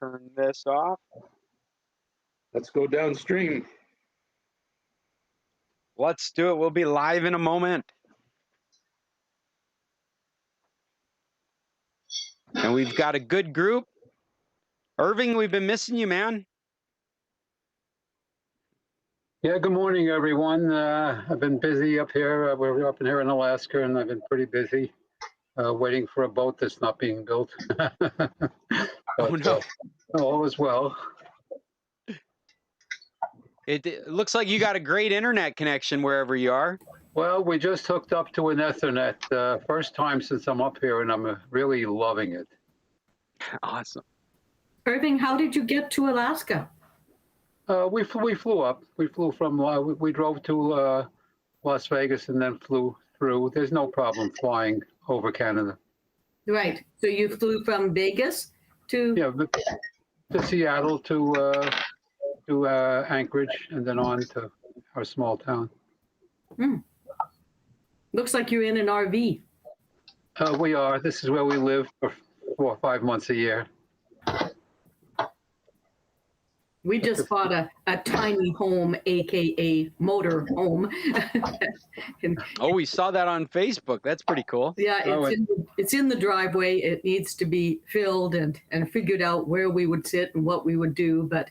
turn this off. Let's go downstream. Let's do it. We'll be live in a moment. And we've got a good group. Irving, we've been missing you, man. Yeah, good morning, everyone. I've been busy up here. We're up in here in Alaska, and I've been pretty busy waiting for a boat that's not being built. But, Oh, no. All is well. It looks like you got a great internet connection wherever you are. Well, we just hooked up to an Ethernet. First time since I'm up here, and I'm really loving it. Awesome. Irving, how did you get to Alaska? We flew up. We flew from. We drove to Las Vegas and then flew through. There's no problem flying over Canada. Right. So you flew from Vegas to? Yeah, to Seattle, to Anchorage, and then on to our small town. Looks like you're in an RV. We are. This is where we live for 4 or 5 months a year. We just bought a tiny home, AKA motor home. Oh, we saw that on Facebook. That's pretty cool. Yeah, it's in the driveway. It needs to be filled and figured out where we would sit and what we would do. But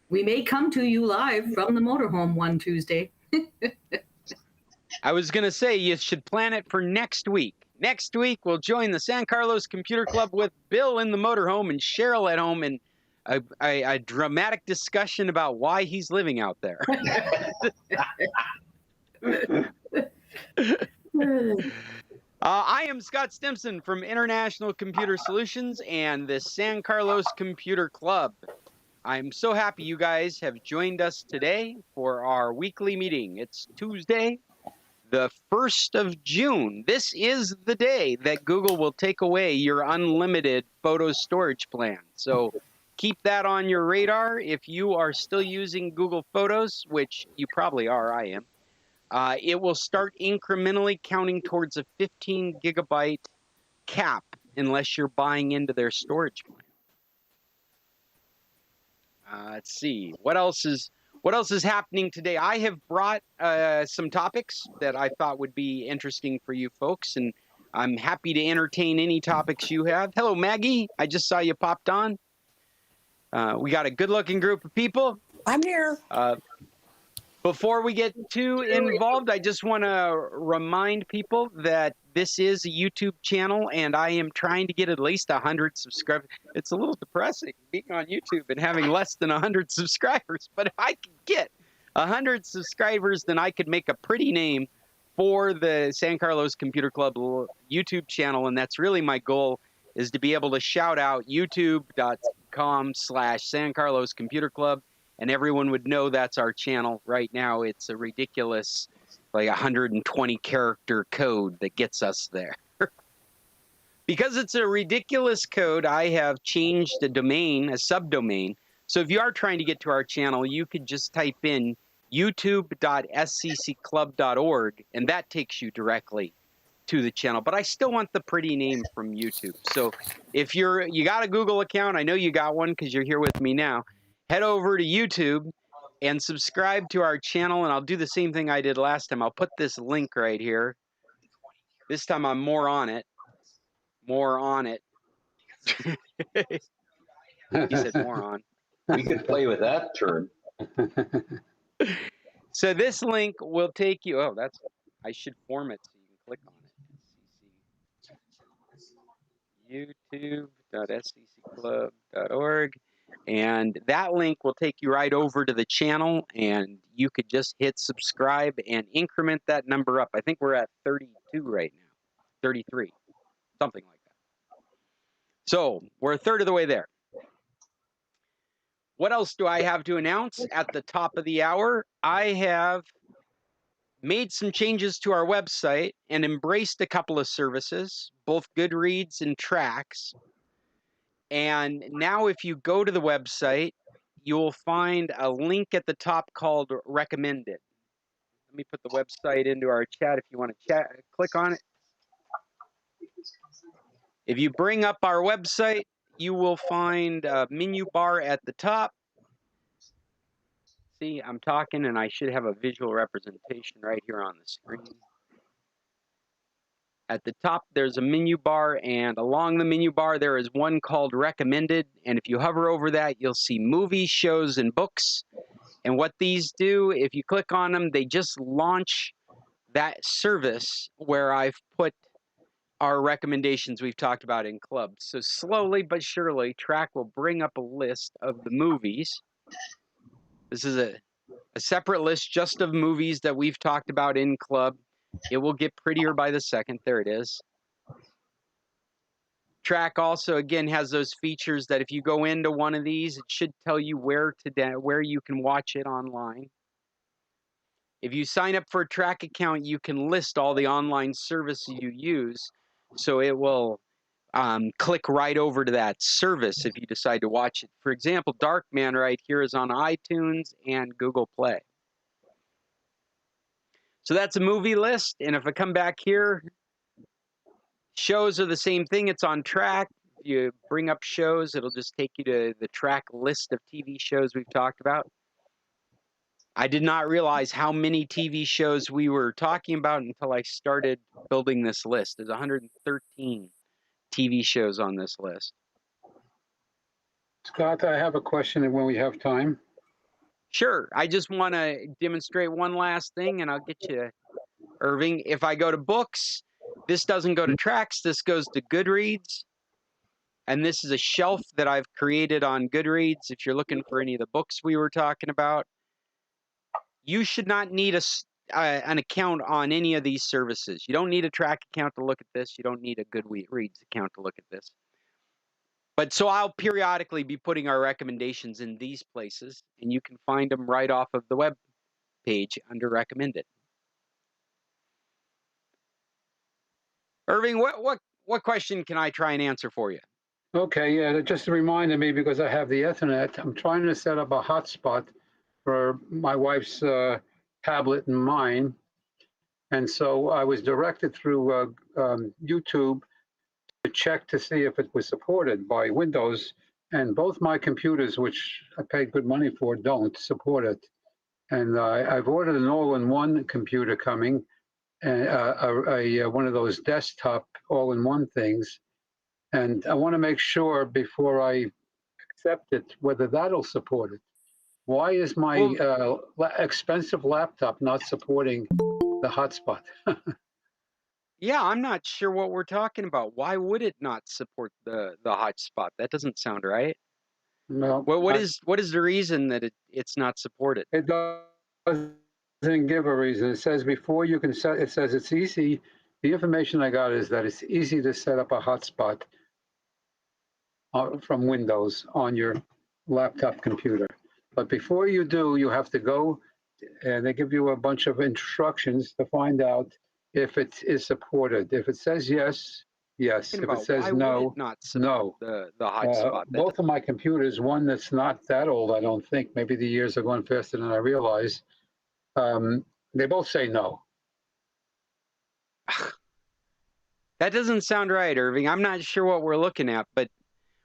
we may come to you live from the motorhome one Tuesday. I was going to say you should plan it for next week. Next week, we'll join the San Carlos Computer Club with Bill in the motorhome and Cheryl at home and a dramatic discussion about why he's living out there. I am Scott Stimson from International Computer Solutions and the San Carlos Computer Club. I'm so happy you guys have joined us today for our weekly meeting. It's Tuesday, the 1st of June. This is the day that Google will take away your unlimited photo storage plan. So keep that on your radar. If you are still using Google Photos, which you probably are, I am, it will start incrementally counting towards a 15 gigabyte cap unless you're buying into their storage plan. Let's see, what else is happening today? I have brought some topics that I thought would be interesting for you folks, and I'm happy to entertain any topics you have. Hello, Maggie. I just saw you popped on. We got a good-looking group of people. I'm here. Before we get too involved, I just want to remind people that this is a YouTube channel, and I am trying to get at least 100 subscribers. It's a little depressing being on YouTube and having less than 100 subscribers, but if I could get 100 subscribers, then I could make a pretty name for the San Carlos Computer Club YouTube channel, and that's really my goal, is to be able to shout out youtube.com/San Carlos Computer Club, and everyone would know that's our channel. Right now, it's a ridiculous, like 120 character code that gets us there. Because it's a ridiculous code, I have changed a domain, a subdomain. So if you are trying to get to our channel, you could just type in youtube.scclub.org, and that takes you directly to the channel. But I still want the pretty name from YouTube. So if you got a Google account, I know you got one because you're here with me now, head over to YouTube and subscribe to our channel, and I'll do the same thing I did last time. I'll put this link right here. This time I'm more on it. More on it. He said more on. We could play with that term. So this link will take you, I should form it so you can click on it. youtube.scclub.org. And that link will take you right over to the channel, and you could just hit subscribe and increment that number up. I think we're at 32 right now, 33, something like that. So we're a third of the way there. What else do I have to announce at the top of the hour? I have made some changes to our website and embraced a couple of services, both Goodreads and Tracks. And now if you go to the website, you'll find a link at the top called Recommended. Let me put the website into our chat if you want to chat. Click on it. If you bring up our website, you will find a menu bar at the top. See, I'm talking and I should have a visual representation right here on the screen. At the top, there's a menu bar, and along the menu bar, there is one called Recommended. And if you hover over that, you'll see movies, shows, and books. And what these do, if you click on them, they just launch that service where I've put our recommendations we've talked about in clubs. So slowly but surely, Track will bring up a list of the movies. This is a separate list just of movies that we've talked about in club. It will get prettier by the second. There it is. Track also, again, has those features that if you go into one of these, it should tell you where you can watch it online. If you sign up for a Track account, you can list all the online services you use. So it will click right over to that service if you decide to watch it. For example, Darkman right here is on iTunes and Google Play. So that's a movie list. And if I come back here, shows are the same thing. It's on Track. If you bring up shows, it'll just take you to the Track list of TV shows we've talked about. I did not realize how many TV shows we were talking about until I started building this list. There's 113 TV shows on this list. Scott, I have a question when we have time. Sure. I just want to demonstrate one last thing, and I'll get you, Irving. If I go to books, this doesn't go to Tracks. This goes to Goodreads. And this is a shelf that I've created on Goodreads. If you're looking for any of the books we were talking about, you should not need an account on any of these services. You don't need a Track account to look at this. You don't need a Goodreads account to look at this. But so I'll periodically be putting our recommendations in these places, and you can find them right off of the web page under Recommended. Irving, what question can I try and answer for you? Okay, yeah, that just reminded me because I have the Ethernet. I'm trying to set up a hotspot for my wife's tablet and mine. And so I was directed through YouTube to check to see if it was supported by Windows. And both my computers, which I paid good money for, don't support it. And I've ordered an all-in-one computer coming, and one of those desktop all-in-one things. And I want to make sure before I accept it whether that'll support it. Why is my expensive laptop not supporting the hotspot? Yeah, I'm not sure what we're talking about. Why would it not support the hotspot? That doesn't sound right. No. What is the reason that it's not supported? It doesn't give a reason. It says before you can set. It says it's easy. The information I got is that it's easy to set up a hotspot from Windows on your laptop computer. But before you do, you have to go, and they give you a bunch of instructions to find out if it is supported. If it says yes, yes. If it says no, no. The hotspot. Both of my computers, one that's not that old, I don't think, maybe the years are going faster than I realize, they both say no. That doesn't sound right, Irving. I'm not sure what we're looking at, but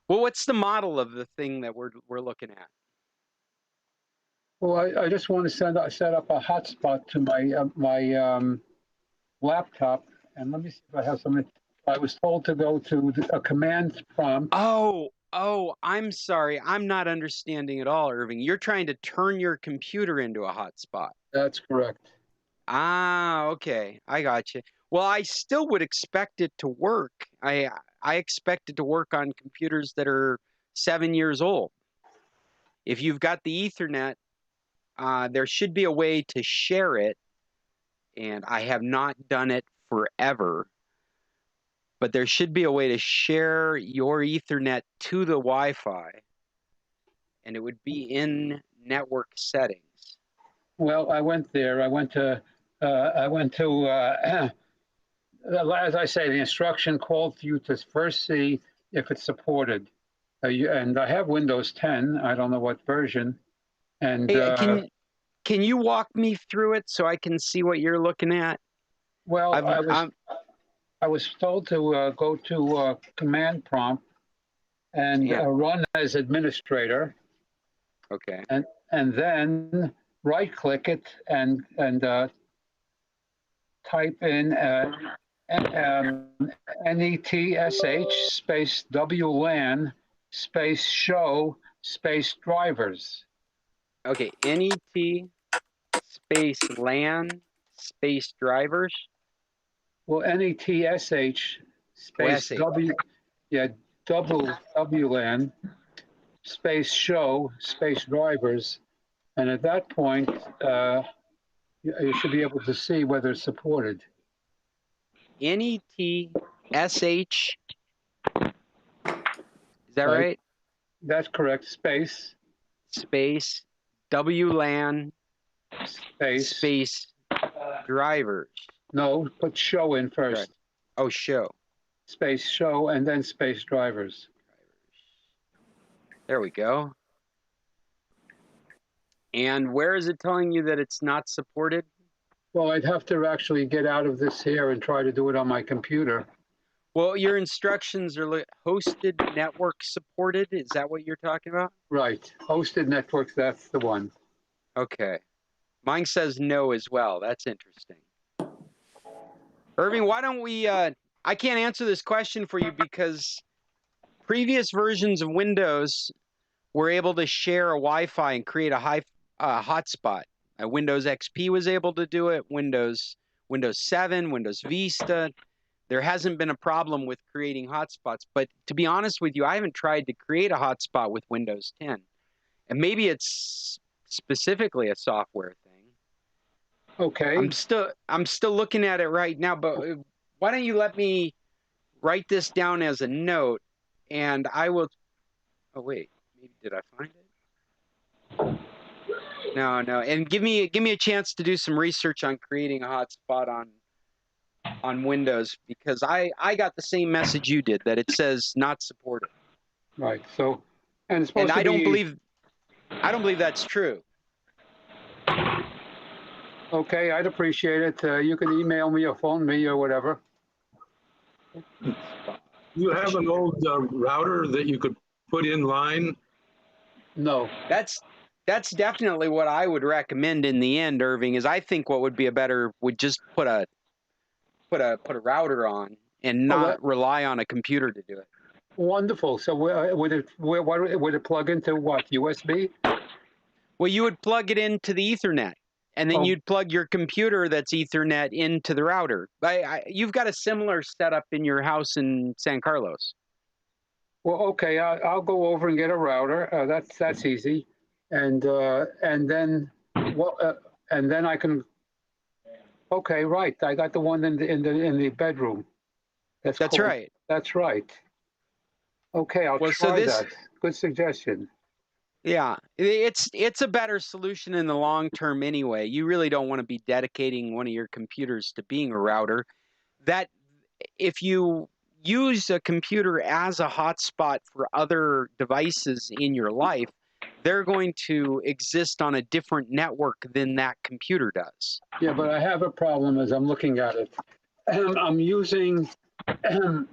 what's the model of the thing that we're looking at? Well, I just want to set up a hotspot to my laptop, and let me see if I have something. I was told to go to a command prompt. Oh, I'm sorry. I'm not understanding at all, Irving. You're trying to turn your computer into a hotspot. That's correct. Ah, okay. I got you. Well, I still would expect it to work. I expect it to work on computers that are 7 years old. If you've got the Ethernet, there should be a way to share it, and I have not done it forever. But there should be a way to share your Ethernet to the Wi-Fi, and it would be in network settings. Well, I went there. I went to as I say, the instruction called you to first see if it's supported. And I have Windows 10. I don't know what version. And hey, can you walk me through it so I can see what you're looking at? Well, I was told to go to command prompt, and Yeah. run as administrator, Okay. and then right-click it and type in NETSH space WLAN space show space drivers. Okay. NET space LAN space drivers. Well, NETSH space SH. double WLAN space show space drivers, and at that point, you should be able to see whether it's supported. NETSH. Is that Right. right? That's correct. Space Space WLAN space. space drivers. No, put show in first. Oh, show. Space show and then space drivers. There we go. And where is it telling you that it's not supported? Well, I'd have to actually get out of this here and try to do it on my computer. Well, your instructions are hosted network supported. Is that what you're talking about? Right. Hosted networks, that's the one. Okay. Mine says no as well. That's interesting. Irving, why don't we, I can't answer this question for you because previous versions of Windows were able to share a Wi-Fi and create a hotspot. Windows XP was able to do it. Windows 7, Windows Vista. There hasn't been a problem with creating hotspots. But to be honest with you, I haven't tried to create a hotspot with Windows 10. And maybe it's specifically a software thing. Okay. I'm still looking at it right now, but why don't you let me write this down as a note, and I will. Oh wait, maybe did I find it? No, and give me a chance to do some research on creating a hotspot on Windows because I got the same message you did that it says not supported. Right. So, and it's supposed to be. I don't believe that's true. Okay, I'd appreciate it. You can email me or phone me or whatever. You have an old router that you could put in line? No. That's definitely what I would recommend in the end, Irving. Is I think what would be would just put a router on and not rely on a computer to do it. Wonderful. So would it plug into what, USB? Well, you would plug it into the Ethernet, and then you'd plug your computer that's Ethernet into the router. You've got a similar setup in your house in San Carlos. Well, okay, I'll go over and get a router. That's easy, and then I can. Okay, right. I got the one in the bedroom. That's cool. Right. That's right. Okay, I'll try that. Good suggestion. Yeah, it's a better solution in the long term anyway. You really don't want to be dedicating one of your computers to being a router. That if you use a computer as a hotspot for other devices in your life, they're going to exist on a different network than that computer does. Yeah, but I have a problem as I'm looking at it. I'm using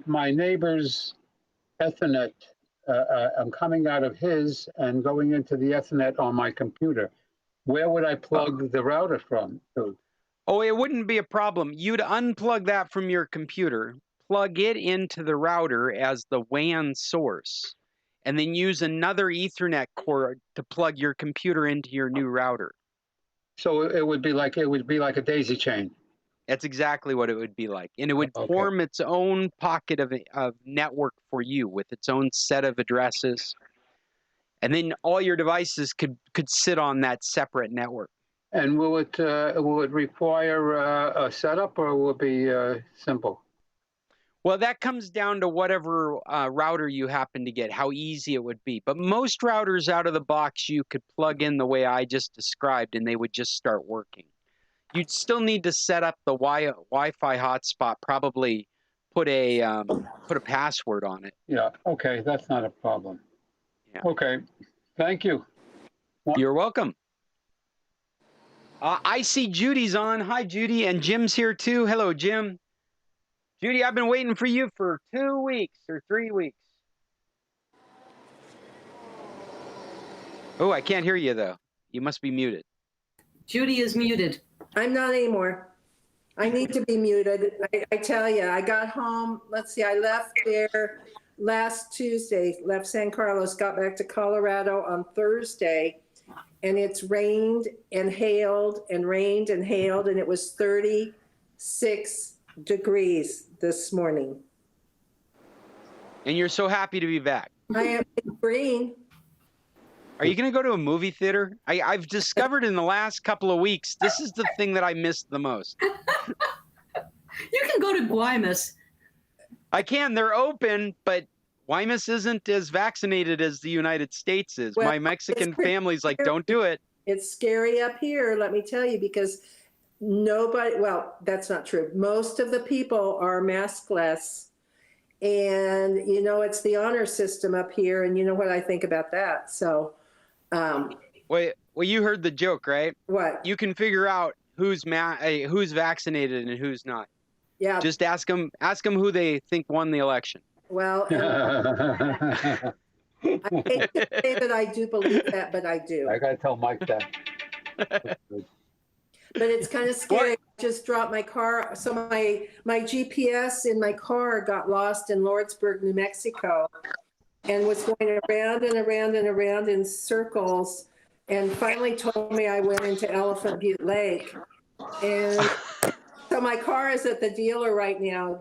my neighbor's Ethernet. I'm coming out of his and going into the Ethernet on my computer. Where would I plug the router from? Oh, it wouldn't be a problem. You'd unplug that from your computer, plug it into the router as the WAN source, and then use another Ethernet cord to plug your computer into your new router. So it would be like a daisy chain. That's exactly what it would be like. And it would form its own pocket of network for you with its own set of addresses. And then all your devices could sit on that separate network. And will it require a setup, or will it be simple? Well, that comes down to whatever router you happen to get, how easy it would be. But most routers out of the box you could plug in the way I just described, and they would just start working. You'd still need to set up the Wi-Fi hotspot, probably put a password on it. Yeah, okay, that's not a problem. Yeah. Okay, thank you. You're welcome. I see Judy's on. Hi, Judy, and Jim's here too. Hello, Jim. Judy, I've been waiting for you for 2 weeks or 3 weeks. Oh, I can't hear you though. You must be muted. Judy is muted. I'm not anymore. I need to be muted. I tell you, I got home, let's see, I left there last Tuesday, left San Carlos, got back to Colorado on Thursday, and it's rained and hailed and rained and hailed, and it was 36 degrees this morning. And you're so happy to be back. I am in green. Are you going to go to a movie theater? I've discovered in the last couple of weeks, this is the thing that I missed the most. You can go to Guaymas. I can. They're open, but Guaymas isn't as vaccinated as the United States is. Well, My Mexican family's like, don't do it. It's scary up here, let me tell you, because nobody, well, that's not true. Most of the people are maskless. And, you know, it's the honor system up here. And you know what I think about that. So, Wait, well, you heard the joke, right? what? You can figure out who's vaccinated and who's not. Yeah. Just ask them who they think won the election. Well, I hate to say that I do believe that, but I do. I gotta tell Mike that. But it's kind of scary. I just dropped my car. So my GPS in my car got lost in Lordsburg, New Mexico, and was going around and around and around in circles, and finally told me I went into Elephant Butte Lake. And so my car is at the dealer right now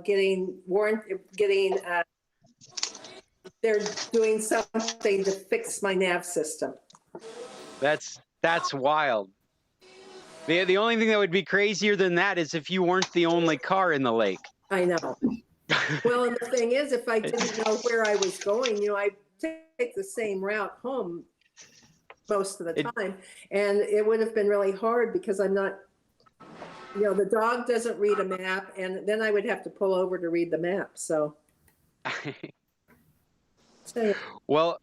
they're doing something to fix my nav system. That's wild. The only thing that would be crazier than that is if you weren't the only car in the lake. I know. Well, and the thing is, if I didn't know where I was going, you know, I take the same route home most of the time. And it would have been really hard because I'm not, you know, the dog doesn't read a map, and then I would have to pull over to read the map. So. Well,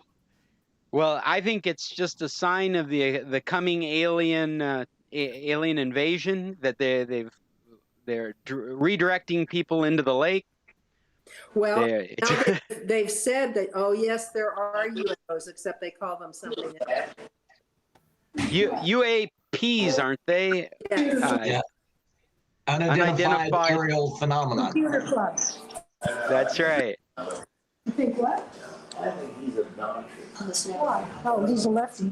I think it's just a sign of the coming alien invasion that they're redirecting people into the lake. Well, now they've said that, oh yes, there are UFOs, except they call them something else. UAPs, aren't they? Yeah. Unidentified aerial phenomenon. Computer club. That's right. You think what? I think he's a nonsense. Why? Oh, he's a lefty.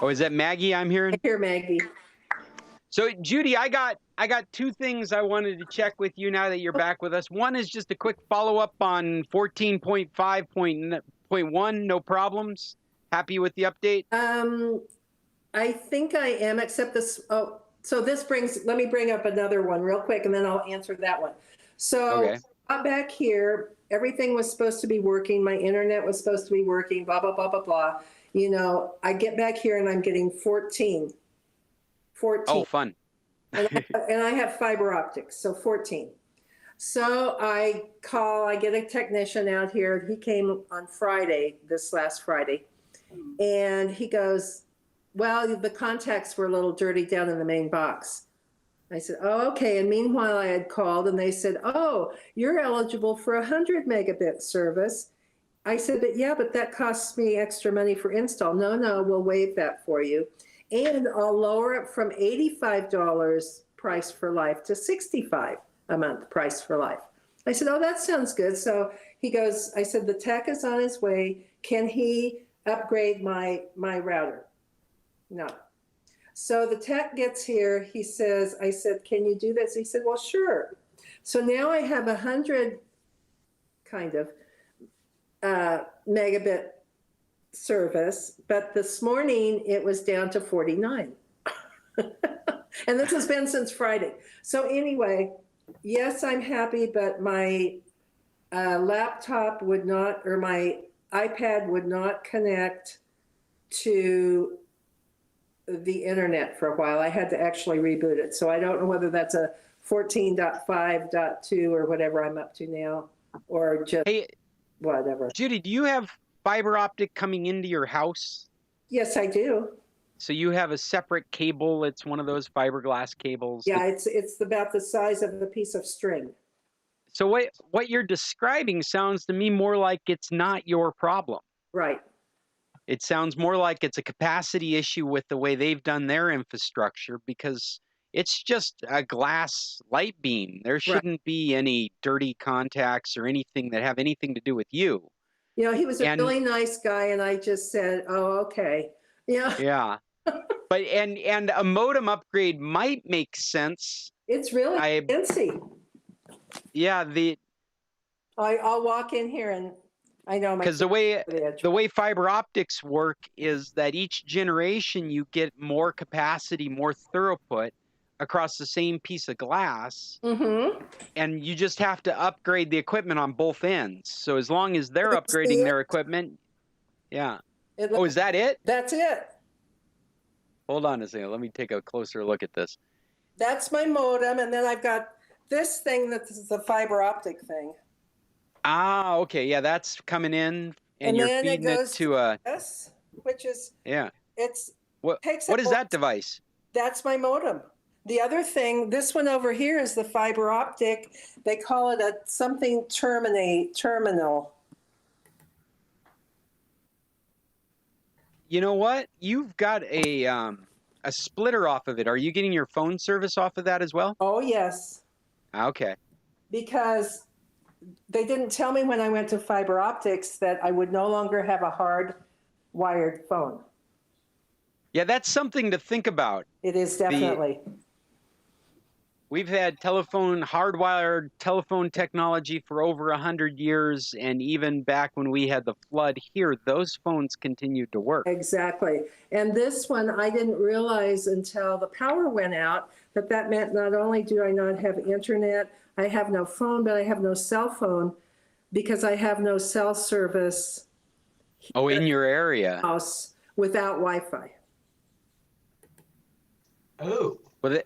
Oh, is that Maggie I'm hearing? I hear Maggie. So, Judy, I got two things I wanted to check with you now that you're back with us. One is just a quick follow-up on 14.5.1, no problems. Happy with the update? I think I am, except this. Oh, so this let me bring up another one real quick, and then I'll answer that one. So, okay. Got back here, everything was supposed to be working. My internet was supposed to be working, blah, blah, blah, blah, blah. You know, I get back here and I'm getting 14. Oh, fun. and I have fiber optics, so 14. So I get a technician out here. He came on Friday, this last Friday. And he goes, well, the contacts were a little dirty down in the main box. I said, oh, okay. And meanwhile, I had called and they said, oh, you're eligible for 100 megabit service. I said, but that costs me extra money for install. No, we'll waive that for you. And I'll lower it from $85 price for life to $65 a month price for life. I said, oh, that sounds good. So he goes, I said, the tech is on his way. Can he upgrade my router? No. So the tech gets here. He says, I said, can you do this? He said, well, sure. So now I have 100 kind of megabit service, but this morning it was down to 49. And this has been since Friday. So anyway, yes, I'm happy, but my laptop would not, or my iPad would not connect to the internet for a while. I had to actually reboot it. So I don't know whether that's a 14.5.2 or whatever I'm up to now, or just whatever. Judy, do you have fiber optic coming into your house? Yes, I do. So you have a separate cable. It's one of those fiberglass cables. Yeah, it's about the size of a piece of string. So what you're describing sounds to me more like it's not your problem. Right. It sounds more like it's a capacity issue with the way they've done their infrastructure, because it's just a glass light beam. There shouldn't be any dirty contacts or anything that have anything to do with you. You know, he was a And- really nice guy, and I just said, "Oh, okay." Yeah, Yeah. But and a modem upgrade might make sense. it's really I- fancy. Yeah, I'll walk in here, and I know my because the way edge. the way fiber optics work is that each generation you get more capacity, more throughput across the same piece of glass, Mm-hmm. and you just have to upgrade the equipment on both ends. So as long as they're upgrading their equipment, yeah. Oh, is that it? That's it. Hold on a second. Let me take a closer look at this. That's my modem, and then I've got this thing that's the fiber optic thing. Ah, okay. Yeah, that's coming in, and you're then feeding it goes to a, this, which is yeah. What takes is up that device? That's my modem. The other thing, this one over here is the fiber optic. They call it a something terminal. You know what? You've got a splitter off of it. Are you getting your phone service off of that as well? Oh, yes. Okay. Because they didn't tell me when I went to fiber optics that I would no longer have a hard wired phone. Yeah, that's something to think about. It is definitely. We've had hardwired telephone technology for over 100 years, and even back when we had the flood here, those phones continued to work. Exactly. And this one, I didn't realize until the power went out that meant not only do I not have internet, I have no phone, but I have no cell phone because I have no cell service. Oh, in your area. House without Wi-Fi. Oh. Well,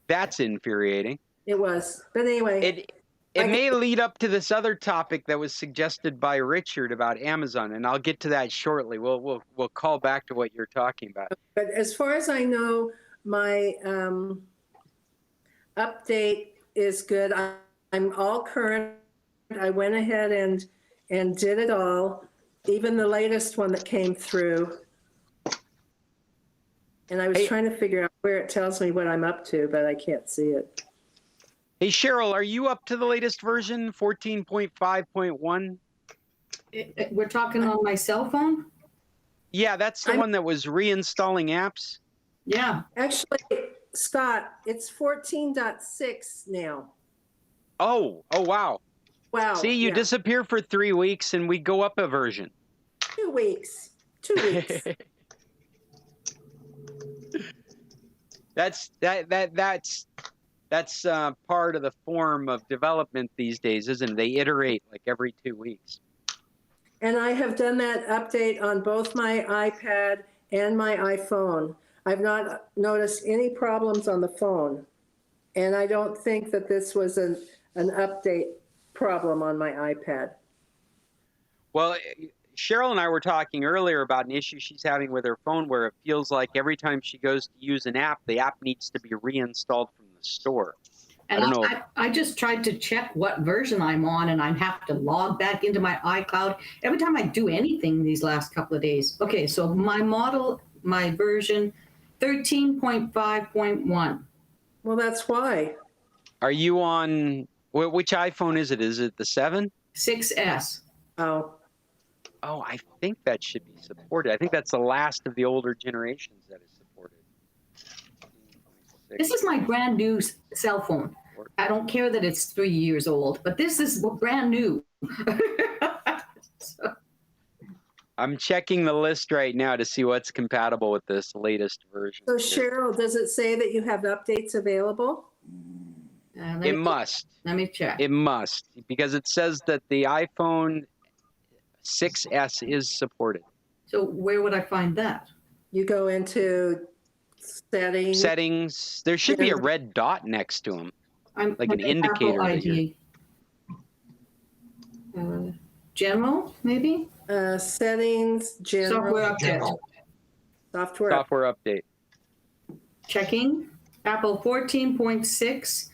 that's infuriating. It was. But anyway. It may lead up to this other topic that was suggested by Richard about Amazon, and I'll get to that shortly. We'll call back to what you're talking about. But as far as I know, my update is good. I'm all current. I went ahead and did it all, even the latest one that came through. And I was trying to figure out where it tells me what I'm up to, but I can't see it. Hey, Cheryl, are you up to the latest version, 14.5.1? We're talking on my cell phone? Yeah, that's the one that was reinstalling apps. Yeah. Actually, Scott, it's 14.6 now. Oh, wow. Wow. See, you disappear for 3 weeks and we go up a version. 2 weeks. 2 weeks. That's part of the form of development these days, isn't it? They iterate like every 2 weeks. And I have done that update on both my iPad and my iPhone. I've not noticed any problems on the phone. And I don't think that this was an update problem on my iPad. Well, Cheryl and I were talking earlier about an issue she's having with her phone where it feels like every time she goes to use an app, the app needs to be reinstalled from the store. And I don't know. I just tried to check what version I'm on, and I have to log back into my iCloud every time I do anything these last couple of days. Okay, so my version, 13.5.1. Well, that's why. Are you on, which iPhone is it? Is it the 7? 6S. Oh. Oh, I think that should be supported. I think that's the last of the older generations that is supported. This is my brand new cell phone. I don't care that it's 3 years old, but this is brand new. I'm checking the list right now to see what's compatible with this latest version. So Cheryl, does it say that you have updates available? It must. Let me check. It must, because it says that the iPhone 6S is supported. So where would I find that? You go into settings. Settings. There should be a red dot next to them, like an indicator. Apple ID. General, maybe? Settings, general. Software update. Software update. Checking. Apple 14.6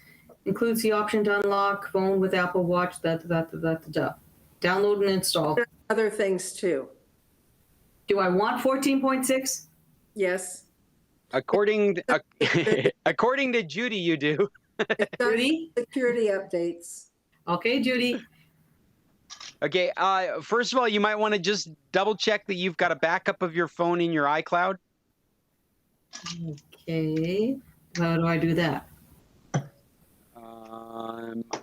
includes the option to unlock phone with Apple Watch. Download and install. Other things too. Do I want 14.6? Yes. According according to Judy, you do. It does Judy? security updates. Okay, Judy. Okay. First of all, you might want to just double check that you've got a backup of your phone in your iCloud. Okay. How do I do that?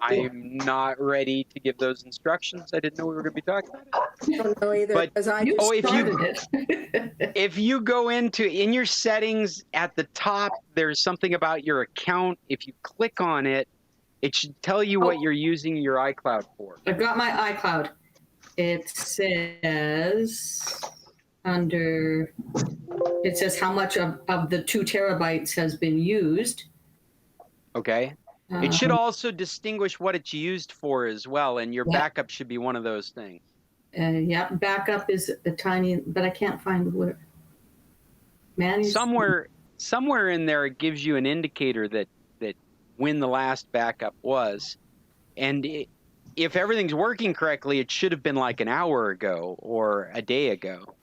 I'm not ready to give those instructions. I didn't know we were going to be talking about it. I don't know either, But- because I You just started it. If you go in your settings at the top, there's something about your account. If you click on it, it should tell you what you're using your iCloud for. I've got my iCloud. It says how much of the 2 terabytes has been used. Okay. It should also distinguish what it's used for as well, and your Yeah. backup should be one of those things. Yeah, backup is a tiny, but I can't find where. Somewhere in there it gives you an indicator that when the last backup was, and if everything's working correctly, it should have been like an hour ago or a day ago.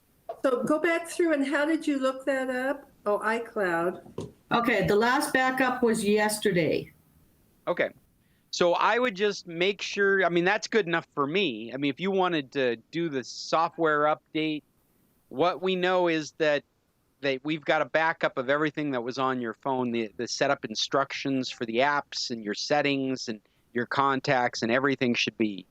So go back through, and how did you look that up? Oh, iCloud. Okay, the last backup was yesterday. Okay. So I would just make sure, I mean, that's good enough for me. I mean, if you wanted to do the software update, what we know is that we've got a backup of everything that was on your phone, the setup instructions for the apps and your settings and your contacts, and everything should be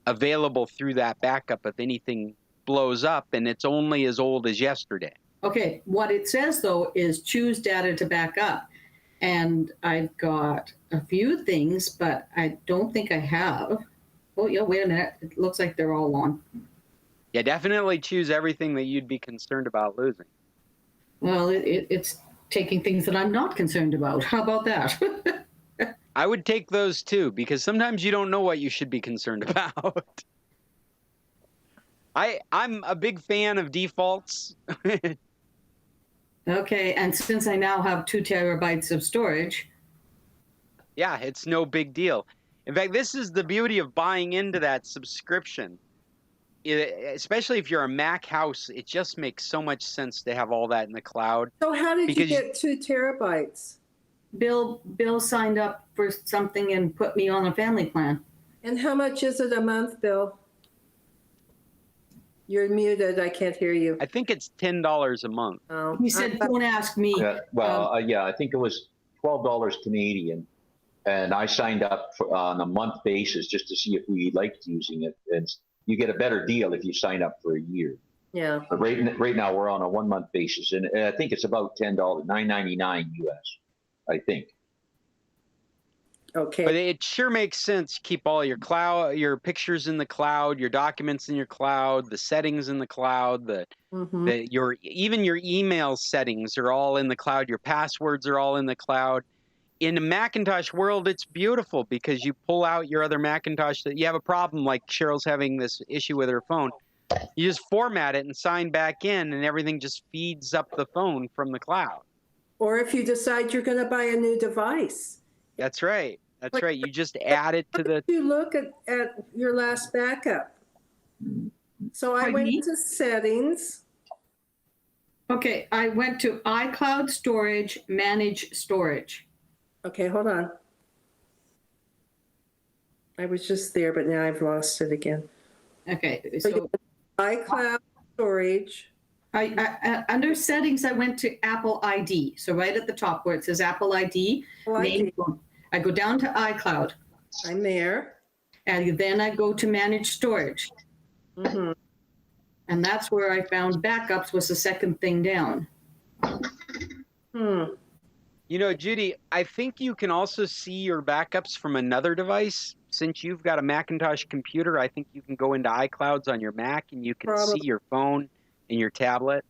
available through that backup if anything blows up, and it's only as old as yesterday. Okay, what it says though is choose data to back up. And I've got a few things, but I don't think I have. Oh, yeah, wait a minute. It looks like they're all on. Yeah, definitely choose everything that you'd be concerned about losing. Well, it's taking things that I'm not concerned about. How about that? I would take those too, because sometimes you don't know what you should be concerned about. I'm a big fan of defaults. Okay, and since I now have 2 terabytes of storage. Yeah, it's no big deal. In fact, this is the beauty of buying into that subscription. Especially if you're a Mac house, it just makes so much sense to have all that in the cloud. So how did you Because- get 2 terabytes? Bill signed up for something and put me on a family plan. And how much is it a month, Bill? You're muted. I can't hear you. I think it's $10 a month. Oh, He said, don't ask me. Yeah, well, yeah, I think it was $12 Canadian. And I signed up on a month basis just to see if we liked using it. And you get a better deal if you sign up for a year. yeah. But right now we're on a 1 month basis, and I think it's about $10, $9.99 US, I think. Okay. But it sure makes sense. Keep all your pictures in the cloud, your documents in your cloud, the settings in the cloud, Mhm. even your email settings are all in the cloud. Your passwords are all in the cloud. In the Macintosh world, it's beautiful because you pull out your other Macintosh that you have a problem, like Cheryl's having this issue with her phone. You just format it and sign back in, and everything just feeds up the phone from the cloud. Or if you decide you're going to buy a new device. That's right. That's right. You just add it to the. You look at your last backup. So I Pardon went me? to settings. Okay, I went to iCloud storage, manage storage. Okay, hold on. I was just there, but now I've lost it again. Okay, So so iCloud storage. I under settings, I went to Apple ID. So right at the top where it says Apple ID, Well, main phone. I go down to iCloud, I'm there. and then I go to manage storage. Mhm. And that's where I found backups was the second thing down. Hmm. You know, Judy, I think you can also see your backups from another device. Since you've got a Macintosh computer, I think you can go into iClouds on your Mac and you can Probably. see your phone and your tablet.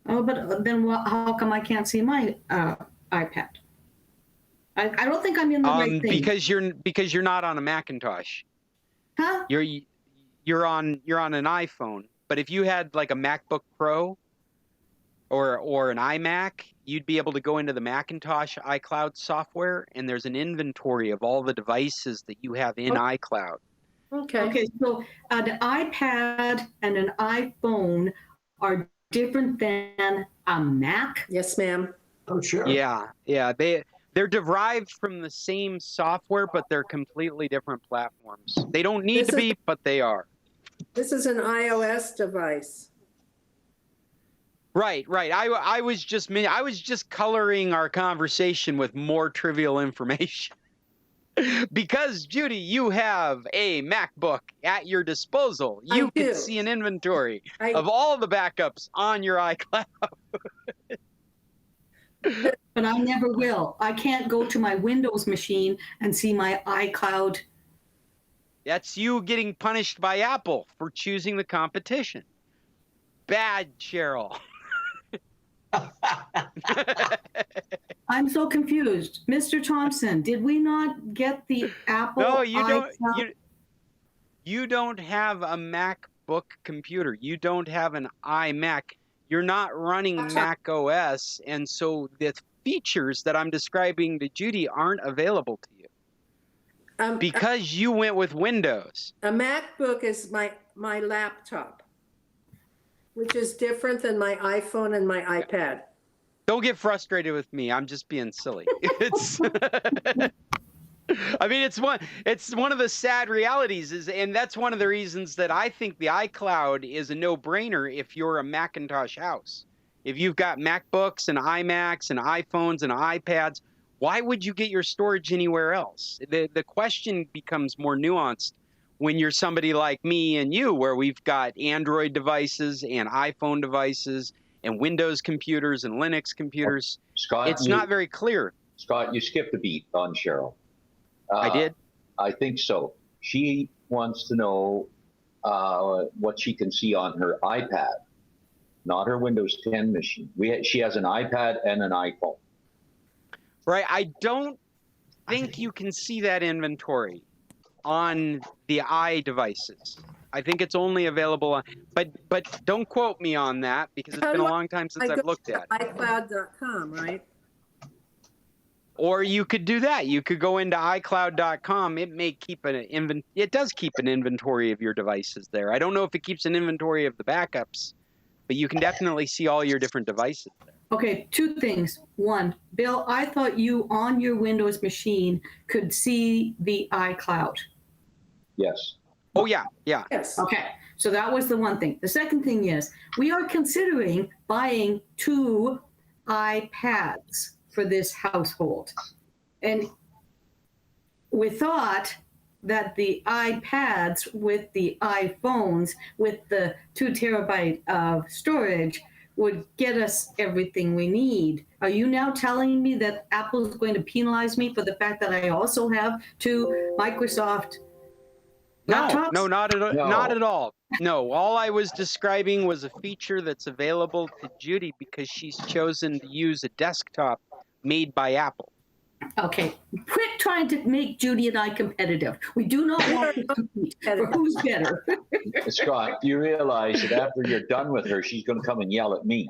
Oh, but then how come I can't see my iPad? I don't think I'm in the right thing. Because you're not on a Macintosh. Huh? You're on an iPhone. But if you had like a MacBook Pro or an iMac, you'd be able to go into the Macintosh iCloud software, and there's an inventory of all the devices that you have in iCloud. Okay. Okay, so an iPad and an iPhone are different than a Mac? Yes, ma'am. Oh, sure. Yeah, they're derived from the same software, but they're completely different platforms. They don't need to be, but they are. This is an iOS device. Right. I was just coloring our conversation with more trivial information. Because, Judy, you have a MacBook at your disposal. You do. can see an inventory of all the backups on your iCloud. But I never will. I can't go to my Windows machine and see my iCloud. That's you getting punished by Apple for choosing the competition. Bad, Cheryl. I'm so confused. Mr. Thompson, did we not get the Apple? No, you don't. iCloud? You don't have a MacBook computer. You don't have an iMac. You're not running Mac OS, and so the features that I'm describing to Judy aren't available to you because you went with Windows. A MacBook is my laptop, which is different than my iPhone and my iPad. Don't get frustrated with me. I'm just being silly. It's I mean, it's one of the sad realities and that's one of the reasons that I think the iCloud is a no-brainer if you're a Macintosh house. If you've got MacBooks and iMacs and iPhones and iPads, why would you get your storage anywhere else? The question becomes more nuanced when you're somebody like me and you, where we've got Android devices and iPhone devices and Windows computers and Linux computers. Scott, it's not very clear. Scott, you skipped a beat on Cheryl. I did? I think so. She wants to know what she can see on her iPad, not her Windows 10 machine. She has an iPad and an iPhone. Right. I don't think you can see that inventory on the iDevices. I think it's only available on, but don't quote me on that because it's been a long time since I've looked at it. iCloud.com, right? Or you could do that. You could go into iCloud.com. It may keep it does keep an inventory of your devices there. I don't know if it keeps an inventory of the backups, but you can definitely see all your different devices there. Okay, two things. One, Bill, I thought you on your Windows machine could see the iCloud. Yes. Oh, yeah. Yes. Okay, so that was the one thing. The second thing is we are considering buying 2 iPads for this household. And we thought that the iPads with the iPhones with the 2 terabyte of storage would get us everything we need. Are you now telling me that Apple is going to penalize me for the fact that I also have 2 Microsoft laptops? No, not at all. No. Not at all. No, all I was describing was a feature that's available to Judy because she's chosen to use a desktop made by Apple. Okay, quit trying to make Judy and I competitive. We do not want to compete for who's better. Scott, you realize that after you're done with her, she's going to come and yell at me.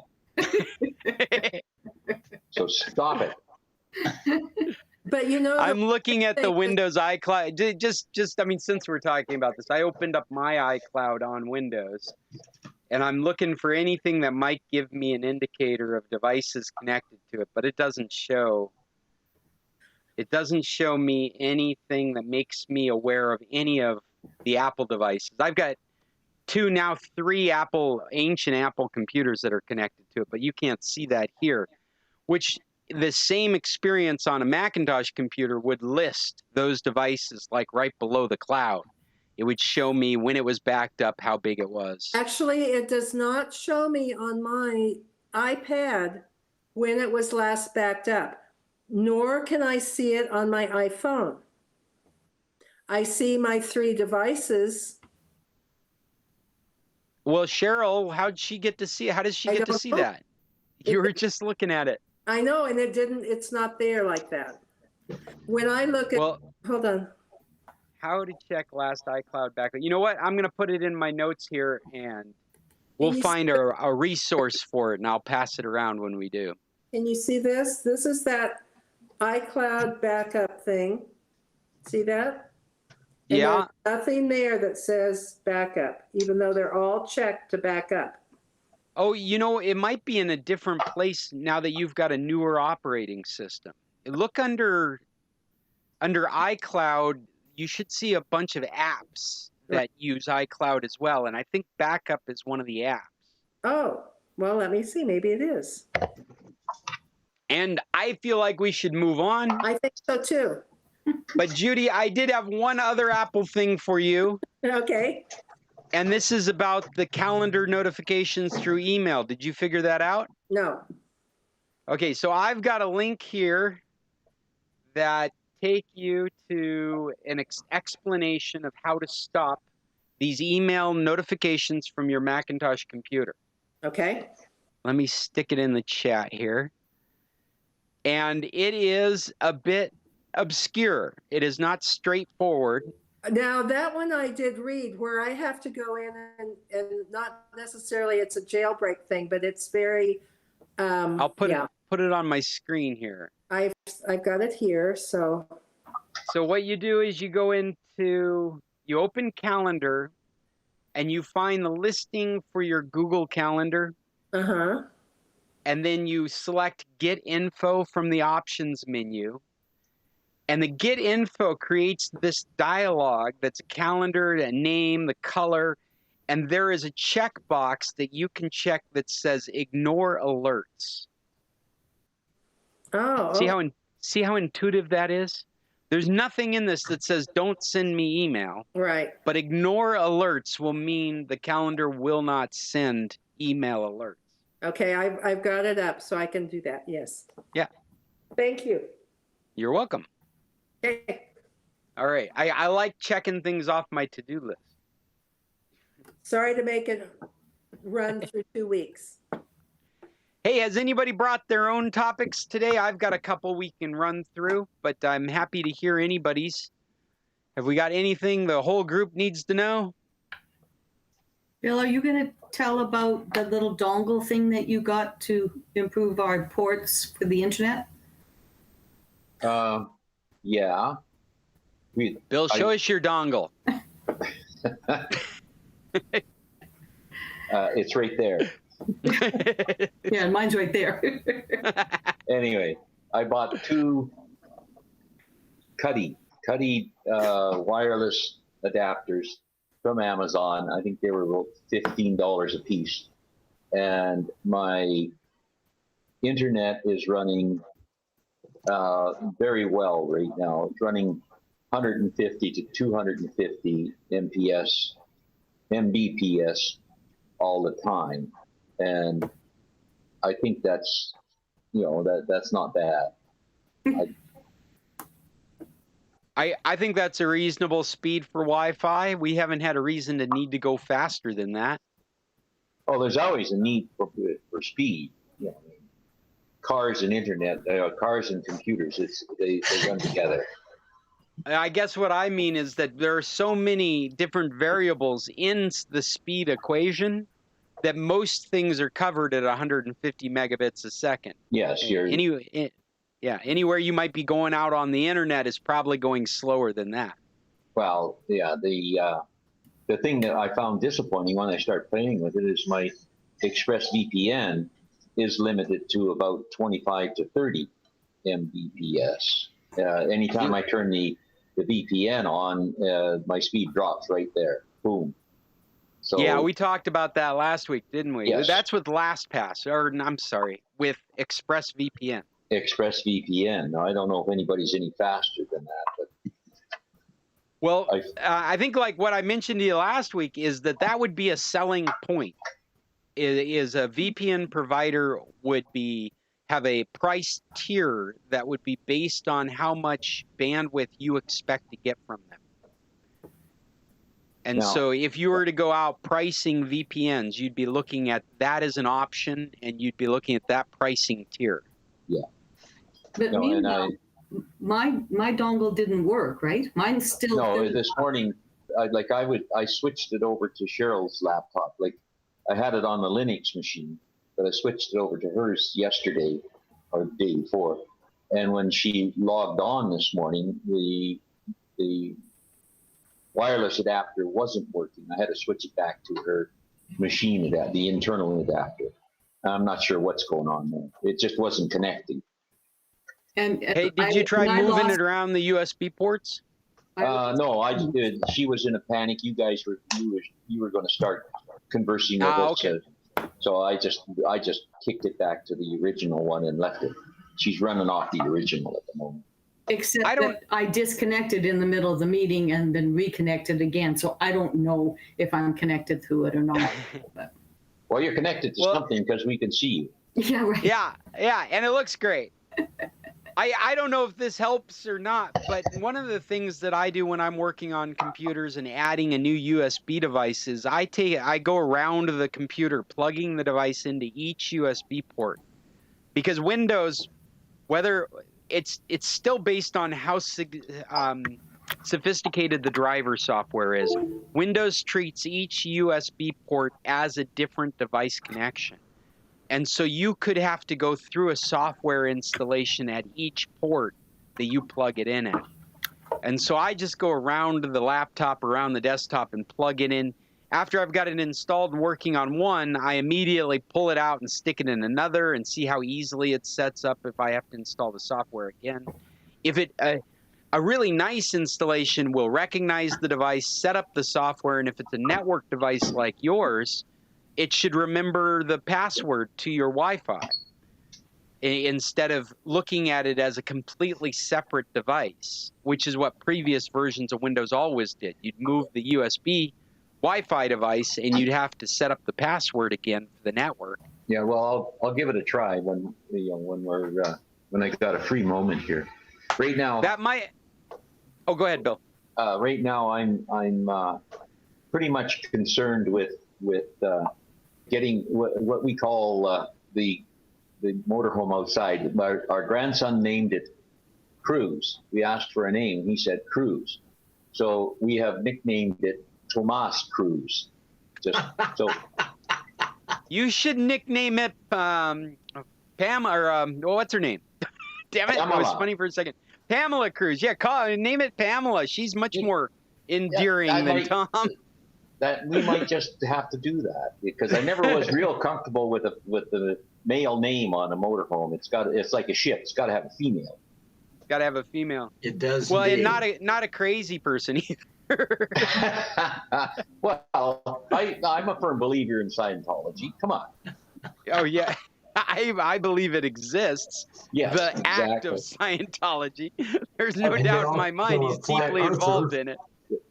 So stop it. But you know, I'm looking at the Windows iCloud. Just, I mean, since we're talking about this, I opened up my iCloud on Windows, and I'm looking for anything that might give me an indicator of devices connected to it, but it doesn't show. It doesn't show me anything that makes me aware of any of the Apple devices. I've got 2, now 3 ancient Apple computers that are connected to it, but you can't see that here, which the same experience on a Macintosh computer would list those devices like right below the cloud. It would show me when it was backed up, how big it was. actually, it does not show me on my iPad when it was last backed up, nor can I see it on my iPhone. I see my 3 devices. Well, Cheryl, how does she get to see know. that? You were just looking at it. I know, and it's not there like that. When I look at, Well, hold on. how to check last iCloud backup. You know what? I'm going to put it in my notes here, and we'll find a resource for it, and I'll pass it around when we do. Can you see this? This is that iCloud backup thing. See that? And Yeah. there's nothing there that says backup, even though they're all checked to back up. Oh, you know, it might be in a different place now that you've got a newer operating system. Look under iCloud, you should see a bunch of apps that use iCloud as well. And I think backup is one of the apps. Oh, well, let me see. Maybe it is. And I feel like we should move on. I think so too. But Judy, I did have one other Apple thing for you. Okay. And this is about the calendar notifications through email. Did you figure that out? No. Okay, so I've got a link here that take you to an explanation of how to stop these email notifications from your Macintosh computer. Okay. Let me stick it in the chat here. And it is a bit obscure. It is not straightforward. Now that one I did read, where I have to go in and not necessarily it's a jailbreak thing, but it's very. I'll put it on my screen here. I've got it here. So what you do is you open Calendar, and you find the listing for your Google Calendar. Uh-huh. And then you select Get Info from the options menu. And the Get Info creates this dialog that's a calendar, a name, the color, and there is a checkbox that you can check that says Ignore Alerts. Oh. See how intuitive that is? There's nothing in this that says don't send me email. Right. But Ignore Alerts will mean the calendar will not send email alerts. Okay, I've got it up, so I can do that. Yes. Yeah. Thank you. You're welcome. Okay. All right. I like checking things off my to-do list. Sorry to make it run through 2 weeks. Hey, has anybody brought their own topics today? I've got a couple we can run through, but I'm happy to hear anybody's. Have we got anything the whole group needs to know? Bill, are you going to tell about the little dongle thing that you got to improve our ports for the internet? Yeah. Bill, show us your dongle. It's right there. Yeah, mine's right there. Anyway, I bought 2 Cudy wireless adapters from Amazon. I think they were about $15 a piece. And my internet is running very well right now. It's running 150 to 250 Mbps all the time. And I think that's, that's not bad. I think that's a reasonable speed for Wi-Fi. We haven't had a reason to need to go faster than that. Oh, there's always a need for speed. Cars and internet, cars and computers, they run together. I guess what I mean is that there are so many different variables in the speed equation that most things are covered at 150 megabits a second. Yes, anywhere you might be going out on the internet is probably going slower than that. Well, yeah, the thing that I found disappointing when I start playing with it is my ExpressVPN is limited to about 25 to 30 Mbps. Anytime I turn the VPN on, my speed drops right there. Boom. So yeah, we talked about that last week, didn't we? Yes. That's with LastPass, or I'm sorry, with ExpressVPN. ExpressVPN. Now, I don't know if anybody's any faster than that, but well, I think like what I mentioned to you last week is that would be a selling point. Is a VPN provider would have a price tier that would be based on how much bandwidth you expect to get from them. And so if you were to go out pricing VPNs, you'd be looking at that as an option, and you'd be looking at that pricing tier. Yeah. But meanwhile, my dongle didn't work, right? Mine's still. No, this morning, I switched it over to Cheryl's laptop. Like I had it on the Linux machine, but I switched it over to hers yesterday or the day before. And when she logged on this morning, the wireless adapter wasn't working. I had to switch it back to her machine, the internal adapter. I'm not sure what's going on there. It just wasn't connecting. And Hey, did you try moving it around the USB ports? No, I did. She was in a panic. You guys were going to start conversing with us. Okay. So I just kicked it back to the original one and left it. She's running off the original at the moment. Except that I disconnected in the middle of the meeting and then reconnected again. So I don't know if I'm connected to it or not. But. Well, you're connected to something because we can see you. Yeah, right. Yeah, and it looks great. I don't know if this helps or not, but one of the things that I do when I'm working on computers and adding a new USB device is I go around the computer, plugging the device into each USB port, because Windows, whether it's still based on how sophisticated the driver software is. Windows treats each USB port as a different device connection. And so you could have to go through a software installation at each port that you plug it in at. And so I just go around the laptop, around the desktop, and plug it in. After I've got it installed and working on one, I immediately pull it out and stick it in another and see how easily it sets up if I have to install the software again. If a really nice installation will recognize the device, set up the software, and if it's a network device like yours, it should remember the password to your Wi-Fi instead of looking at it as a completely separate device, which is what previous versions of Windows always did. You'd move the USB Wi-Fi device and you'd have to set up the password again for the network. Yeah, well, I'll give it a try when I got a free moment here. Right now, that might. Oh, go ahead, Bill. Right now, I'm pretty much concerned with getting what we call the motorhome outside. Our grandson named it Cruz. We asked for a name. He said Cruz. So we have nicknamed it Tomas Cruz. Just so. You should nickname it Pam or what's her name? Damn it! Pamela. It was funny for a second. Pamela Cruz. Yeah, name it Pamela. She's much more endearing than Tom. That we might just have to do that, because I never was real comfortable with the male name on a motorhome. It's like a ship. It's got to have a female. Got to have a female. It does. Well, indeed. and not a crazy person either. Well, I'm a firm believer in Scientology. Come on. Oh yeah, I believe it exists. Yes, the exactly. act of Scientology. There's no And doubt they're in my mind he's also a deeply flat involved earther. in it.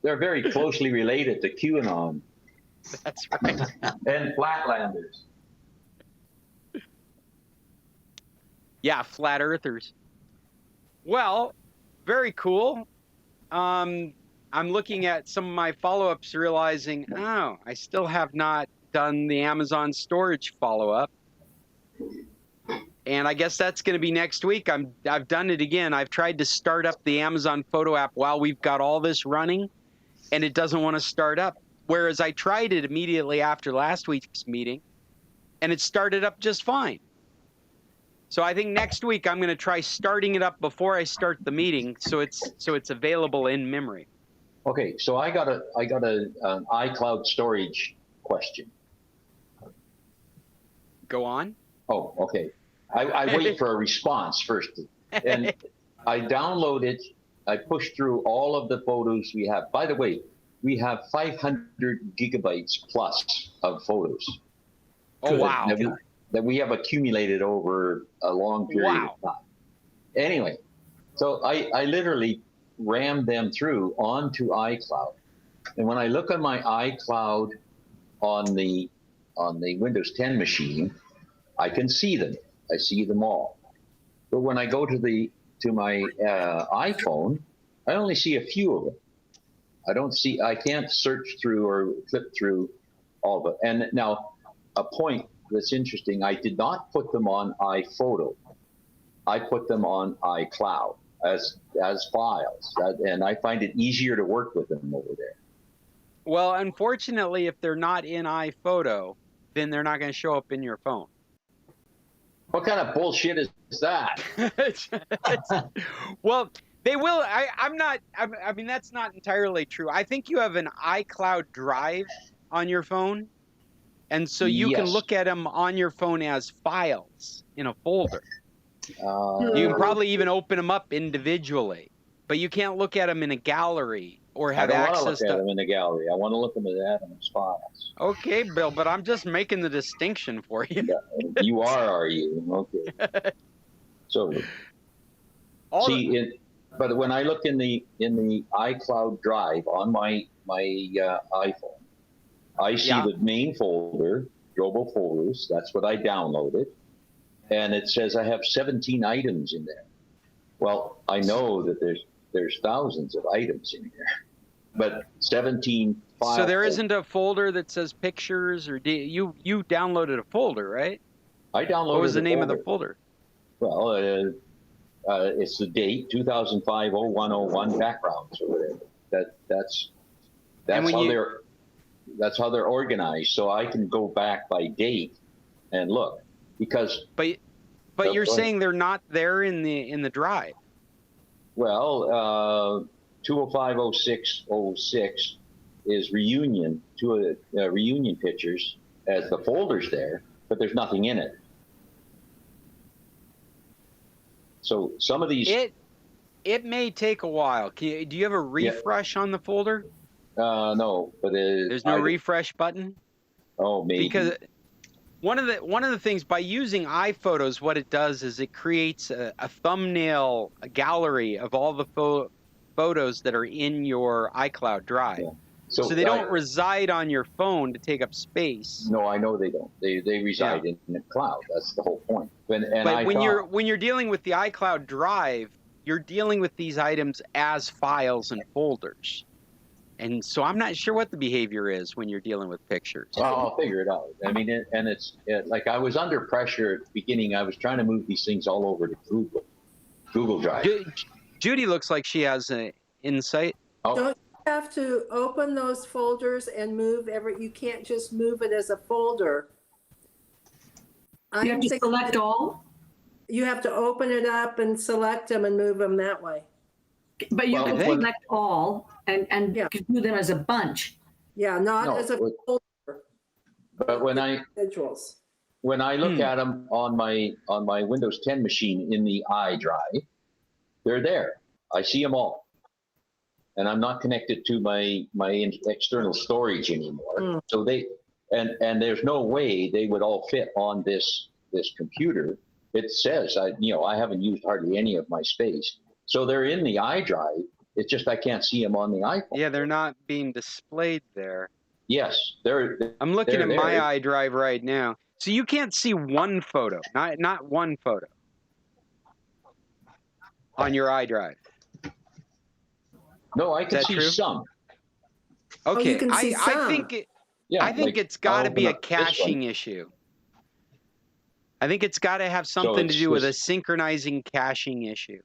They're very closely related to QAnon That's right. and Flatlanders. Yeah, flat earthers. Well, very cool. I'm looking at some of my follow-ups, realizing, I still have not done the Amazon storage follow-up. And I guess that's going to be next week. I've done it again. I've tried to start up the Amazon Photo app while we've got all this running, and it doesn't want to start up. Whereas I tried it immediately after last week's meeting, and it started up just fine. So I think next week I'm going to try starting it up before I start the meeting, so it's available in memory. Okay, so I got an iCloud storage question. Go on. Oh, okay. I wait for a response first. And I downloaded, I pushed through all of the photos we have. By the way, we have 500 gigabytes plus of photos. Oh, wow. That we have accumulated over a long period of time. Anyway, so I literally rammed them through onto iCloud. And when I look on my iCloud on the Windows 10 machine, I can see them. I see them all. But when I go to my iPhone, I only see a few of them. I can't search through or flip through all of it. And now a point that's interesting, I did not put them on iPhoto. I put them on iCloud as files. And I find it easier to work with them over there. Well, unfortunately, if they're not in iPhoto, then they're not going to show up in your phone. What kind of bullshit is that? Well, they will. I mean, that's not entirely true. I think you have an iCloud drive on your phone. And so you can Yes. look at them on your phone as files in a folder. You Uh, can probably even open them up individually, but you can't look at them in a gallery or I have don't want to access look at to. them in the gallery. I want to look at them as files. Okay, Bill, but I'm just making the distinction for you. Yeah, you are you? Okay. So All see, but when I look in the iCloud drive on my iPhone, I see Yeah. the main folder, global folders. That's what I downloaded, and it says I have 17 items in there. Well, I know that there's thousands of items in here, but 17 files. So there isn't a folder that says pictures, or you downloaded a folder, right? I downloaded. What was the name of the folder. folder? Well, it's the date 2005-0101 backgrounds or whatever. That's how they're organized. So I can go back by date and look because. But you're saying they're not there in the drive. Well, 205-06-06 is reunion reunion pictures as the folder's there, but there's nothing in it. So some of these. It may take a while. Do you have a refresh on the folder? No, but there's no refresh button. Oh, maybe. Because one of the things by using iPhotos, what it does is it creates a thumbnail, a gallery of all the photos that are in your iCloud drive. Yeah. So they don't reside on your phone to take up space. No, I know they don't. They reside in the cloud. That's the whole point. But when you're dealing with the iCloud drive, you're dealing with these items as files and folders. And so I'm not sure what the behavior is when you're dealing with pictures. Well, I'll figure it out. I mean, it's like I was under pressure at the beginning. I was trying to move these things all over to Google Drive. Judy looks like she has an insight. Oh. Don't you have to open those folders and move you can't just move it as a folder. You have to select all, You have to open it up and select them and move them that way. but you Well, can select all and Yeah. do them as a bunch. Yeah, not No, as a folder. But when I Individuals. look at them on my Windows 10 machine in the iDrive, they're there. I see them all, and I'm not connected to my external storage anymore. So and there's no way they would all fit on this computer. It says I haven't used hardly any of my space, so they're in the iDrive. It's just I can't see them on the iPhone. Yeah, they're not being displayed there. Yes, I'm looking at there. my iDrive right now. So you can't see one photo, not one photo on your iDrive. No, I can that see true? some. Okay, you can see I some. think Yeah, I think like, it's got to I'll be a open up this one. caching issue. I think it's got to have something to it's do with a just- synchronizing caching issue.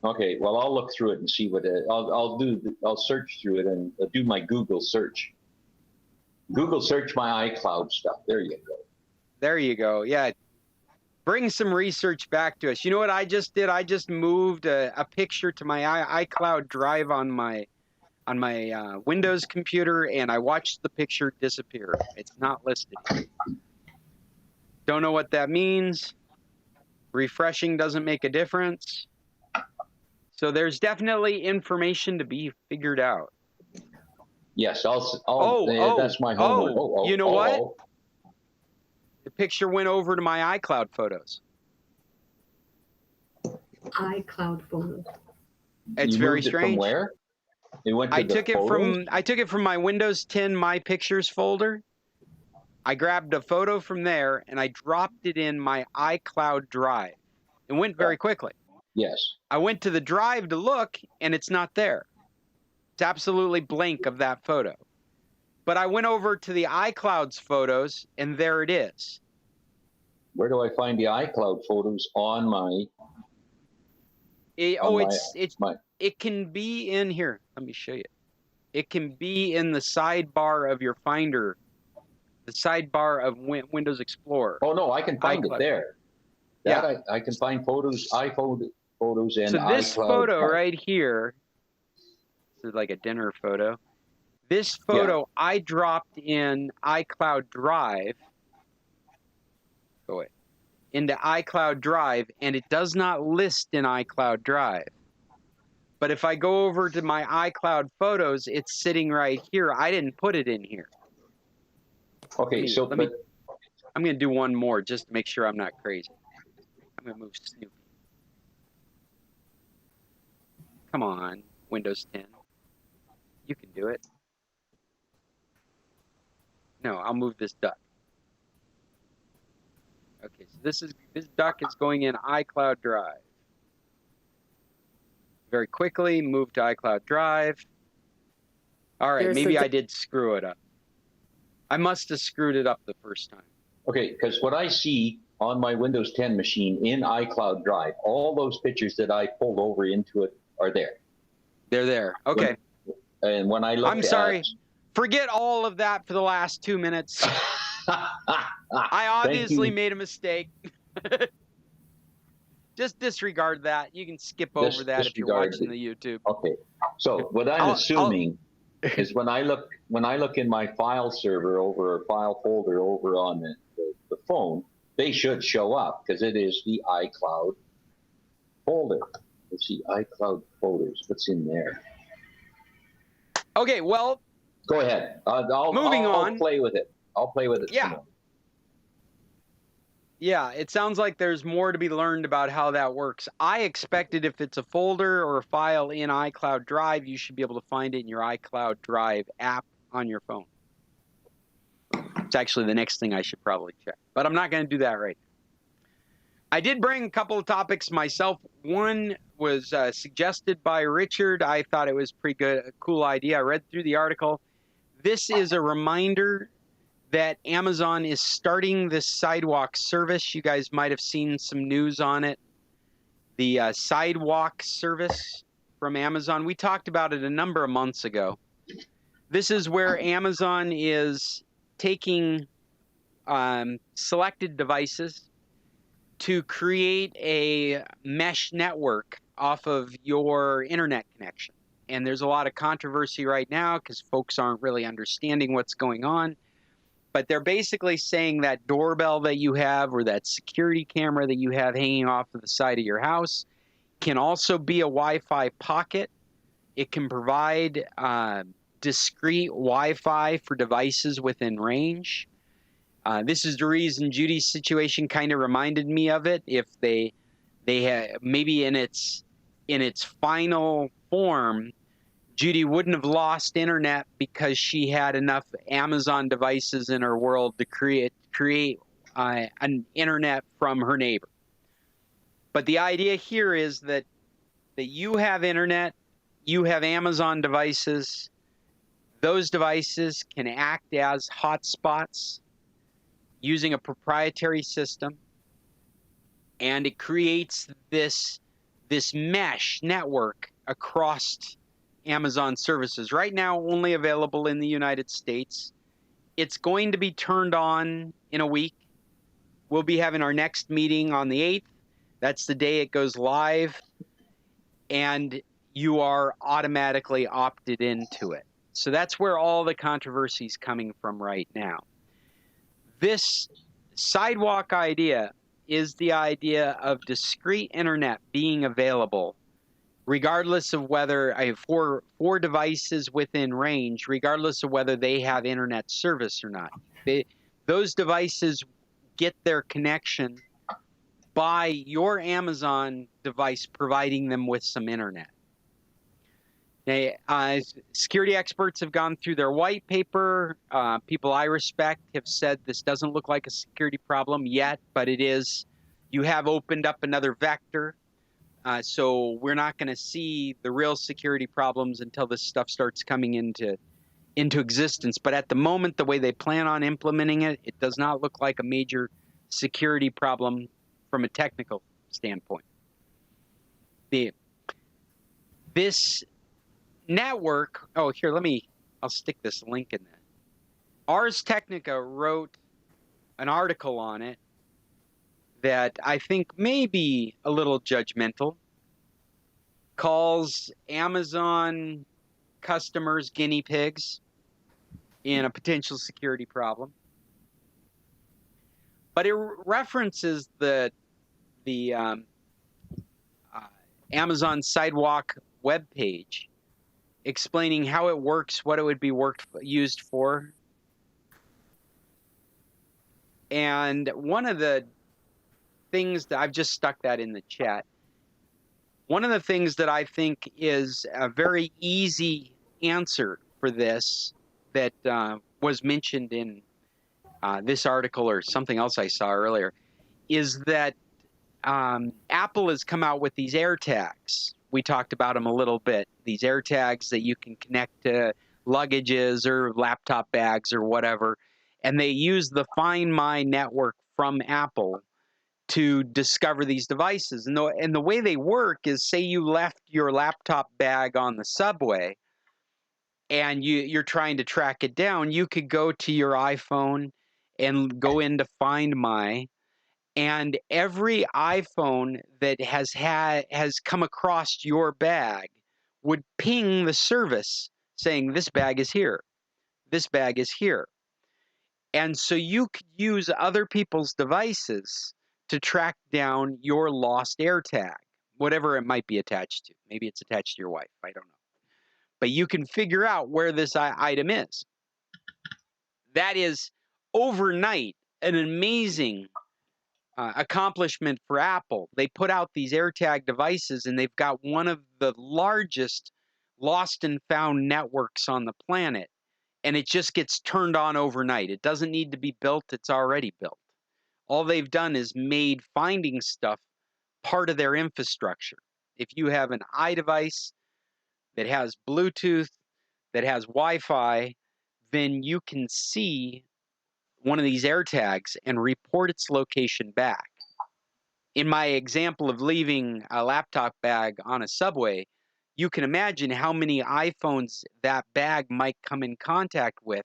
Okay, well, I'll look through it and see what I'll search through it and do my Google search. Google search my iCloud stuff. There you go. There you go. Yeah. Bring some research back to us. You know what I just did? I just moved a picture to my iCloud drive on my Windows computer, and I watched the picture disappear. It's not listed. Don't know what that means. Refreshing doesn't make a difference. So there's definitely information to be figured out. Yes, that's my homework. You know what? The picture went over to my iCloud photos. iCloud photos. It's You very moved it strange. From where? It went to I the took photos? it from my Windows 10 My Pictures folder. I grabbed a photo from there and I dropped it in my iCloud drive. It went very quickly. Yes. I went to the drive to look and it's not there. It's absolutely blank of that photo. But I went over to the iCloud's photos and there it is. Where do I find the iCloud photos on my? It can be in here. Let me show you. It can be in the sidebar of your Finder, the sidebar of Windows Explorer. Oh no, I can find iCloud. it there. That I can find photos, iPhone photos, and so this iCloud photo right here, this is like a dinner photo. This photo I dropped in iCloud Drive. Go ahead. Into iCloud Drive, and it does not list in iCloud Drive. But if I go over to my iCloud photos, it's sitting right here. I didn't put it in here. Okay, I'm going to do one more just to make sure I'm not crazy. I'm going to move Snoopy. Come on, Windows 10. You can do it. No, I'll move this duck. Okay, so this duck is going in iCloud Drive. Very quickly, move to iCloud Drive. All right, maybe I did screw it up. I must have screwed it up the first time. Okay, because what I see on my Windows 10 machine in iCloud Drive, all those pictures that I pulled over into it are there. They're there. Okay. And when I look I'm sorry. Forget all of that for the last 2 minutes. I obviously made a mistake. Just disregard that. You can skip over that if you're watching the YouTube. Okay. So what I'm assuming is when I look in my file server over, or file folder over on the phone, they should show up because it is the iCloud folder. Let's see, iCloud folders. What's in there? Okay, well. Go ahead. I'll play with it. I'll play with it. Yeah. Yeah, it sounds like there's more to be learned about how that works. I expected if it's a folder or a file in iCloud Drive, you should be able to find it in your iCloud Drive app on your phone. It's actually the next thing I should probably check, but I'm not going to do that right now. I did bring a couple of topics myself. One was suggested by Richard. I thought it was pretty good, a cool idea. I read through the article. This is a reminder that Amazon is starting this sidewalk service. You guys might have seen some news on it. The sidewalk service from Amazon. We talked about it a number of months ago. This is where Amazon is taking selected devices to create a mesh network off of your internet connection. And there's a lot of controversy right now because folks aren't really understanding what's going on. But they're basically saying that doorbell that you have or that security camera that you have hanging off of the side of your house can also be a Wi-Fi pocket. It can provide discrete Wi-Fi for devices within range. This is the reason Judy's situation kind of reminded me of it. If they had maybe in its final form, Judy wouldn't have lost internet because she had enough Amazon devices in her world to create an internet from her neighbor. But the idea here is that you have internet, you have Amazon devices. Those devices can act as hotspots using a proprietary system, and it creates this mesh network across Amazon services. Right now, only available in the United States. It's going to be turned on in a week. We'll be having our next meeting on the 8th. That's the day it goes live. And you are automatically opted into it. So that's where all the controversy is coming from right now. This sidewalk idea is the idea of discrete internet being available regardless of whether I have four devices within range, regardless of whether they have internet service or not. Those devices get their connection by your Amazon device providing them with some internet. Security experts have gone through their white paper. People I respect have said this doesn't look like a security problem yet, but it is. You have opened up another vector. So we're not going to see the real security problems until this stuff starts coming into existence. But at the moment, the way they plan on implementing it, it does not look like a major security problem from a technical standpoint. This network, I'll stick this link in there. Ars Technica wrote an article on it that I think may be a little judgmental, calls Amazon customers guinea pigs. in a potential security problem. But it references the Amazon Sidewalk webpage, explaining how it works, what it would be used for. And one of the things that I've just stuck that in the chat. One of the things that I think is a very easy answer for this that was mentioned in this article or something else I saw earlier is that Apple has come out with these AirTags. We talked about them a little bit. These AirTags that you can connect to luggages or laptop bags or whatever. And they use the Find My network from Apple to discover these devices. And the way they work is, say you left your laptop bag on the subway and you're trying to track it down, you could go to your iPhone and go into Find My, and every iPhone that has come across your bag would ping the service saying this bag is here, this bag is here. And so you could use other people's devices to track down your lost AirTag, whatever it might be attached to. Maybe it's attached to your wife, I don't know. But you can figure out where this item is. That is overnight an amazing accomplishment for Apple. They put out these AirTag devices, and they've got one of the largest lost and found networks on the planet, and it just gets turned on overnight. It doesn't need to be built. It's already built. All they've done is made finding stuff part of their infrastructure. If you have an iDevice that has Bluetooth, that has Wi-Fi, then you can see one of these AirTags and report its location back. In my example of leaving a laptop bag on a subway, you can imagine how many iPhones that bag might come in contact with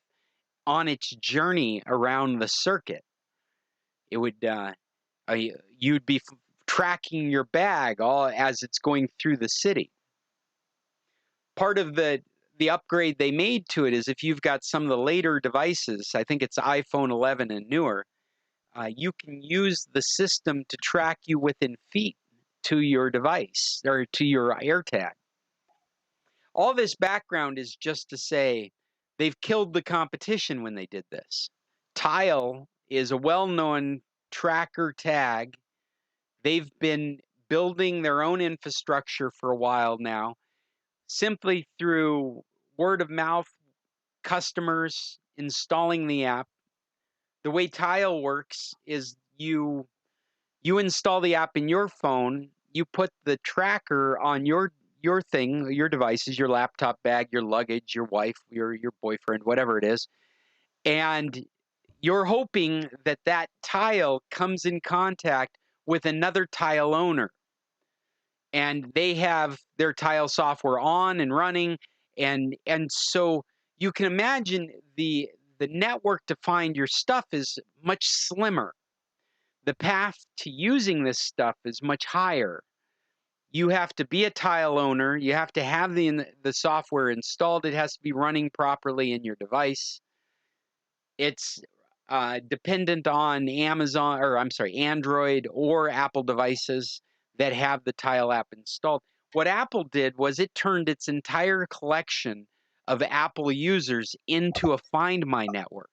on its journey around the circuit. It would you'd be tracking your bag all as it's going through the city. Part of the upgrade they made to it is if you've got some of the later devices, I think it's iPhone 11 and newer, you can use the system to track you within feet to your device or to your AirTag. All this background is just to say they've killed the competition when they did this. Tile is a well-known tracker tag. They've been building their own infrastructure for a while now, simply through word of mouth, customers installing the app. The way Tile works is you install the app in your phone, you put the tracker on your thing, your devices, your laptop bag, your luggage, your wife, your boyfriend, whatever it is, and you're hoping that that Tile comes in contact with another Tile owner, and they have their Tile software on and running, and so you can imagine the network to find your stuff is much slimmer. The path to using this stuff is much higher. You have to be a Tile owner. You have to have the software installed. It has to be running properly in your device. It's dependent on Android or Apple devices that have the Tile app installed. What Apple did was it turned its entire collection of Apple users into a Find My network.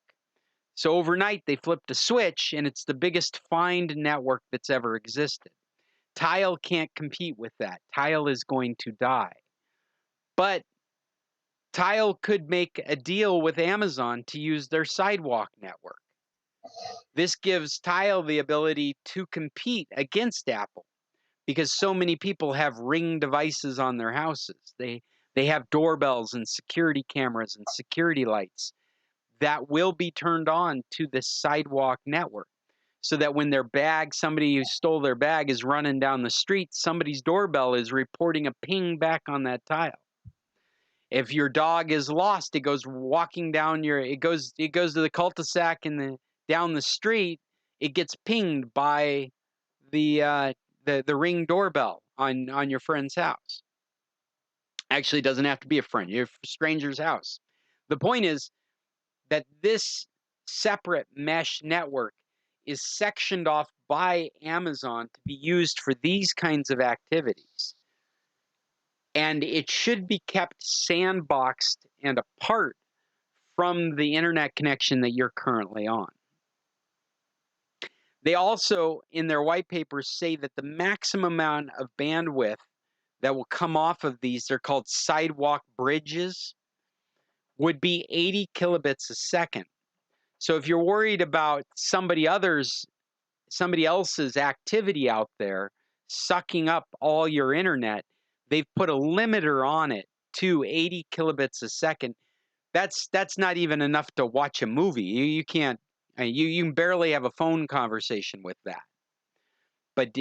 So overnight, they flipped a switch, and it's the biggest find network that's ever existed. Tile can't compete with that. Tile is going to die. But Tile could make a deal with Amazon to use their Sidewalk network. This gives Tile the ability to compete against Apple because so many people have Ring devices on their houses. They have doorbells and security cameras and security lights that will be turned on to the Sidewalk network, so that when somebody who stole their bag is running down the street, somebody's doorbell is reporting a ping back on that Tile. If your dog is lost, it goes walking down it goes to the cul-de-sac and down the street, it gets pinged by the Ring doorbell on your friend's house. Actually, it doesn't have to be a friend, your stranger's house. The point is, that this separate mesh network is sectioned off by Amazon to be used for these kinds of activities. And it should be kept sandboxed and apart from the internet connection that you're currently on. They also, in their white papers, say that the maximum amount of bandwidth that will come off of these, they're called sidewalk bridges, would be 80 kilobits a second. So if you're worried about somebody else's activity out there sucking up all your internet, they've put a limiter on it to 80 kilobits a second. That's not even enough to watch a movie. You can't. You can barely have a phone conversation with that. But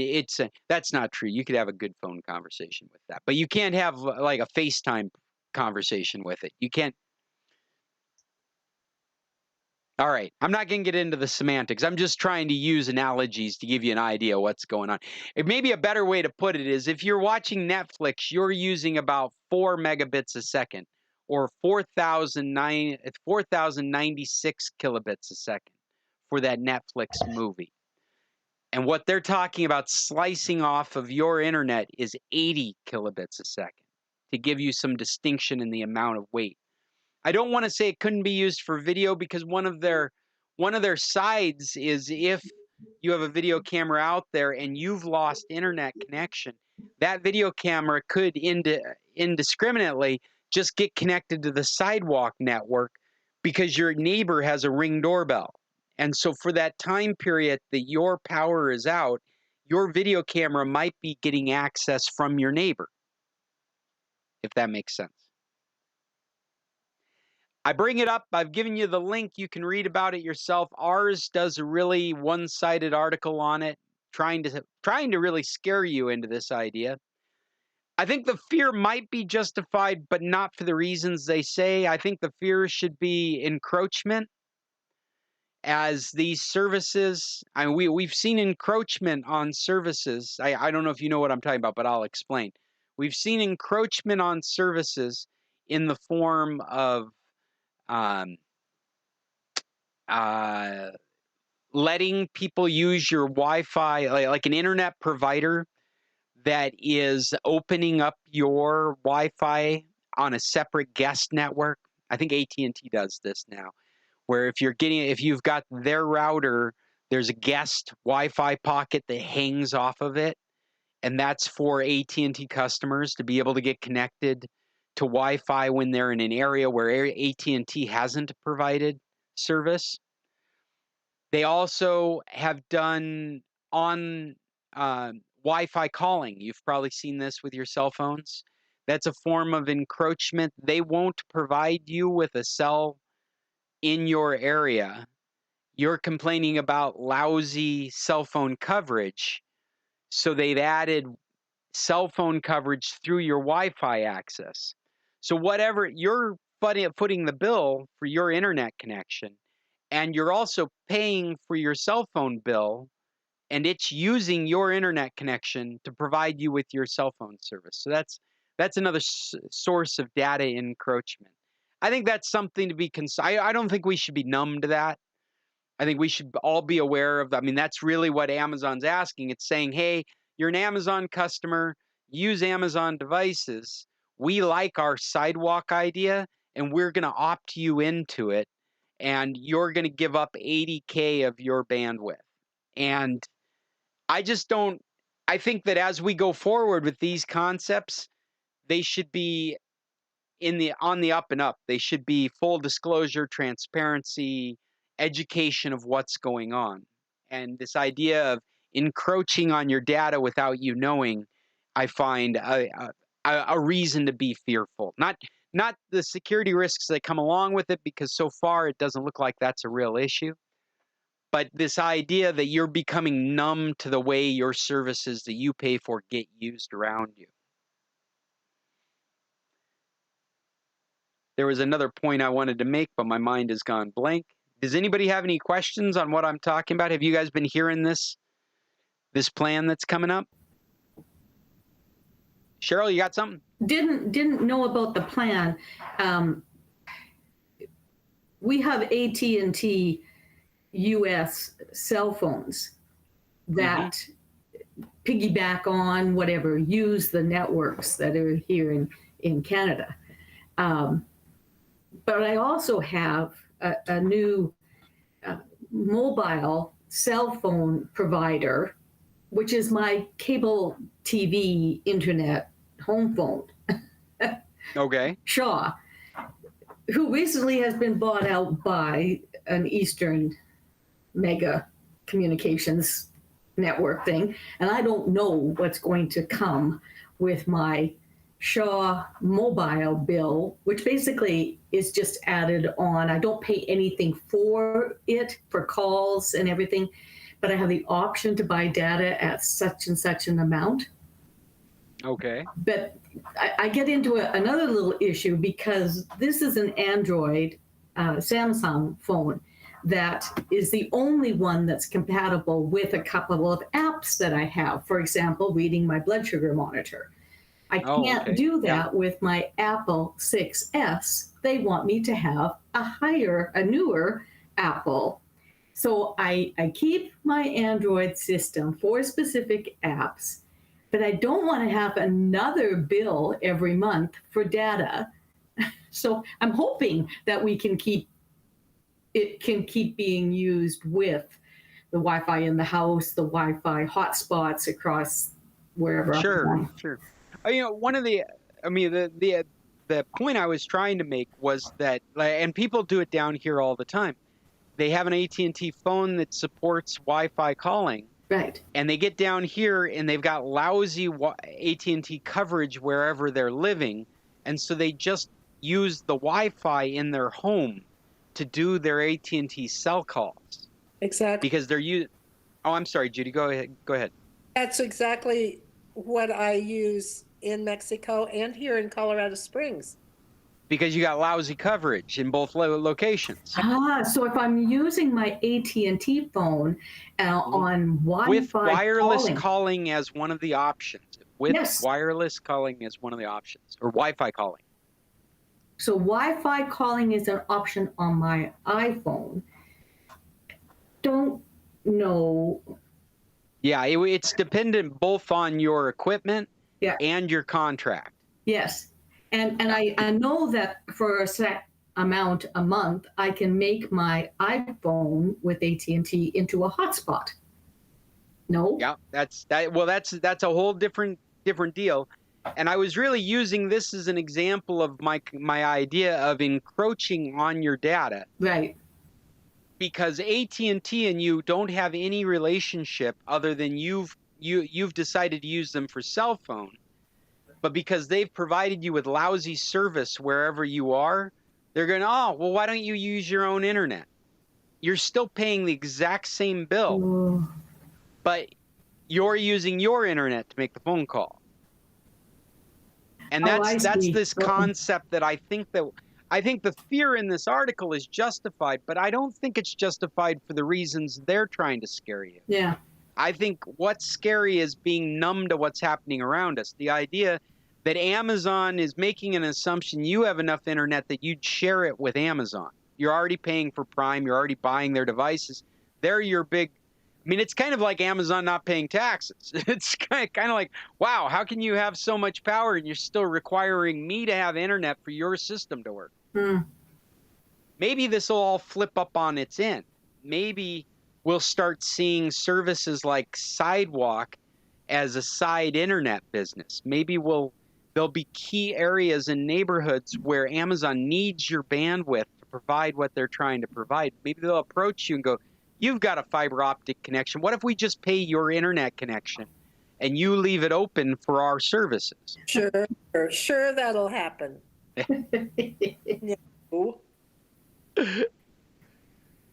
that's not true. You could have a good phone conversation with that, but you can't have like a FaceTime conversation with it. You can't. All right, I'm not going to get into the semantics. I'm just trying to use analogies to give you an idea of what's going on. It may be a better way to put it is if you're watching Netflix, you're using about 4 megabits a second, or 4,096 kilobits a second for that Netflix movie. And what they're talking about slicing off of your internet is 80 kilobits a second to give you some distinction in the amount of weight. I don't want to say it couldn't be used for video because one of their sides is if you have a video camera out there and you've lost internet connection, that video camera could indiscriminately just get connected to the sidewalk network because your neighbor has a Ring doorbell. And so for that time period that your power is out, your video camera might be getting access from your neighbor, if that makes sense. I bring it up. I've given you the link. You can read about it yourself. Ours does a really one-sided article on it, trying to really scare you into this idea. I think the fear might be justified, but not for the reasons they say. I think the fear should be encroachment. As these services, we've seen encroachment on services. I don't know if you know what I'm talking about, but I'll explain. We've seen encroachment on services in the form of letting people use your Wi-Fi, like an internet provider that is opening up your Wi-Fi on a separate guest network. I think AT&T does this now, where if you've got their router, there's a guest Wi-Fi pocket that hangs off of it, and that's for AT&T customers to be able to get connected to Wi-Fi when they're in an area where AT&T hasn't provided service. They also have done on Wi-Fi calling. You've probably seen this with your cell phones. That's a form of encroachment. They won't provide you with a cell in your area. You're complaining about lousy cell phone coverage. So they've added cell phone coverage through your Wi-Fi access. So whatever, you're footing the bill for your internet connection, and you're also paying for your cell phone bill, and it's using your internet connection to provide you with your cell phone service. So that's another source of data encroachment. I think that's something to be I don't think we should be numb to that. I think we should all be aware of. I mean, that's really what Amazon's asking. It's saying, hey, you're an Amazon customer, use Amazon devices. We like our sidewalk idea, and we're going to opt you into it, and you're going to give up 80K of your bandwidth. And I think that as we go forward with these concepts, they should be on the up and up. They should be full disclosure, transparency, education of what's going on. And this idea of encroaching on your data without you knowing, I find a reason to be fearful. Not the security risks that come along with it, because so far it doesn't look like that's a real issue. But this idea that you're becoming numb to the way your services that you pay for get used around you. There was another point I wanted to make, but my mind has gone blank. Does anybody have any questions on what I'm talking about? Have you guys been hearing this plan that's coming up? Cheryl, you got something? Didn't know about the plan. we have AT&T US cell phones that piggyback on whatever, use the networks that are here in Canada. But I also have a new mobile cell phone provider, which is my cable TV internet home phone. Okay. Shaw, who recently has been bought out by an Eastern mega communications network thing. And I don't know what's going to come with my Shaw mobile bill, which basically is just added on. I don't pay anything for it, for calls and everything, but I have the option to buy data at such and such an amount. Okay. But I get into another little issue because this is an Android Samsung phone that is the only one that's compatible with a couple of apps that I have. For example, reading my blood sugar monitor. I can't do that with my Apple 6S. They want me to have a newer Apple. So I keep my Android system for specific apps, but I don't want to have another bill every month for data. So I'm hoping that it can keep being used with the Wi-Fi in the house, the Wi-Fi hotspots across wherever. Sure. One of the point I was trying to make was that, and people do it down here all the time. They have an AT&T phone that supports Wi-Fi calling. Right. And they get down here and they've got lousy AT&T coverage wherever they're living. And so they just use the Wi-Fi in their home to do their AT&T cell calls. Exactly. Because they're Oh, I'm sorry, Judy. Go ahead. That's exactly what I use in Mexico and here in Colorado Springs. Because you got lousy coverage in both locations. So if I'm using my AT&T phone on Wi-Fi with wireless calling as one of the options. Wireless calling as one of the options, or Wi-Fi calling. So Wi-Fi calling is an option on my iPhone. Don't know. Yeah, it's dependent both on your equipment and your contract. Yes. And I know that for a set amount a month, I can make my iPhone with AT&T into a hotspot. No? Yeah, that's a whole different deal. And I was really using this as an example of my idea of encroaching on your data. Right. Because AT&T and you don't have any relationship other than you've decided to use them for cell phone. But because they've provided you with lousy service wherever you are, they're going, why don't you use your own internet? You're still paying the exact same bill, but you're using your internet to make the phone call. And that's this concept that I think the fear in this article is justified, but I don't think it's justified for the reasons they're trying to scare you. Yeah. I think what's scary is being numb to what's happening around us. The idea that Amazon is making an assumption you have enough internet that you'd share it with Amazon. You're already paying for Prime. You're already buying their devices. They're your big... I mean, it's kind of like Amazon not paying taxes. It's kind of like, wow, how can you have so much power and you're still requiring me to have internet for your system to work? Maybe this will all flip up on its end. Maybe we'll start seeing services like Sidewalk as a side internet business. Maybe there'll be key areas in neighborhoods where Amazon needs your bandwidth to provide what they're trying to provide. Maybe they'll approach you and go, you've got a fiber optic connection. What if we just pay your internet connection and you leave it open for our services? Sure, that'll happen.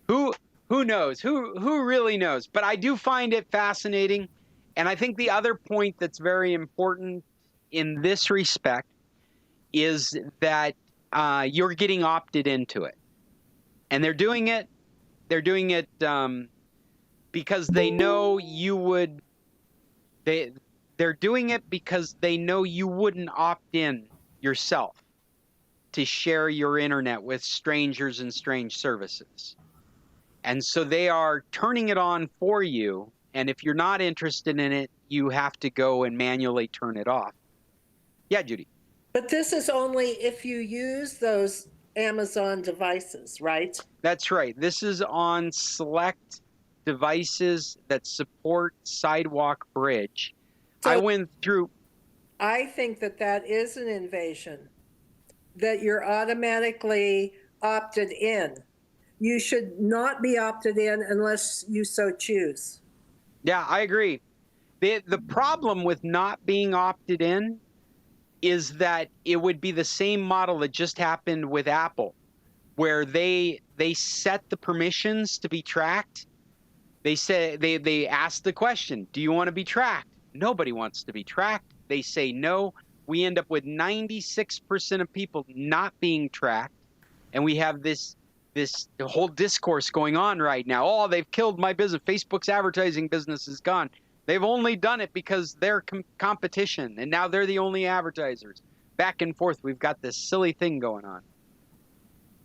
Who knows? Who really knows? But I do find it fascinating. And I think the other point that's very important in this respect is that you're getting opted into it. And they're doing it because they know you would. They're doing it because they know you wouldn't opt in yourself to share your internet with strangers and strange services. And so they are turning it on for you. And if you're not interested in it, you have to go and manually turn it off. Yeah, Judy. But this is only if you use those Amazon devices, right? That's right. This is on select devices that support Sidewalk Bridge. So I went through. I think that is an invasion, that you're automatically opted in. You should not be opted in unless you so choose. Yeah, I agree. The problem with not being opted in is that it would be the same model that just happened with Apple, where they set the permissions to be tracked. They say they ask the question, do you want to be tracked? Nobody wants to be tracked. They say no. We end up with 96% of people not being tracked. And we have this whole discourse going on right now. Oh, they've killed my business. Facebook's advertising business is gone. They've only done it because they're competition, and now they're the only advertisers. Back and forth, we've got this silly thing going on.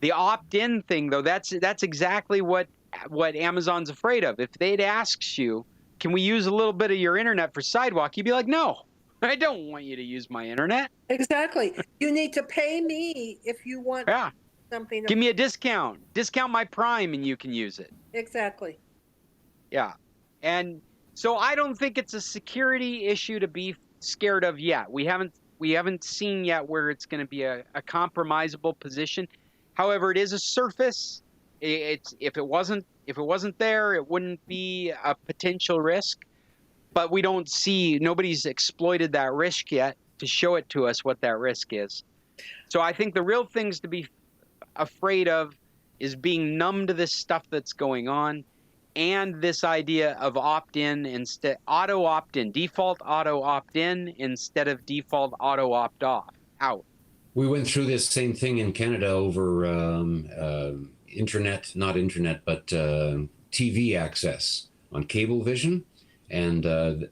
The opt-in thing, though, that's exactly what Amazon's afraid of. If they'd asked you, can we use a little bit of your internet for Sidewalk? You'd be like, no, I don't want you to use my internet. Exactly. You need to pay me if you want something. Give me a discount. Discount my Prime and you can use it. Exactly. Yeah. And so I don't think it's a security issue to be scared of yet. We haven't seen yet where it's going to be a compromisable position. However, it is a surface. If it wasn't there, it wouldn't be a potential risk. But we don't see, nobody's exploited that risk yet to show it to us what that risk is. So I think the real things to be afraid of is being numb to this stuff that's going on, and this idea of opt-in instead, auto opt-in, default auto opt-in instead of default auto opt-off, out. We went through this same thing in Canada over internet, not internet, but TV access on Cablevision. And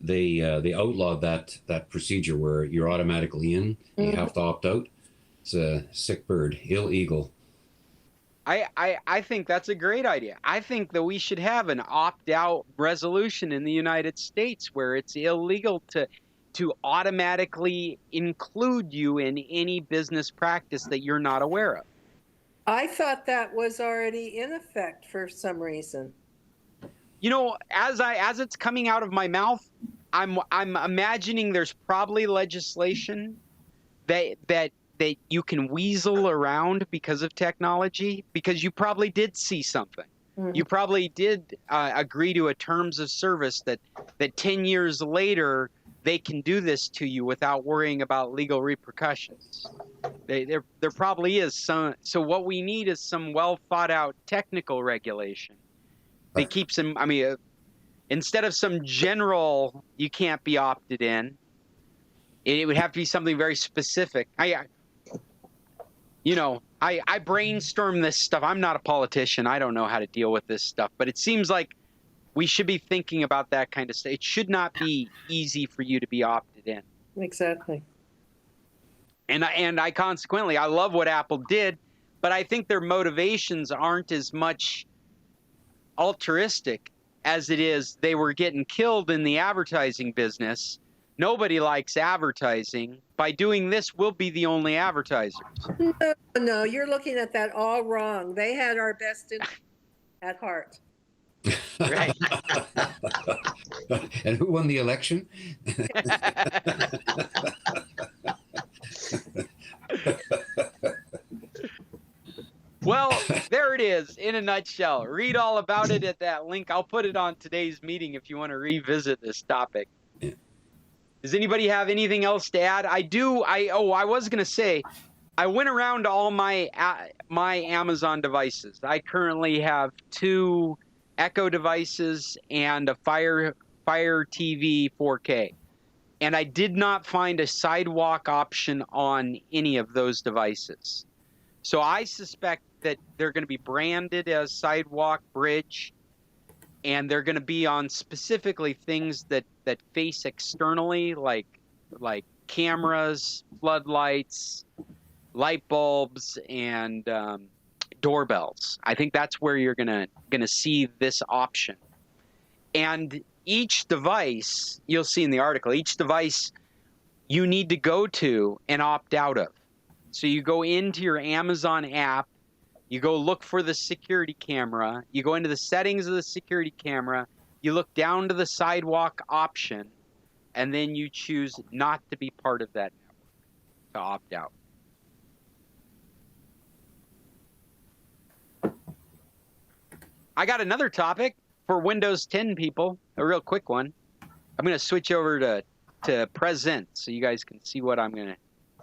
they outlawed that procedure where you're automatically in, and you have to opt out. It's a sick bird, illegal. I think that's a great idea. I think that we should have an opt-out resolution in the United States where it's illegal to automatically include you in any business practice that you're not aware of. I thought that was already in effect for some reason. You know, as it's coming out of my mouth, I'm imagining there's probably legislation that you can weasel around because of technology, because you probably did see something. Mm-hmm. You probably did agree to a terms of service that 10 years later they can do this to you without worrying about legal repercussions. There probably is some. So what we need is some well thought out technical regulation. They keep some, I mean, instead of some general, you can't be opted in, it would have to be something very specific. I brainstorm this stuff. I'm not a politician. I don't know how to deal with this stuff, but it seems like we should be thinking about that kind of stuff. It should not be easy for you to be opted in. Exactly. And I consequently, I love what Apple did, but I think their motivations aren't as much altruistic as it is they were getting killed in the advertising business. Nobody likes advertising. By doing this, we'll be the only advertisers. No, you're looking at that all wrong. They had our best interest at heart. Right. And who won the election? Well, there it is in a nutshell. Read all about it at that link. I'll put it on today's meeting if you want to revisit this topic. Yeah. Does anybody have anything else to add? I was going to say, I went around to all my Amazon devices. I currently have 2 Echo devices and a Fire TV 4K. And I did not find a Sidewalk option on any of those devices. So I suspect that they're going to be branded as Sidewalk Bridge, and they're going to be on specifically things that face externally, like cameras, floodlights, light bulbs and doorbells. I think that's where you're gonna see this option. And each device, you'll see in the article, each device you need to go to and opt out of. So you go into your Amazon app, you go look for the security camera, you go into the settings of the security camera, you look down to the sidewalk option, and then you choose not to be part of that network, to opt out. I got another topic for Windows 10 people, a real quick one. I'm going to switch over to present so you guys can see what I'm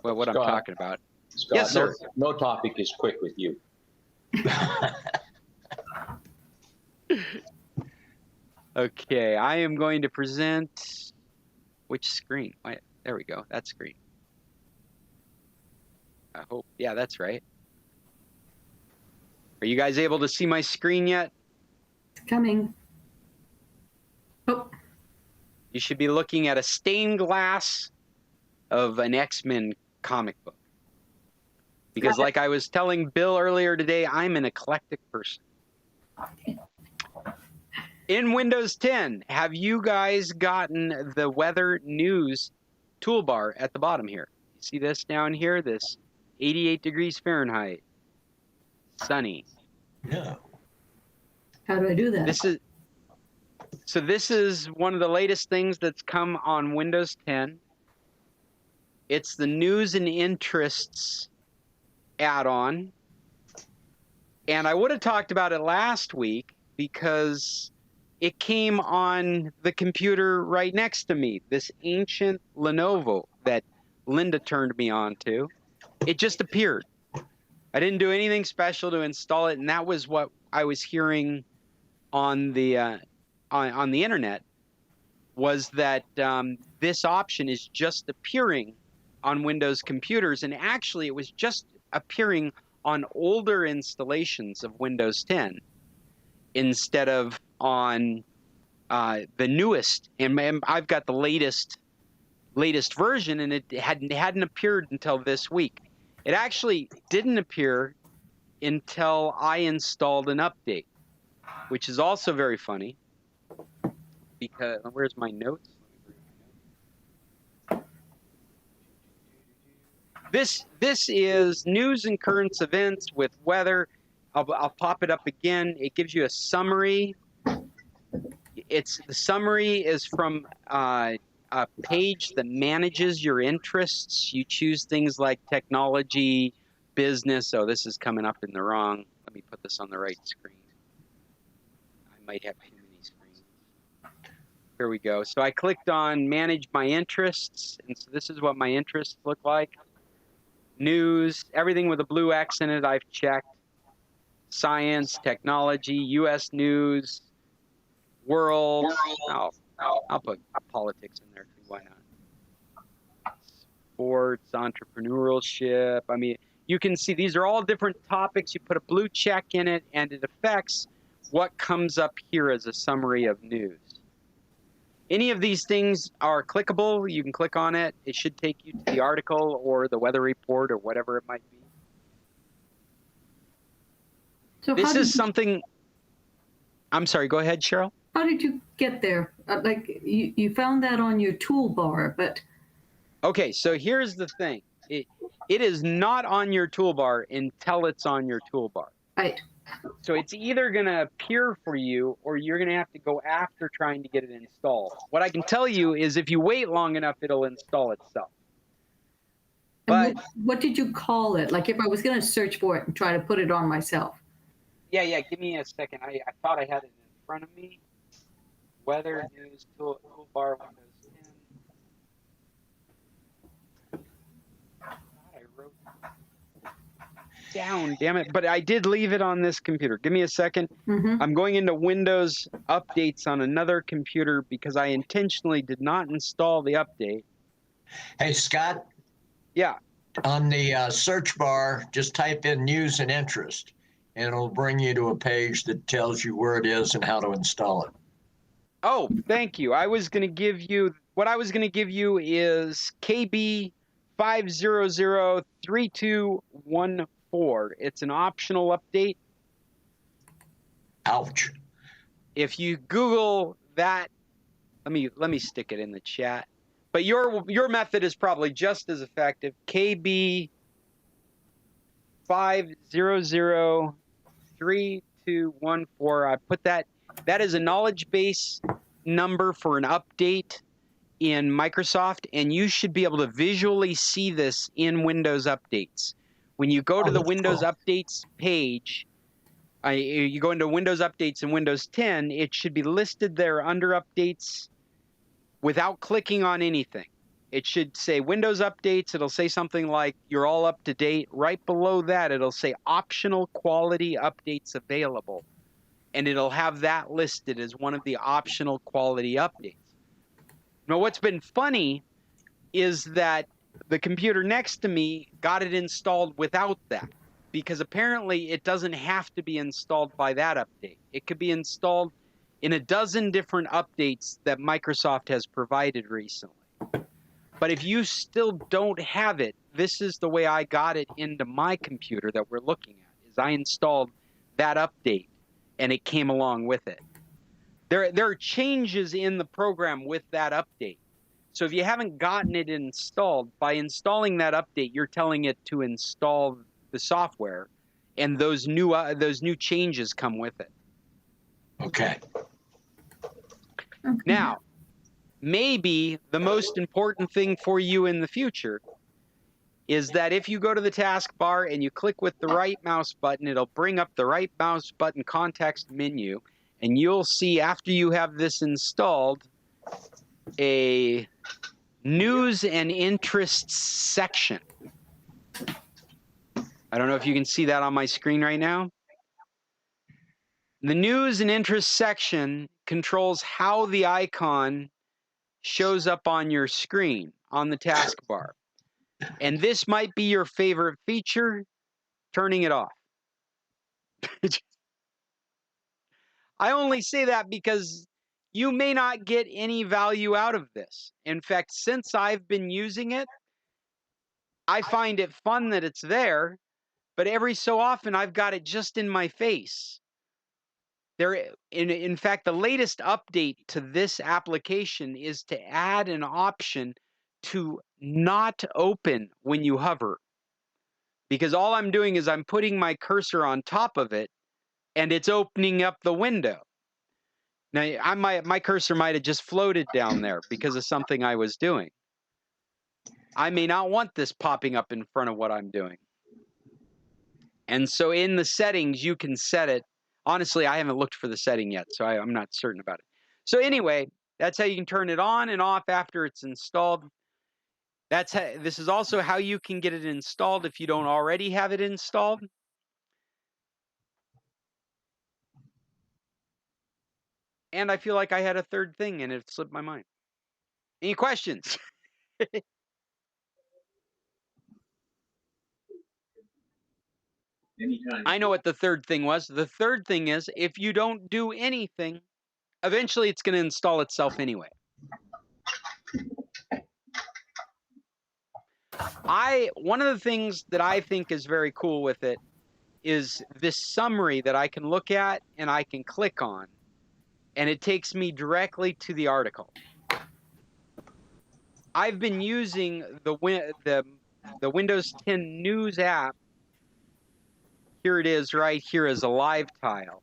talking about. Scott, Yes, sir. No topic is quick with you. Okay, I am going to present which screen? Wait, there we go. That screen. I hope. Yeah, that's right. Are you guys able to see my screen yet? It's coming. Oh, You should be looking at a stained glass of an X-Men comic book. Because like I was telling Bill earlier today, I'm an eclectic person. In Windows 10, have you guys gotten the weather news toolbar at the bottom here? You see this down here? This 88 degrees Fahrenheit. Sunny. Yeah. how do I do that? This is one of the latest things that's come on Windows 10. It's the news and interests add-on. And I would have talked about it last week because it came on the computer right next to me, this ancient Lenovo that Linda turned me on to. It just appeared. I didn't do anything special to install it, and that was what I was hearing on the internet, was that this option is just appearing on Windows computers, and actually it was just appearing on older installations of Windows 10 instead of on the newest. And I've got the latest version, and it hadn't appeared until this week. It actually didn't appear until I installed an update, which is also very funny. Because where's my notes? This is news and current events with weather. I'll pop it up again. It gives you a summary. The summary is from a page that manages your interests. You choose things like technology, business. Oh, this is coming up in the wrong. Let me put this on the right screen. I might have too many screens. Here we go. So I clicked on manage my interests, and so this is what my interests look like. News, everything with a blue X in it I've checked. Science, technology, U.S. news, world. I'll put politics in there too. Why not? Sports, entrepreneurship. I mean, you can see these are all different topics. You put a blue check in it, and it affects what comes up here as a summary of news. Any of these things are clickable. You can click on it. It should take you to the article or the weather report or whatever it might be. So This is something. I'm sorry. Go ahead, Cheryl. How did you get there? Like you found that on your toolbar, but Okay, so here's the thing. It is not on your toolbar until it's on your toolbar. right. So it's either going to appear for you or you're going to have to go after trying to get it installed. What I can tell you is if you wait long enough, it'll install itself. And But what did you call it? Like if I was going to search for it and try to put it on myself. yeah, give me a second. I thought I had it in front of me. Weather, news, toolbar, Windows 10. I wrote down, damn it. But I did leave it on this computer. Give me a second. Mm-hmm. I'm going into Windows updates on another computer because I intentionally did not install the update. Hey, Scott, Yeah. on the search bar, just type in news and interest, and it'll bring you to a page that tells you where it is and how to install it. Oh, thank you. What I was going to give you is KB 3214. It's an optional update. Ouch. If you Google that, let me stick it in the chat. But your method is probably just as effective. KB 5003214. I put that is a knowledge base number for an update in Microsoft, and you should be able to visually see this in Windows Updates. When you go to the Windows Updates page, you go into Windows Updates in Windows 10, it should be listed there under Updates without clicking on anything. It should say Windows Updates. It'll say something like you're all up to date. Right below that, it'll say optional quality updates available. And it'll have that listed as one of the optional quality updates. Now, what's been funny is that the computer next to me got it installed without that, because apparently it doesn't have to be installed by that update. It could be installed in a dozen different updates that Microsoft has provided recently. But if you still don't have it, this is the way I got it into my computer that we're looking at, is I installed that update and it came along with it. There are changes in the program with that update. So if you haven't gotten it installed, by installing that update, you're telling it to install the software, and those new changes come with it. Okay. Now, maybe the most important thing for you in the future is that if you go to the taskbar and you click with the right mouse button, it'll bring up the right mouse button context menu, and you'll see, after you have this installed, a news and interests section. I don't know if you can see that on my screen right now. The news and interests section controls how the icon shows up on your screen on the taskbar. And this might be your favorite feature, turning it off. I only say that because you may not get any value out of this. In fact, since I've been using it, I find it fun that it's there, but every so often I've got it just in my face. In fact, the latest update to this application is to add an option to not open when you hover. Because all I'm doing is I'm putting my cursor on top of it, and it's opening up the window. Now, my cursor might have just floated down there because of something I was doing. I may not want this popping up in front of what I'm doing. And so in the settings, you can set it. Honestly, I haven't looked for the setting yet, so I'm not certain about it. So anyway, that's how you can turn it on and off after it's installed. This is also how you can get it installed if you don't already have it installed. And I feel like I had a third thing and it slipped my mind. Any questions? I know what the third thing was. The third thing is, if you don't do anything, eventually it's going to install itself anyway. One of the things that I think is very cool with it is this summary that I can look at and I can click on, and it takes me directly to the article. I've been using the Windows 10 News app. Here it is right here as a live tile.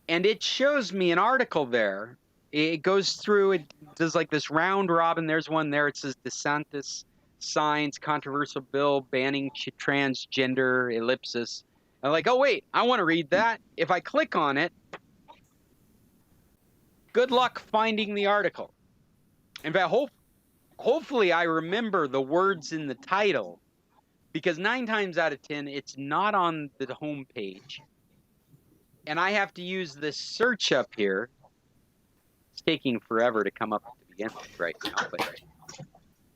And it shows me an article there. It goes through, it does like this round robin. There's one there. It says DeSantis signs controversial bill banning transgender ellipsis. I'm like, oh, wait, I want to read that. If I click on it, good luck finding the article. In fact, hopefully I remember the words in the title, because 9 times out of 10, it's not on the home page. And I have to use this search up here. It's taking forever to come up to begin with right now.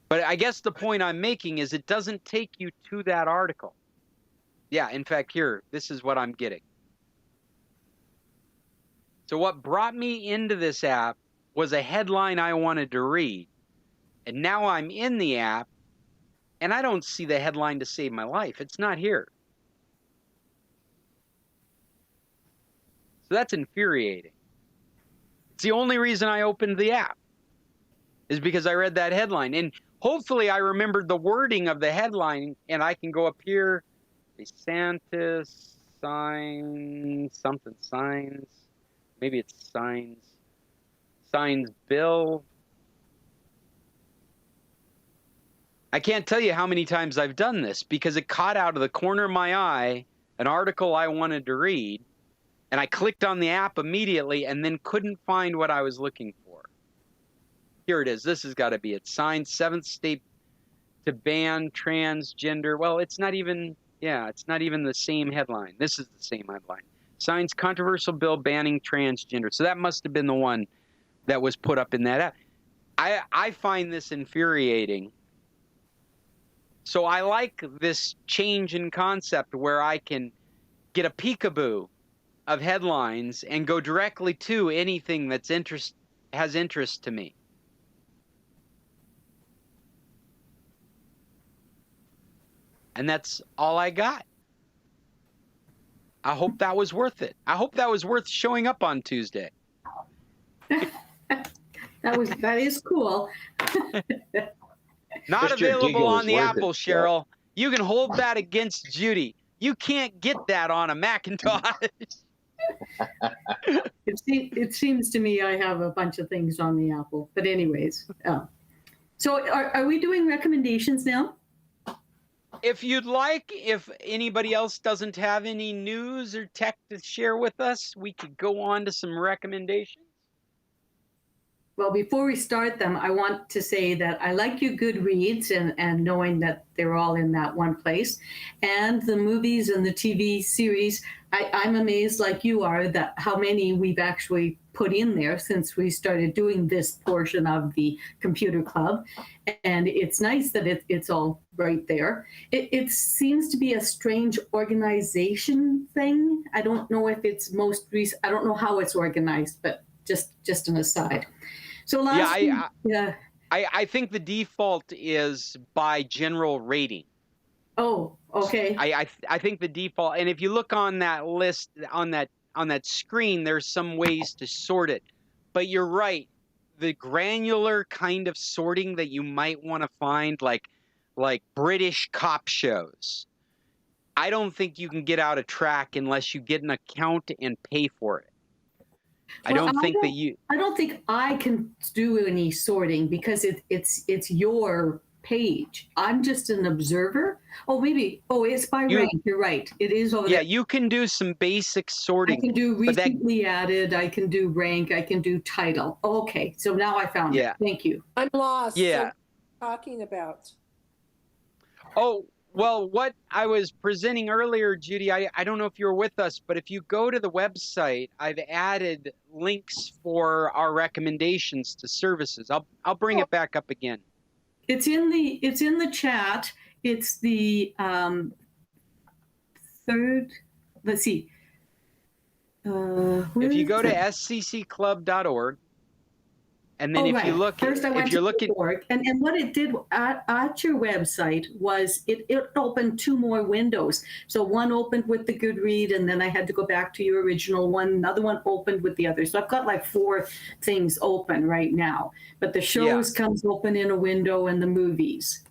But I guess the point I'm making is it doesn't take you to that article. Yeah, in fact, here, this is what I'm getting. So what brought me into this app was a headline I wanted to read. And now I'm in the app, and I don't see the headline to save my life. It's not here. So that's infuriating. It's the only reason I opened the app, is because I read that headline. And hopefully I remembered the wording of the headline, and I can go up here, DeSantis signs, something signs, maybe it's signs bill. I can't tell you how many times I've done this, because it caught out of the corner of my eye an article I wanted to read, and I clicked on the app immediately and then couldn't find what I was looking for. Here it is. This has got to be it. Signed 7th state to ban transgender. Well, it's not even, it's not even the same headline. This is the same headline. Signs controversial bill banning transgender. So that must have been the one that was put up in that app. I find this infuriating. So I like this change in concept where I can get a peekaboo of headlines and go directly to anything that's has interest to me. And that's all I got. I hope that was worth it. I hope that was worth showing up on Tuesday. That is cool. Not Just your available giggle on is the worth Apple, it, Cheryl. You can hold that against Judy. You can't get that on a Macintosh. It seems to me I have a bunch of things on the Apple. But anyways, so are we doing recommendations now? If you'd like, if anybody else doesn't have any news or tech to share with us, we could go on to some recommendations. Well, before we start them, I want to say that I like your Goodreads and knowing that they're all in that one place. And the movies and the TV series, I'm amazed, like you are, that how many we've actually put in there since we started doing this portion of the computer club. And it's nice that it's all right there. It seems to be a strange organization thing. I don't know if it's most recent. I don't know how it's organized, but just an aside. So I think the default is by general rating. Oh, okay. I think the default, and if you look on that list on that screen, there's some ways to sort it. But you're right, the granular kind of sorting that you might want to find, like British cop shows, I don't think you can get out of track unless you get an account and pay for it. I don't think I can do any sorting because it's your page. I'm just an observer. Oh, maybe. Oh, it's by rank. You're right. It is over there. Yeah, you can do some basic sorting. I can do recently added. I can do rank. I can do title. Oh, okay. So now I found it. Thank you. I'm lost. Yeah. So what are you talking about? Oh, well, what I was presenting earlier, Judy, I don't know if you were with us, but if you go to the website, I've added links for our recommendations to services. I'll bring it back up again. It's in the chat. It's the third. Let's see. If you go to scclub.org, and then if you look, first I went to org, and what it did at your website was it opened two more windows. So one opened with the Goodread, and then I had to go back to your original one. Another one opened with the other. So I've got like 4 things open right now. But the shows comes open in a window, and the movies.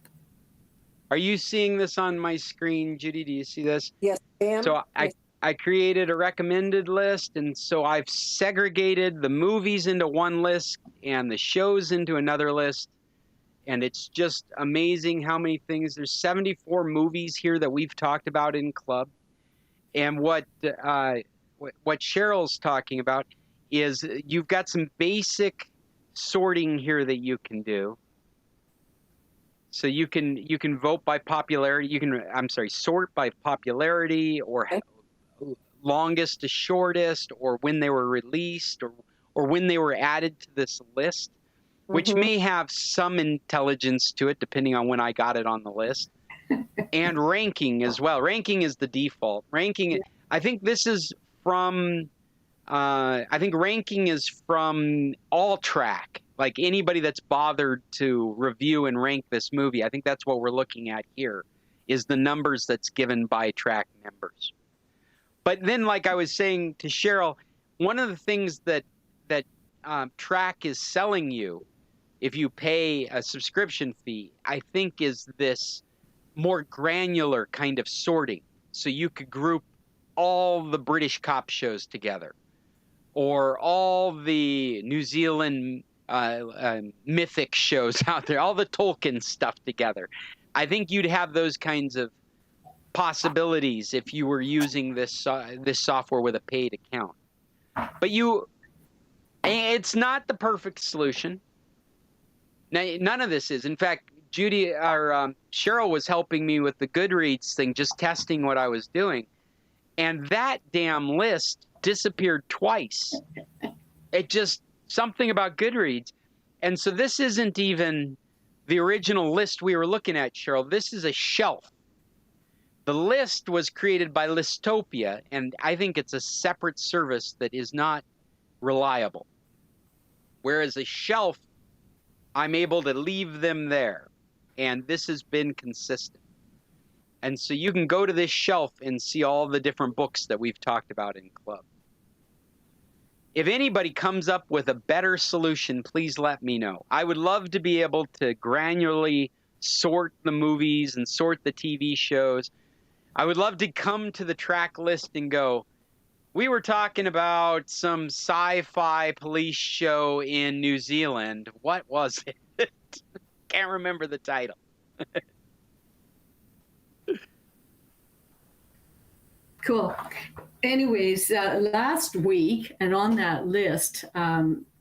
Are you seeing this on my screen, Judy? Do you see this? Yes, I am. So I created a recommended list, and so I've segregated the movies into one list and the shows into another list. And it's just amazing how many things. There's 74 movies here that we've talked about in Club. And what Cheryl's talking about is you've got some basic sorting here that you can do. So you can vote by popularity. Sort by popularity or longest to shortest, or when they were released, or when they were added to this list, which may have some intelligence to it depending on when I got it on the list. And ranking as well. Ranking is the default. Ranking, I think this is from I think ranking is from All Track. Like anybody that's bothered to review and rank this movie, I think that's what we're looking at here, is the numbers that's given by track members. But then, like I was saying to Cheryl, one of the things that track is selling you, if you pay a subscription fee, I think is this more granular kind of sorting. So you could group all the British cop shows together, or all the New Zealand mythic shows out there, all the Tolkien stuff together. I think you'd have those kinds of possibilities if you were using this software with a paid account. But it's not the perfect solution. Now, none of this is. In fact, Cheryl was helping me with the Goodreads thing, just testing what I was doing. And that damn list disappeared twice. It just, something about Goodreads. And so this isn't even the original list we were looking at, Cheryl. This is a shelf. The list was created by Listopia, and I think it's a separate service that is not reliable. Whereas a shelf, I'm able to leave them there. And this has been consistent. And so you can go to this shelf and see all the different books that we've talked about in Club. If anybody comes up with a better solution, please let me know. I would love to be able to granularly sort the movies and sort the TV shows. I would love to come to the track list and go, we were talking about some sci-fi police show in New Zealand. What was it? Can't remember the title. Cool. Anyways, last week, and on that list,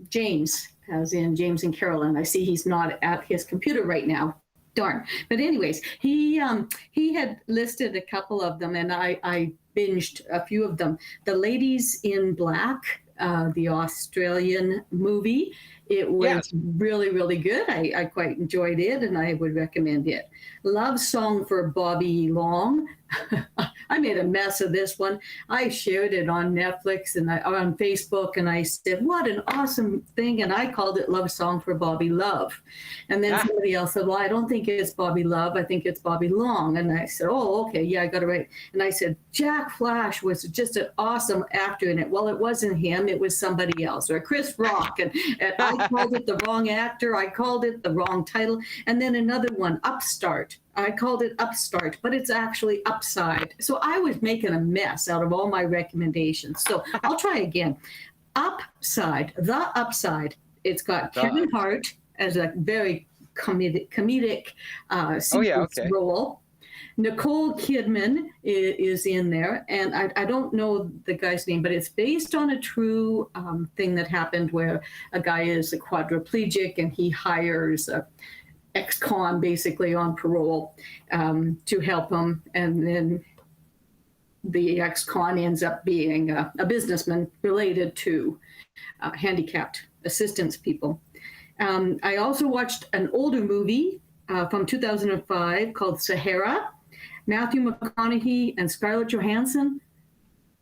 James, as in James and Carolyn, I see he's not at his computer right now. Darn. But anyways, he had listed a couple of them, and I binged a few of them. The Ladies in Black, the Australian movie. It was really, really good. I quite enjoyed it, and I would recommend it. Love Song for Bobby Long. I made a mess of this one. I shared it on Netflix and on Facebook, and I said, what an awesome thing. And I called it Love Song for Bobby Love. And then somebody else said, well, I don't think it's Bobby Love. I think it's Bobby Long. And I said, oh, okay, yeah, I got it right. And I said, Jack Flash was just an awesome actor in it. Well, it wasn't him. It was somebody else, or Chris Rock. And I called it the wrong actor. I called it the wrong title. And then another one, Upstart. I called it Upstart, but it's actually Upside. So I was making a mess out of all my recommendations. So I'll try again. Upside, The Upside. It's got Kevin Hart as a very comedic role. Nicole Kidman is in there, and I don't know the guy's name, but it's based on a true thing that happened where a guy is a quadriplegic and he hires a ex-con basically on parole to help him, and then the ex-con ends up being a businessman related to handicapped assistance people. I also watched an older movie from 2005 called Sahara. Matthew McConaughey and Scarlett Johansson,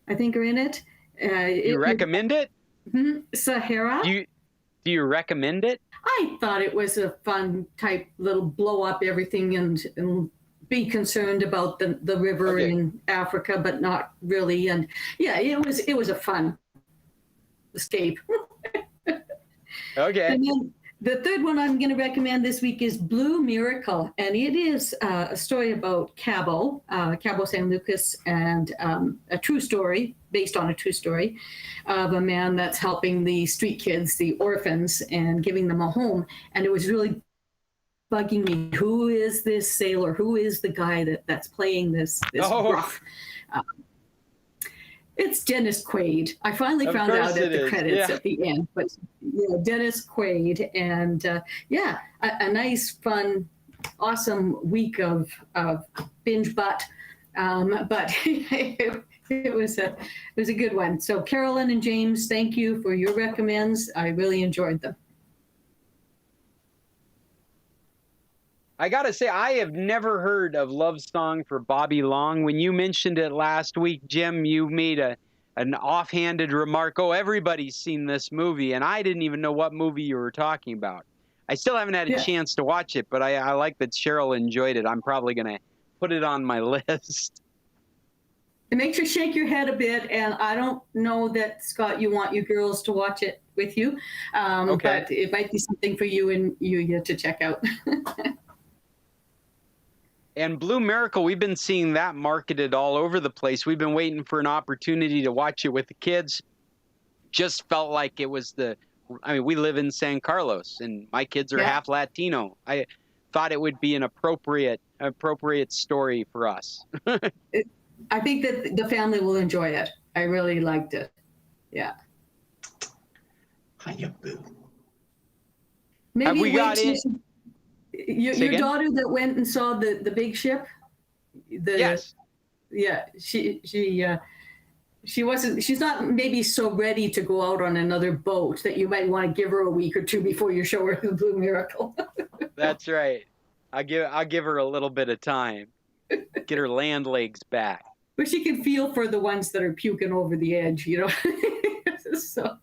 I think, are in it. You recommend it? Sahara. Do you recommend it? I thought it was a fun type little blow up everything and be concerned about the river in Africa, but not really. And yeah, it was a fun escape. Okay. And then the third one I'm going to recommend this week is Blue Miracle, and it is a story about Cabo San Lucas, and a true story, based on a true story, of a man that's helping the street kids, the orphans, and giving them a home. And it was really bugging me. Who is this sailor? Who is the guy that's playing this rough? It's Dennis Quaid. I finally found out at the credits at the end, but Dennis Quaid, and a nice, fun, awesome week of binge butt, but it was a good one. So Carolyn and James, thank you for your recommends. I really enjoyed them. I gotta say, I have never heard of Love Song for Bobby Long. When you mentioned it last week, Jim, you made a an offhanded remark, "Oh, everybody's seen this movie," and I didn't even know what movie you were talking about. I still haven't had a chance to watch it, but I like that Cheryl enjoyed it. I'm probably going to put it on my list. It makes you shake your head a bit, and I don't know that, Scott, you want you girls to watch it with you, Okay. but it might be something for you and you to check out. And Blue Miracle, we've been seeing that marketed all over the place. We've been waiting for an opportunity to watch it with the kids. Just felt like it was we live in San Carlos, and my kids are half Latino. I thought it would be an appropriate story for us. I think that the family will enjoy it. I really liked it. Yeah. Hiya, boo. Maybe Have we got your again? daughter that went and saw the big ship? Yes. Yeah, she's not maybe so ready to go out on another boat that you might want to give her a week or two before you show her the Blue Miracle. That's right. I'll give her a little bit of time. Get her land legs back. But she can feel for the ones that are puking over the edge, you know. So.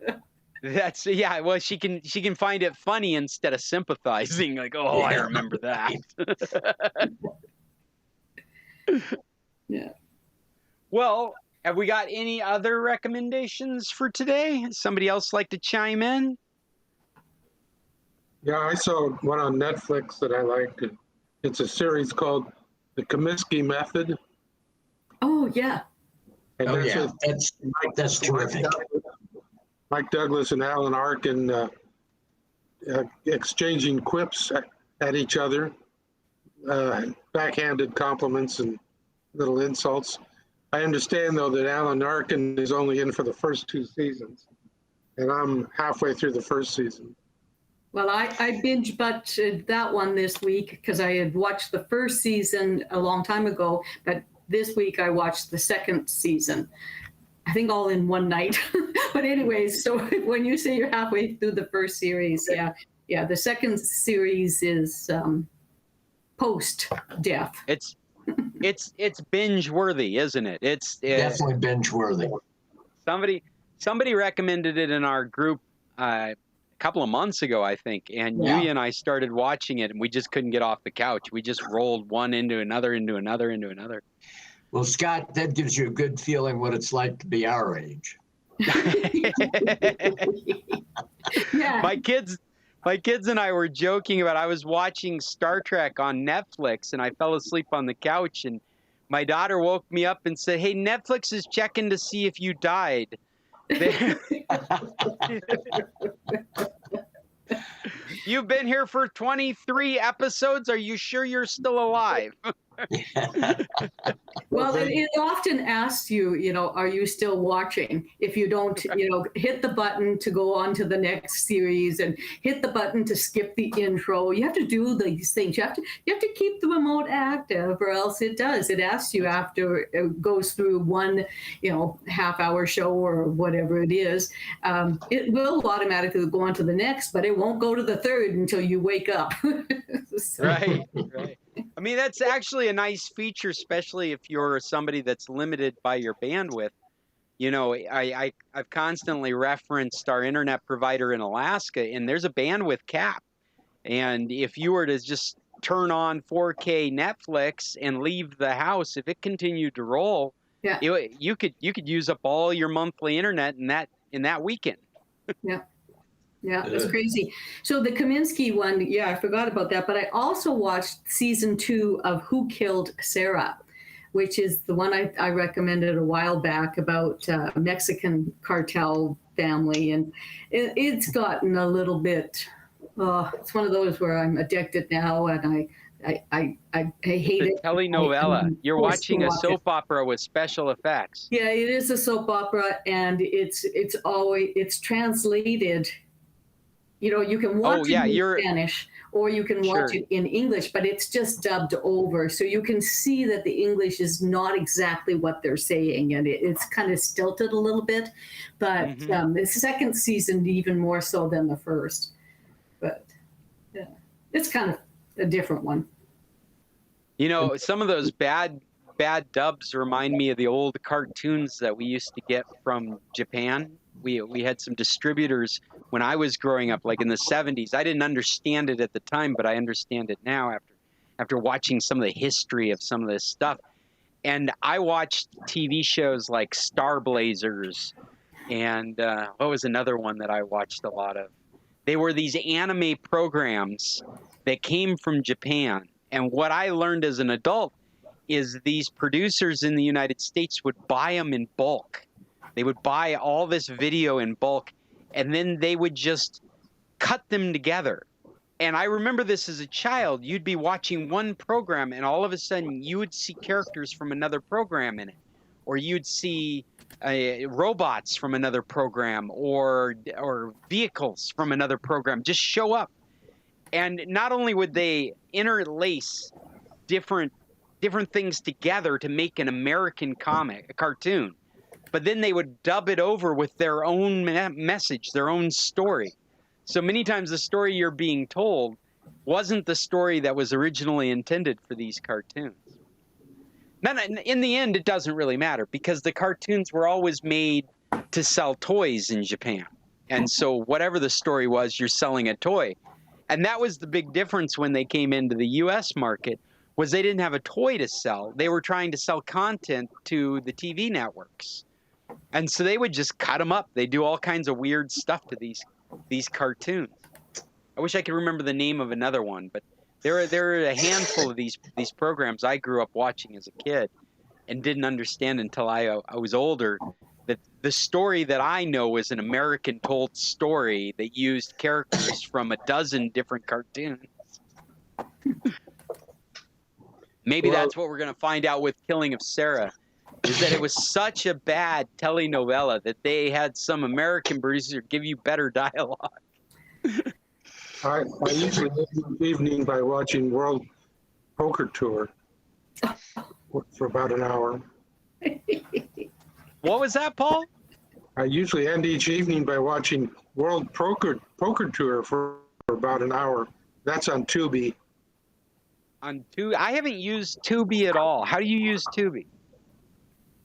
That's well, she can find it funny instead of sympathizing. Like, oh, I remember that. Yeah. Well, have we got any other recommendations for today? Somebody else like to chime in? Yeah, I saw one on Netflix that I liked. It's a series called The Kominsky Method. Oh, yeah. And That's terrific. Mike Douglas and Alan Arkin exchanging quips at each other, backhanded compliments and little insults. I understand, though, that Alan Arkin is only in for the first 2 seasons, and I'm halfway through the first season. Well, I binge-watched that one this week because I had watched the first season a long time ago, but this week I watched the second season. I think all in one night. But anyways, so when you say you're halfway through the first series, yeah, the second series is post-death. It's binge worthy, isn't it? It's Definitely binge worthy. Somebody recommended it in our group a couple of months ago, I think, and Yuya and I started watching it, and we just couldn't get off the couch. We just rolled one into another, into another, into another. Well, Scott, that gives you a good feeling what it's like to be our age. Yeah. My kids and I were joking about, I was watching Star Trek on Netflix and I fell asleep on the couch, and my daughter woke me up and said, "Hey, Netflix is checking to see if you died." You've been here for 23 episodes. Are you sure you're still alive? Well, it often asks you, are you still watching? If you don't, hit the button to go on to the next series and hit the button to skip the intro. You have to do these things. You have to keep the remote active, or else it does. It asks you after it goes through one, half-hour show or whatever it is. It will automatically go on to the next, but it won't go to the third until you wake up. So. Right. I mean, that's actually a nice feature, especially if you're somebody that's limited by your bandwidth. I've constantly referenced our internet provider in Alaska, and there's a bandwidth cap. And if you were to just turn on 4K Netflix and leave the house, if it continued to roll, you could use up all your monthly internet in that weekend. Yeah. Yeah, that's crazy. So the Kominsky one, I forgot about that. But I also watched season 2 of Who Killed Sara, which is the one I recommended a while back about a Mexican cartel family. And it's gotten a little bit, it's one of those where I'm addicted now, and I hate it. Telenovela. You're watching a soap opera with special effects. Yeah, it is a soap opera, and it's translated. You can watch it in Spanish, or you can watch it in English, but it's just dubbed over. So you can see that the English is not exactly what they're saying, and it's kind of stilted a little bit. But the second season, even more so than the first. But it's kind of a different one. Some of those bad bad dubs remind me of the old cartoons that we used to get from Japan. We had some distributors when I was growing up, like in the 70s. I didn't understand it at the time, but I understand it now after watching some of the history of some of this stuff. And I watched TV shows like Star Blazers, and what was another one that I watched a lot of? They were these anime programs that came from Japan. And what I learned as an adult is these producers in the United States would buy them in bulk. They would buy all this video in bulk, and then they would just cut them together. And I remember this as a child. You'd be watching one program, and all of a sudden you would see characters from another program in it. Or you'd see robots from another program, or vehicles from another program just show up. And not only would they interlace different things together to make an American comic, a cartoon, but then they would dub it over with their own message, their own story. So many times the story you're being told wasn't the story that was originally intended for these cartoons. Then in the end, it doesn't really matter, because the cartoons were always made to sell toys in Japan. And so whatever the story was, you're selling a toy. And that was the big difference when they came into the US market, was they didn't have a toy to sell. They were trying to sell content to the TV networks. And so they would just cut them up. They do all kinds of weird stuff to these cartoons. I wish I could remember the name of another one, but there are a handful of these programs I grew up watching as a kid and didn't understand until I was older, that the story that I know is an American told story that used characters from a dozen different cartoons. Maybe that's what we're going to find out with Killing of Sara, is that it was such a bad telenovela that they had some American producer give you better dialogue. I usually end the evening by watching World Poker Tour for about an hour. What was that, Paul? I usually end each evening by watching World Poker Tour for about an hour. That's on Tubi. On Tubi? I haven't used Tubi at all. How do you use Tubi?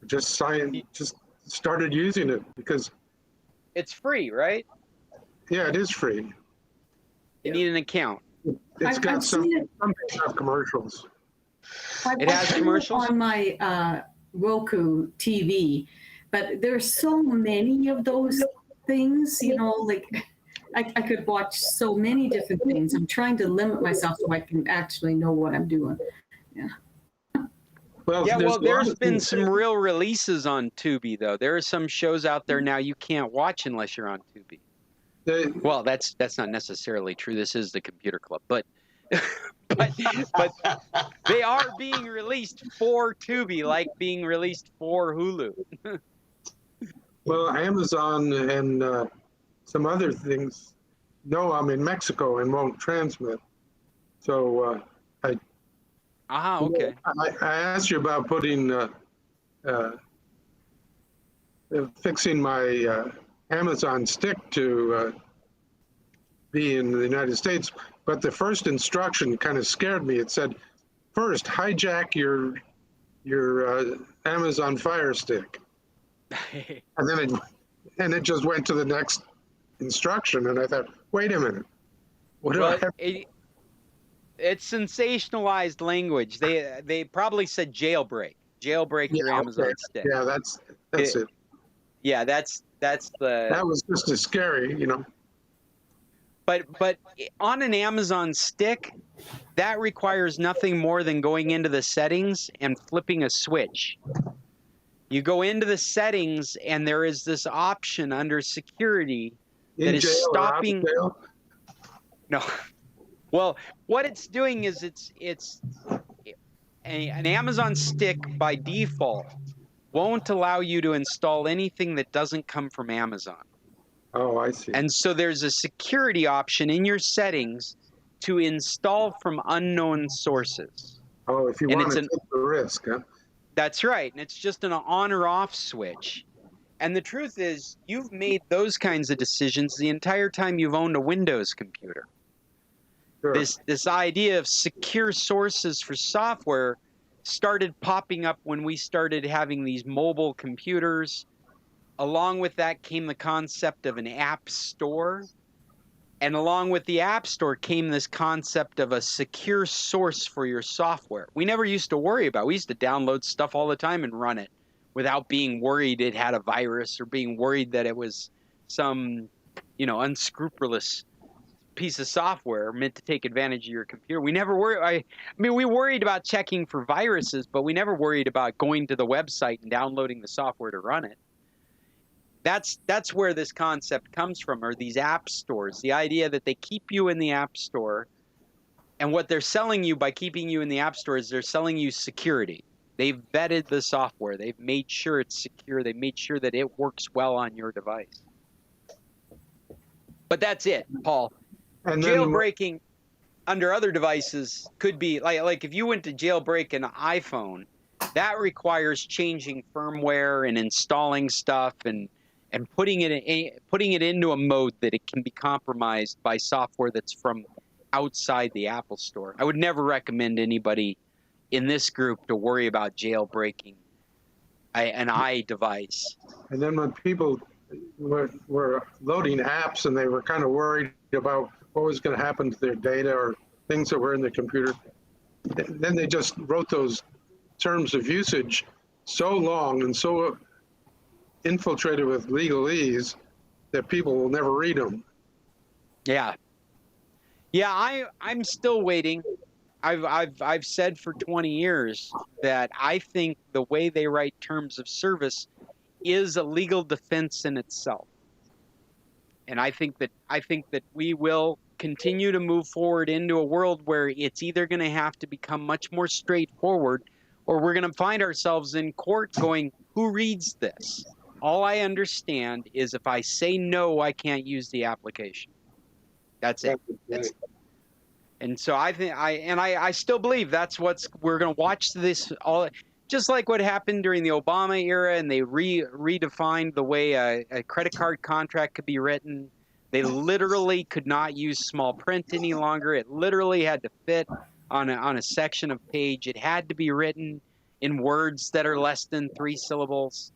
Just started using it because it's free, right? Yeah, it is free. You need an account. It's got some commercials. It has commercials on my Roku TV, but there's so many of those things. You know, like I could watch so many different things. I'm trying to limit myself so I can actually know what I'm doing. Yeah. Well, there's been some real releases on Tubi, though. There are some shows out there now you can't watch unless you're on Tubi. Well, that's not necessarily true. This is the Computer Club, but they are being released for Tubi, like being released for Hulu. Well, Amazon and some other things know I'm in Mexico and won't transmit. So okay. I asked you about putting fixing my Amazon stick to be in the United States, but the first instruction kind of scared me. It said, first, hijack your Amazon Fire Stick. And then it just went to the next instruction, and I thought, wait a minute. What do I have? It's sensationalized language. They probably said jailbreak your Amazon stick. Yeah, that's it. Yeah, that's the. That was just as scary, you know. But on an Amazon stick, that requires nothing more than going into the settings and flipping a switch. You go into the settings, and there is this option under security that is stopping. No. Well, what it's doing is it's an Amazon stick by default won't allow you to install anything that doesn't come from Amazon. Oh, I see. And so there's a security option in your settings to install from unknown sources. Oh, if you want to take the risk, huh? That's right. And it's just an on or off switch. And the truth is, you've made those kinds of decisions the entire time you've owned a Windows computer. Sure. This idea of secure sources for software started popping up when we started having these mobile computers. Along with that came the concept of an app store. And along with the app store came this concept of a secure source for your software. We never used to worry about it. We used to download stuff all the time and run it without being worried it had a virus or being worried that it was some, unscrupulous piece of software meant to take advantage of your computer. We never worried. We worried about checking for viruses, but we never worried about going to the website and downloading the software to run it. That's where this concept comes from, are these app stores. The idea that they keep you in the app store, and what they're selling you by keeping you in the app store is they're selling you security. They've vetted the software. They've made sure it's secure. They made sure that it works well on your device. But that's it, Paul. And Jailbreaking under other devices could be like if you went to jailbreak an iPhone, that requires changing firmware and installing stuff and putting it into a mode that it can be compromised by software that's from outside the Apple Store. I would never recommend anybody in this group to worry about jailbreaking an iDevice. And then when people were loading apps and they were kind of worried about what was going to happen to their data or things that were in the computer, then they just wrote those terms of usage so long and so infiltrated with legalese that people will never read them. Yeah, I'm still waiting. I've said for 20 years that I think the way they write terms of service is a legal defense in itself. And I think that we will continue to move forward into a world where it's either going to have to become much more straightforward, or we're going to find ourselves in court going, who reads this? All I understand is if I say no, I can't use the application. That's it. And so I still believe we're going to watch this all, just like what happened during the Obama era, and they redefined the way a credit card contract could be written. They literally could not use small print any longer. It literally had to fit on a section of page. It had to be written in words that are less than 3 syllables.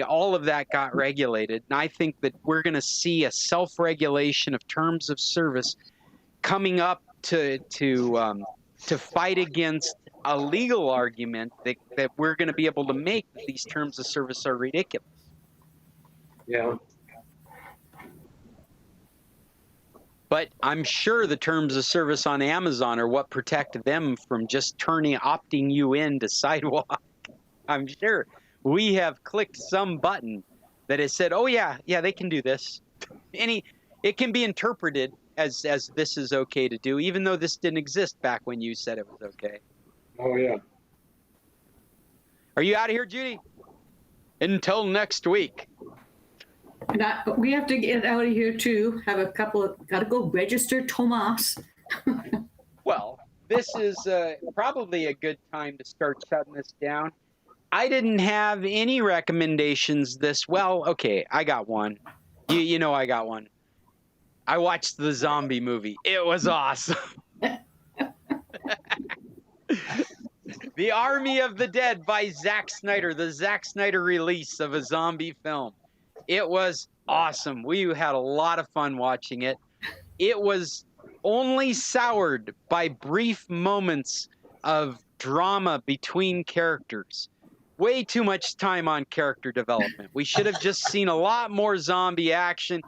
All of that got regulated. And I think that we're going to see a self-regulation of terms of service coming up to fight against a legal argument that we're going to be able to make that these terms of service are ridiculous. Yeah. But I'm sure the terms of service on Amazon are what protect them from just opting you in to sidewalk. I'm sure we have clicked some button that has said, oh yeah, they can do this. It can be interpreted as this is okay to do, even though this didn't exist back when you said it was okay. Oh yeah. Are you out of here, Judy? Until next week. We have to get out of here too. Gotta go register Tomas. Well, this is probably a good time to start shutting this down. I didn't have any recommendations okay, I got one. You know I got one. I watched the zombie movie. It was awesome. The Army of the Dead by Zack Snyder, the Zack Snyder release of a zombie film. It was awesome. We had a lot of fun watching it. It was only soured by brief moments of drama between characters. Way too much time on character development. We should have just seen a lot more zombie action.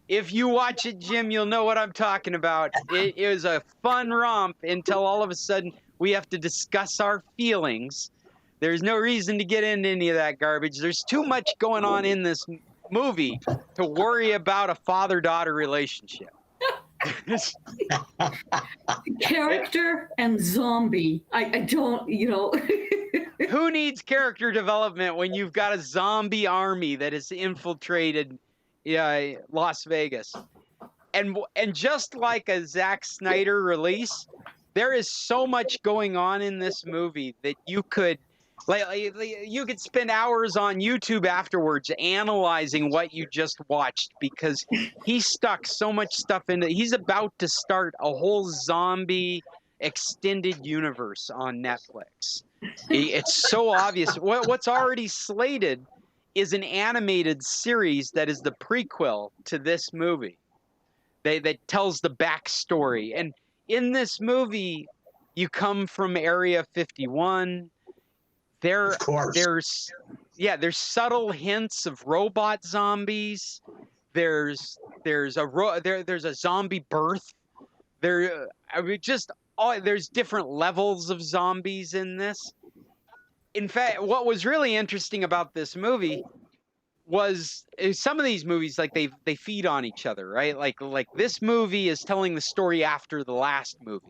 If you watch it, Jim, you'll know what I'm talking about. It was a fun romp until all of a sudden we have to discuss our feelings. There's no reason to get into any of that garbage. There's too much going on in this movie to worry about a father-daughter relationship. Character and zombie. I don't, Who needs character development when you've got a zombie army that has infiltrated Las Vegas? And just like a Zack Snyder release, there is so much going on in this movie that you could spend hours on YouTube afterwards analyzing what you just watched, because he stuck so much stuff into it. He's about to start a whole zombie extended universe on Netflix. It's so obvious. What's already slated is an animated series that is the prequel to this movie. That tells the backstory. And in this movie, you come from Area 51. Of course. There's subtle hints of robot zombies. There's a zombie birth. There's different levels of zombies in this. In fact, what was really interesting about this movie was some of these movies, like they feed on each other, right? Like this movie is telling the story after the last movie.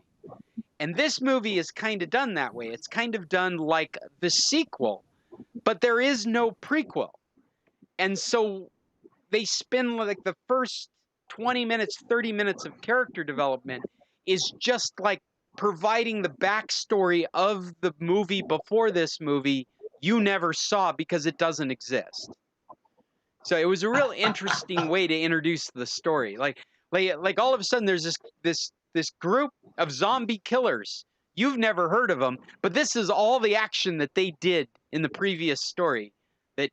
And this movie is kind of done that way. It's kind of done like the sequel, but there is no prequel. And so they spend like the first 20 minutes, 30 minutes of character development is just like providing the backstory of the movie before this movie you never saw because it doesn't exist. So it was a real interesting way to introduce the story. Like all of a sudden there's this group of zombie killers. You've never heard of them, but this is all the action that they did in the previous story that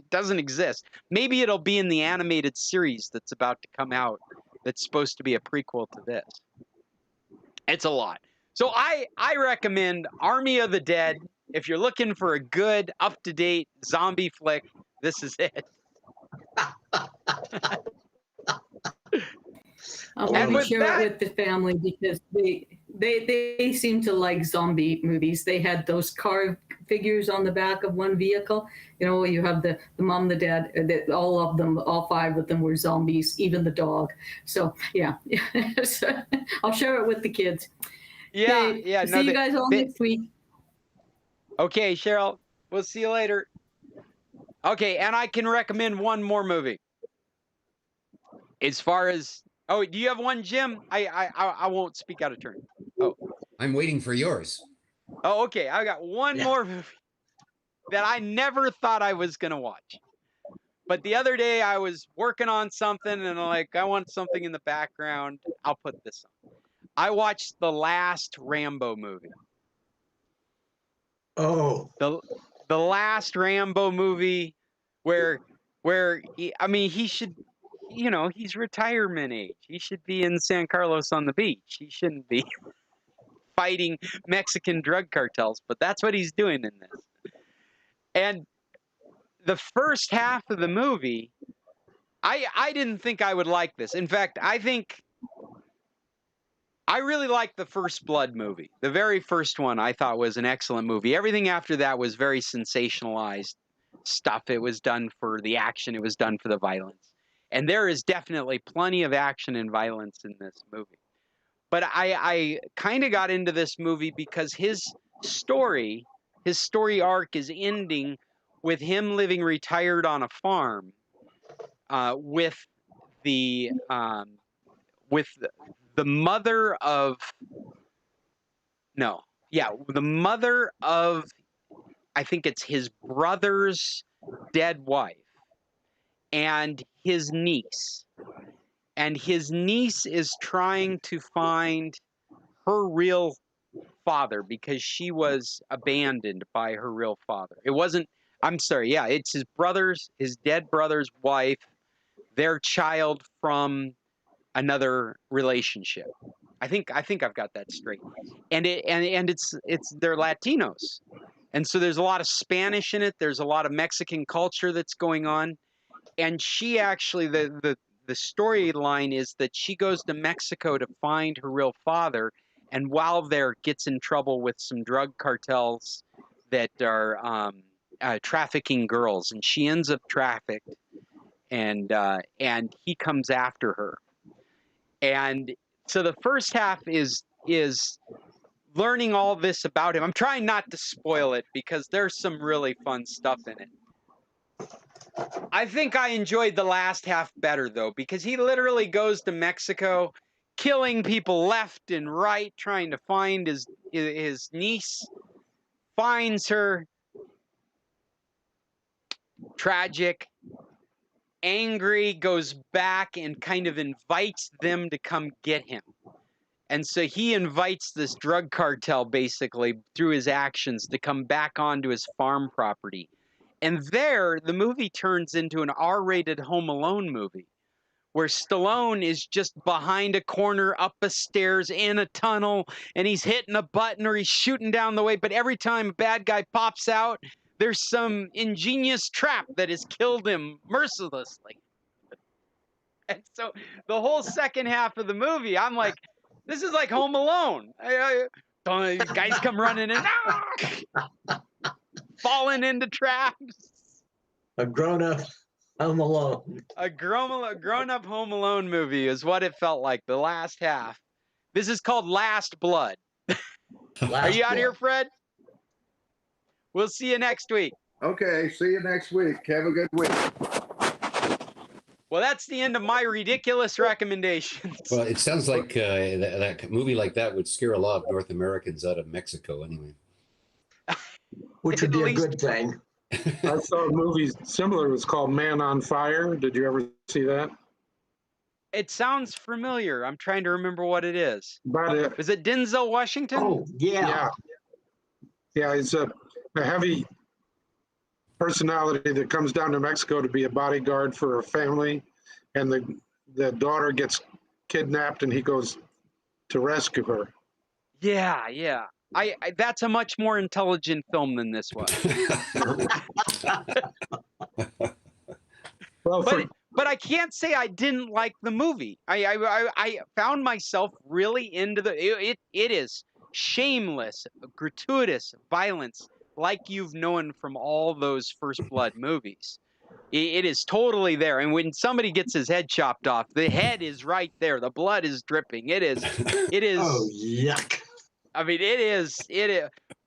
doesn't exist. Maybe it'll be in the animated series that's about to come out that's supposed to be a prequel to this. It's a lot. So I recommend Army of the Dead. If you're looking for a good, up-to-date zombie flick, this is it. I'll maybe share it with the family because they seem to like zombie movies. They had those carved figures on the back of one vehicle. You know, you have the mom, the dad, all of them, all 5 of them were zombies, even the dog. So yeah, so I'll share it with the kids. Yeah, okay, yeah. See you guys all next week. Okay, Cheryl, we'll see you later. Okay, and I can recommend one more movie. As far as do you have one, Jim? I won't speak out of turn. Oh, I'm waiting for yours. Oh, okay. I got one more movie that I never thought I was gonna watch. But the other day I was working on something and I'm like, I want something in the background. I'll put this on. I watched the last Rambo movie. Oh. The last Rambo movie where he should, he's retirement age. He should be in San Carlos on the beach. He shouldn't be fighting Mexican drug cartels, but that's what he's doing in this. And the first half of the movie, I didn't think I would like this. In fact, I think I really liked the First Blood movie. The very first one I thought was an excellent movie. Everything after that was very sensationalized stuff. It was done for the action. It was done for the violence. And there is definitely plenty of action and violence in this movie. But I kind of got into this movie because his story arc is ending with him living retired on a farm with the mother of I think it's his brother's dead wife and his niece. And his niece is trying to find her real father because she was abandoned by her real father. It's his dead brother's wife, their child from another relationship. I think I've got that straight. And they're Latinos. And so there's a lot of Spanish in it. There's a lot of Mexican culture that's going on. And she actually, the storyline is that she goes to Mexico to find her real father, and while there gets in trouble with some drug cartels that are trafficking girls, and she ends up trafficked, and he comes after her. And so the first half is learning all this about him. I'm trying not to spoil it because there's some really fun stuff in it. I think I enjoyed the last half better, though, because he literally goes to Mexico, killing people left and right, trying to find his niece, finds her, tragic, angry, goes back and kind of invites them to come get him. And so he invites this drug cartel basically through his actions to come back onto his farm property. And there, the movie turns into an R-rated Home Alone movie where Stallone is just behind a corner, up a stairs, in a tunnel, and he's hitting a button or he's shooting down the way. But every time a bad guy pops out, there's some ingenious trap that has killed him mercilessly. And so the whole second half of the movie, I'm like, this is like Home Alone. Guys come running in, falling into traps. A grown-up Home Alone. A grown-up Home Alone movie is what it felt like, the last half. This is called Last Blood. Are you out here, Fred? We'll see you next week. Okay, see you next week. Have a good week. Well, that's the end of my ridiculous recommendations. Well, it sounds like that movie like that would scare a lot of North Americans out of Mexico anyway. Which would be a good thing. I saw a movie similar. It was called Man on Fire. Did you ever see that? It sounds familiar. I'm trying to remember what it is. About it. Is it Denzel Washington? Oh, yeah. Yeah, he's a heavy personality that comes down to Mexico to be a bodyguard for a family, and the daughter gets kidnapped, and he goes to rescue her. Yeah, yeah. I that's a much more intelligent film than this was. Well, but I can't say I didn't like the movie. I found myself really into it is shameless, gratuitous violence like you've known from all those First Blood movies. It is totally there. And when somebody gets his head chopped off, the head is right there. The blood is dripping. It is. Oh, yuck. I mean, it is.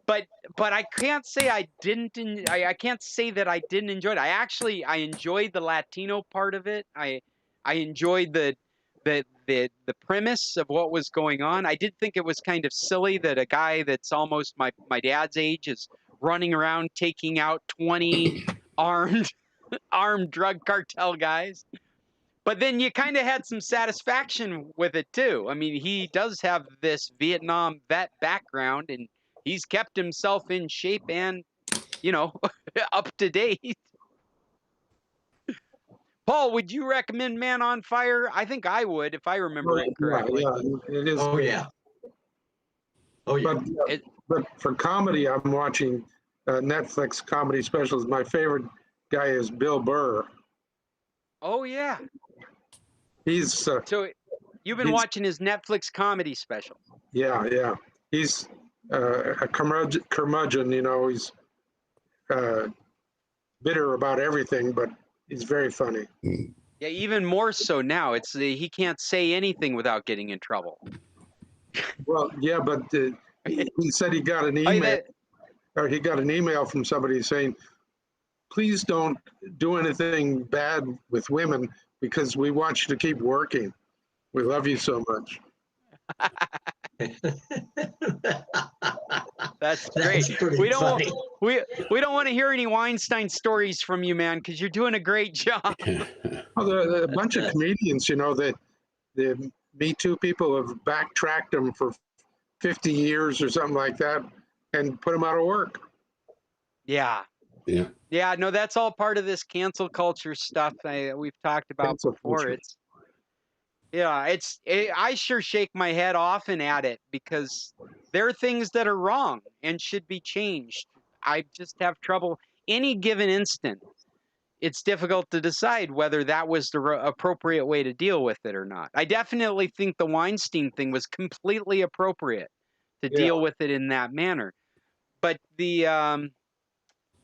But I can't say I didn't. I can't say that I didn't enjoy it. I enjoyed the Latino part of it. I enjoyed the premise of what was going on. I did think it was kind of silly that a guy that's almost my dad's age is running around taking out 20 armed drug cartel guys. But then you kind of had some satisfaction with it too. I mean, he does have this Vietnam vet background, and he's kept himself in shape and, up to date. Paul, would you recommend Man on Fire? I think I would, if I remember it correctly. Yeah, it is. Oh, yeah. Oh, yeah. But for comedy, I'm watching Netflix comedy specials. My favorite guy is Bill Burr. Oh, yeah. He's so you've been watching his Netflix comedy special. Yeah. He's a curmudgeon, he's bitter about everything, but he's very funny. Yeah, even more so now. It's he can't say anything without getting in trouble. Well, yeah, but he said he got an email, or he got an email from somebody saying, please don't do anything bad with women because we want you to keep working. We love you so much. That's great. We don't want to hear any Weinstein stories from you, man, because you're doing a great job. Well, there are a bunch of comedians, that the Me Too people have backtracked them for 50 years or something like that and put them out of work. Yeah. Yeah, no, that's all part of this cancel culture stuff we've talked about before. I sure shake my head often at it because there are things that are wrong and should be changed. I just have trouble. Any given instant, it's difficult to decide whether that was the appropriate way to deal with it or not. I definitely think the Weinstein thing was completely appropriate to deal with it in that manner. But the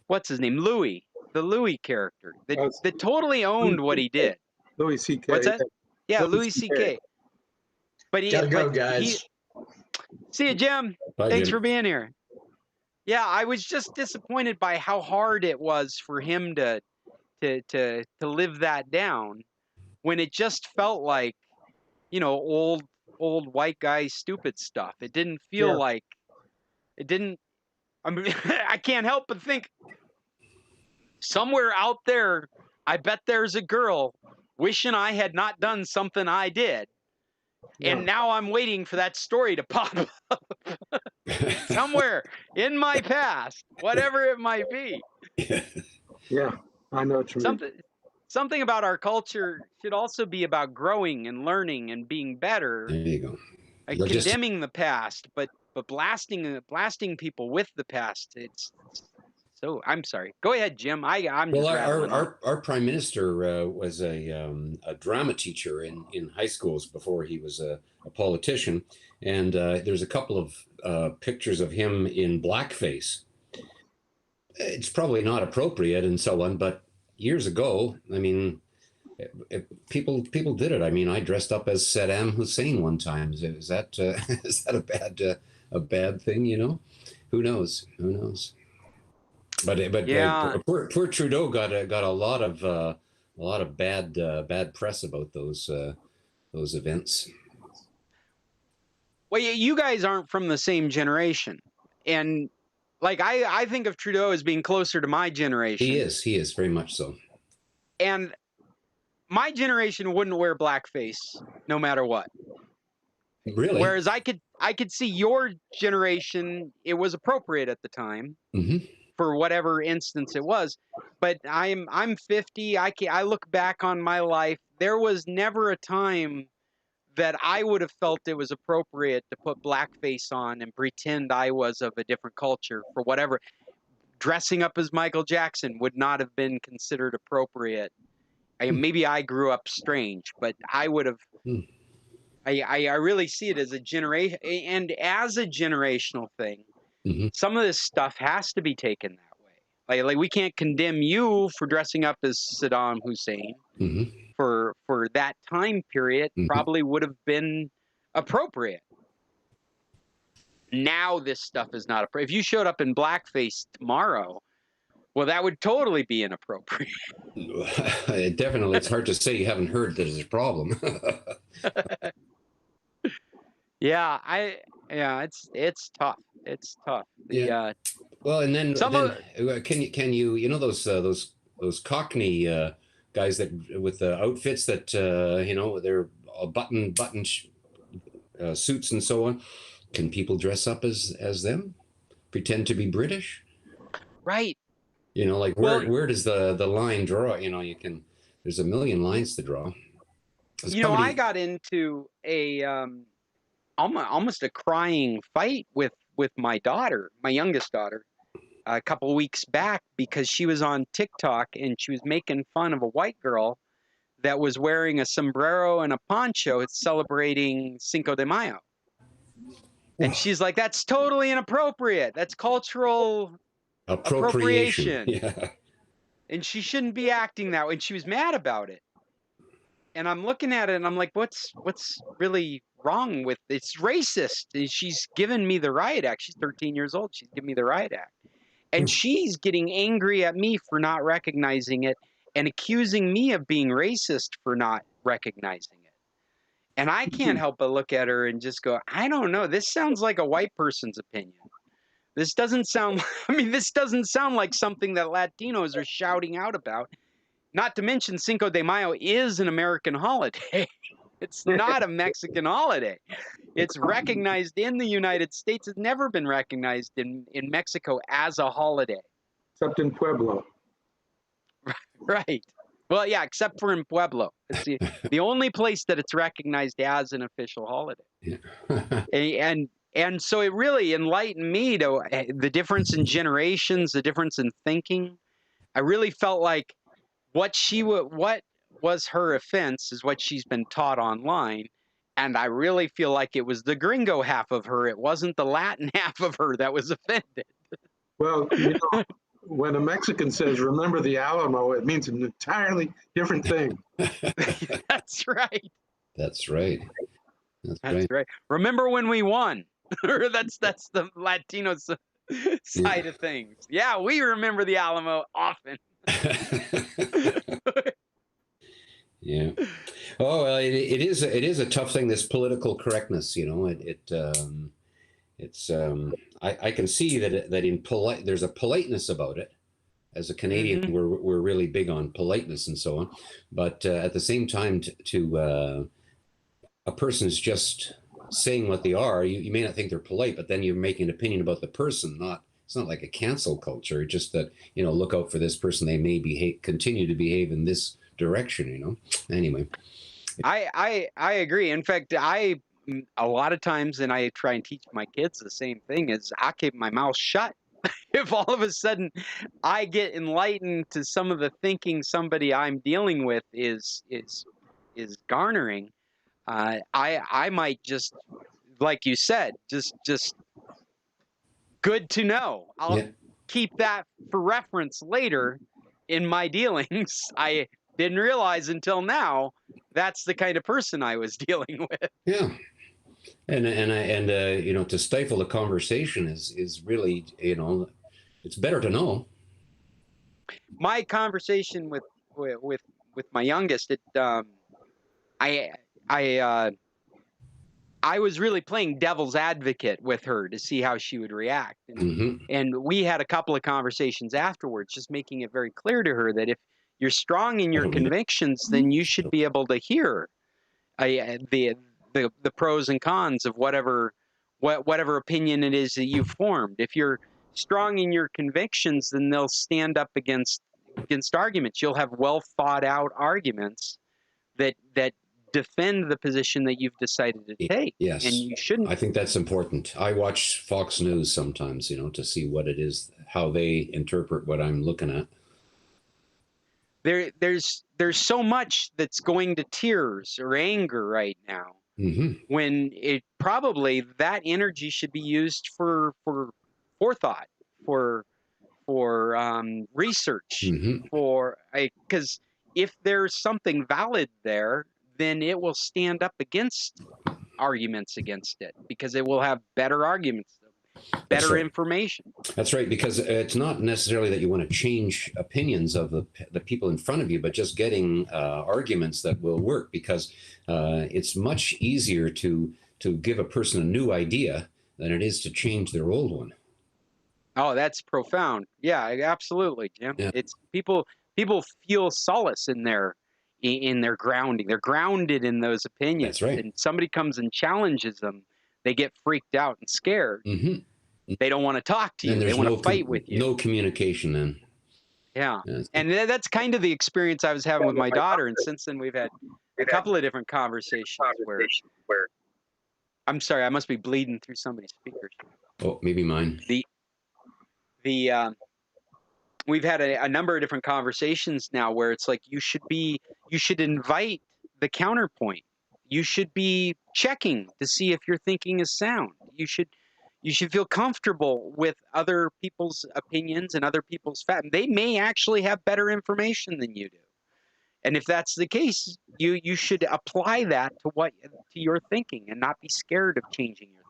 what's his name? Louis, the Louis character that totally owned what he did. Louis C.K. What's that? Yeah, Louis C.K. But he gotta go, guys. See you, Jim. Bye, Thanks Jim. for being here. Yeah, I was just disappointed by how hard it was for him to live that down when it just felt like, old white guy stupid stuff. It didn't feel like it didn't. I mean, I can't help but think somewhere out there, I bet there's a girl wishing I had not done something I did And now I'm waiting for that story to pop up somewhere in my past, whatever it might be. Yeah, I know what you mean. Something about our culture should also be about growing and learning and being better. There you go. Like condemning the past, but blasting people with the past. It's so. I'm sorry. Go ahead, Jim. I'm well, just our prime minister was a drama teacher in high schools before he was a politician, and there's a couple of pictures of him in blackface. It's probably not appropriate and so on, but years ago, I mean, people did it. I mean, I dressed up as Saddam Hussein one time. Is that a bad thing? You know, who knows? Who knows? But yeah, poor Trudeau got a lot of bad press about those events. Well, you guys aren't from the same generation, and like I think of Trudeau as being closer to my generation. He is very much so. And my generation wouldn't wear blackface no matter what. Really? Whereas I could see your generation, it was appropriate at the time for whatever instance it was. But I'm 50. I look back on my life. There was never a time that I would have felt it was appropriate to put blackface on and pretend I was of a different culture for whatever. Dressing up as Michael Jackson would not have been considered appropriate. Maybe I grew up strange, but I would have. I really see it as a generation, and as a generational thing. Some of this stuff has to be taken that way. Like we can't condemn you for dressing up as Saddam Hussein. For that time period, probably would have been appropriate. Now this stuff is not appropriate. If you showed up in blackface tomorrow, well, that would totally be inappropriate. Definitely, it's hard to say you haven't heard that there's a problem. It's tough. It's tough. Well, and then can you know those Cockney guys that with the outfits that they're button suits and so on. Can people dress up as them? Pretend to be British? Right. You know, like where does the line draw? You know, there's a million lines to draw. I got into a almost a crying fight with my daughter, my youngest daughter, a couple weeks back because she was on TikTok and she was making fun of a white girl that was wearing a sombrero and a poncho. It's celebrating Cinco de Mayo. And she's like, that's totally inappropriate. That's cultural appropriation. Yeah. And she shouldn't be acting that way. And she was mad about it. And I'm looking at it and I'm like, what's really wrong with it? It's racist. And she's given me the riot act. She's 13 years old. She's given me the riot act. And she's getting angry at me for not recognizing it and accusing me of being racist for not recognizing it. And I can't help but look at her and just go, I don't know. This sounds like a white person's opinion. This doesn't sound like something that Latinos are shouting out about. Not to mention Cinco de Mayo is an American holiday. It's not a Mexican holiday. It's recognized in the United States. It's never been recognized in Mexico as a holiday. Except in Pueblo. Right. Well, yeah, except for in Pueblo. It's the only place that it's recognized as an official holiday. Yeah. And so it really enlightened me to the difference in generations, the difference in thinking. I really felt like what was her offense is what she's been taught online. And I really feel like it was the gringo half of her. It wasn't the Latin half of her that was offended. Well, when a Mexican says, remember the Alamo, it means an entirely different thing. That's right. That's right. That's right. Remember when we won? that's the Latino side of things. Yeah, we remember the Alamo often. Yeah. Oh, well, it is a tough thing. This political correctness, I can see that there's a politeness about it. As a Canadian, we're really big on politeness and so on, but at the same time, to a person's just saying what they are, you may not think they're polite, but then you're making an opinion about the person. It's not like a cancel culture. It's just that, look out for this person. They may continue to behave in this direction. Anyway, I agree. In fact, a lot of times, and I try and teach my kids the same thing, is I keep my mouth shut. If all of a sudden I get enlightened to some of the thinking somebody I'm dealing with is garnering, I might just, like you said, just good to know. I'll keep that for reference later in my dealings. I didn't realize until now that's the kind of person I was dealing with. Yeah. And to stifle the conversation is really, it's better to know. My conversation with my youngest, I was really playing devil's advocate with her to see how she would react. And we had a couple of conversations afterwards, just making it very clear to her that if you're strong in your convictions, then you should be able to hear the pros and cons of whatever opinion it is that you've formed. If you're strong in your convictions, then they'll stand up against arguments. You'll have well thought out arguments that defend the position that you've decided to take. Yes. And you shouldn't. I think that's important. I watch Fox News sometimes, to see what it is, how they interpret what I'm looking at. There's so much that's going to tears or anger right now, when it probably that energy should be used for forethought, for research, because if there's something valid there, then it will stand up against arguments against it, because it will have better arguments, better information. That's right, because it's not necessarily that you want to change opinions of the people in front of you, but just getting arguments that will work, because it's much easier to give a person a new idea than it is to change their old one. Oh, that's profound. Yeah, absolutely, Jim. Yeah. It's people feel solace in their grounding. They're grounded in those opinions. That's right. And somebody comes and challenges them, they get freaked out and scared. They don't want to talk to you. They want to fight with you. No communication then. Yeah. And that's kind of the experience I was having with my daughter. And since then, we've had a couple of different conversations where I'm sorry, I must be bleeding through somebody's speakers. Oh, maybe mine. We've had a number of different conversations now where it's like you should invite the counterpoint. You should be checking to see if your thinking is sound. You should feel comfortable with other people's opinions and other people's facts. They may actually have better information than you do. And if that's the case, you should apply that to your thinking and not be scared of changing your thinking.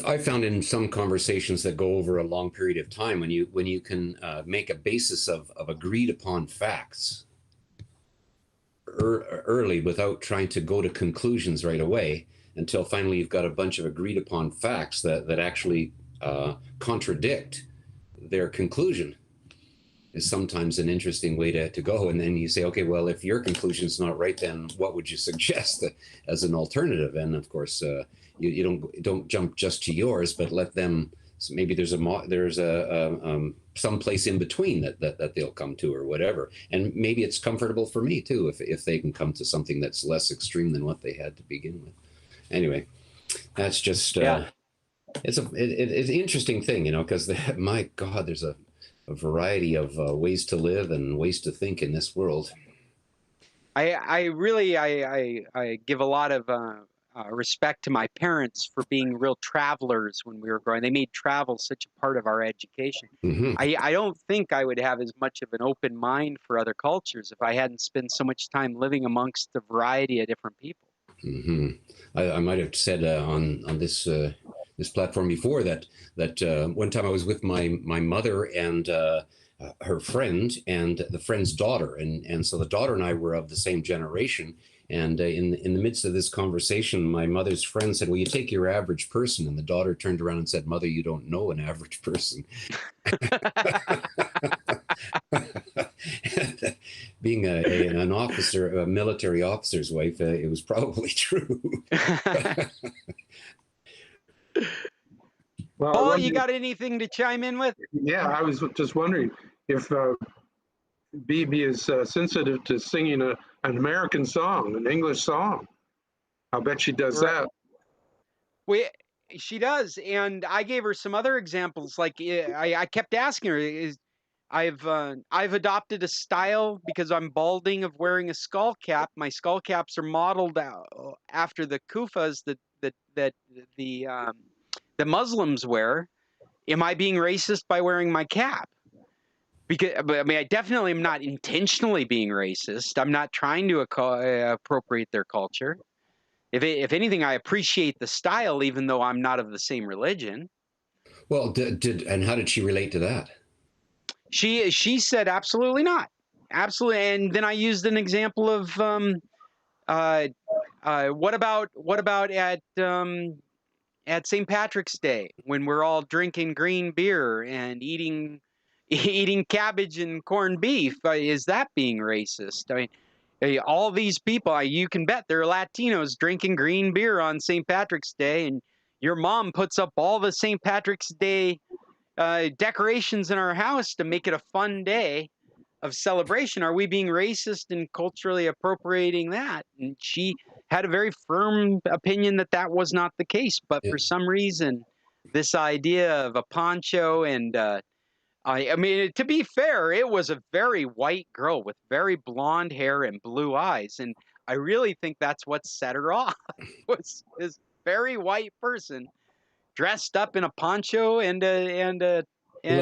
I've found in some conversations that go over a long period of time, when you can make a basis of agreed upon facts early without trying to go to conclusions right away, until finally you've got a bunch of agreed upon facts that actually contradict their conclusion, is sometimes an interesting way to go. And then you say, okay, well, if your conclusion is not right, then what would you suggest as an alternative? And of course, you don't jump just to yours, but let them. So maybe there's some place in between that they'll come to, or whatever. And maybe it's comfortable for me too if they can come to something that's less extreme than what they had to begin with. Anyway, that's just it's an interesting thing, because my God, there's a variety of ways to live and ways to think in this world. I really give a lot of respect to my parents for being real travelers when we were growing. They made travel such a part of our education. I don't think I would have as much of an open mind for other cultures if I hadn't spent so much time living amongst a variety of different people. I might have said on this platform before that one time I was with my mother and her friend and the friend's daughter, and so the daughter and I were of the same generation. And in the midst of this conversation, my mother's friend said, "Well, you take your average person," and the daughter turned around and said, "Mother, you don't know an average person." being an officer, a military officer's wife, it was probably true. Well, Paul, you got anything to chime in with? yeah, I was just wondering if BB is sensitive to singing an American song, an English song. I'll bet she does Right. that. She does, and I gave her some other examples. Like I kept asking her, I've adopted a style because I'm balding of wearing a skull cap. My skull caps are modeled after the kufas that the Muslims wear. Am I being racist by wearing my cap? Because I mean, I definitely am not intentionally being racist. I'm not trying to appropriate their culture. If anything, I appreciate the style, even though I'm not of the same religion. Well, and how did she relate to that? She said absolutely not, absolutely. And then I used an example of what about at St. Patrick's Day when we're all drinking green beer and eating cabbage and corned beef? Is that being racist? I mean, all these people, you can bet they're Latinos drinking green beer on St. Patrick's Day, and your mom puts up all the St. Patrick's Day decorations in our house to make it a fun day of celebration. Are we being racist and culturally appropriating that? And she had a very firm opinion that was not the case. But for some reason, this idea of a poncho and I mean, to be fair, it was a very white girl with very blonde hair and blue eyes, and I really think that's what set her off. Was this very white person dressed up in a poncho and a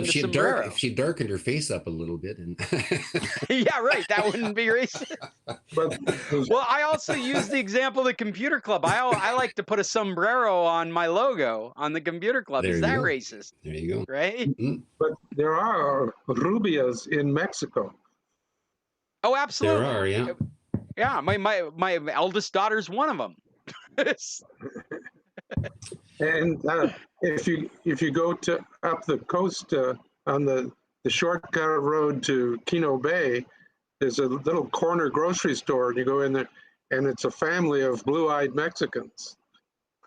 sombrero. If she darkened her face up a little bit, and yeah, right, that wouldn't be racist. Well, I also use the example of the Computer Club. I like to put a sombrero on my logo on the Computer Club. Is that racist? There you go. Right? Mm-hmm. But there are rubias in Mexico. Oh, absolutely. There are, yeah. Yeah, my eldest daughter's one of them. And if you go up the coast on the shortcut road to Kino Bay, there's a little corner grocery store, and you go in there, and it's a family of blue-eyed Mexicans.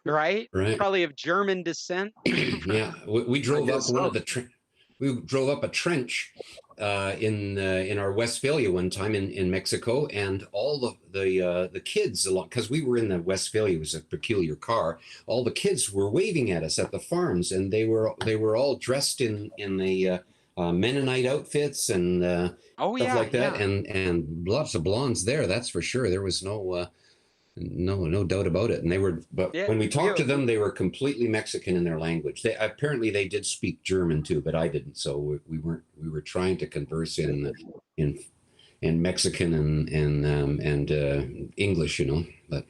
Right. Probably of German descent. Yeah, we drove up we drove up a trench in our Westphalia one time in Mexico, and all the kids along, because we were in the Westphalia, it was a peculiar car. All the kids were waving at us at the farms, and they were all dressed in the Mennonite outfits and stuff like that, and lots of blondes there. That's for sure. There was no doubt about it. And when we talked to them, they were completely Mexican in their language. Apparently they did speak German too, but I didn't. So we were trying to converse in Mexican and English, but.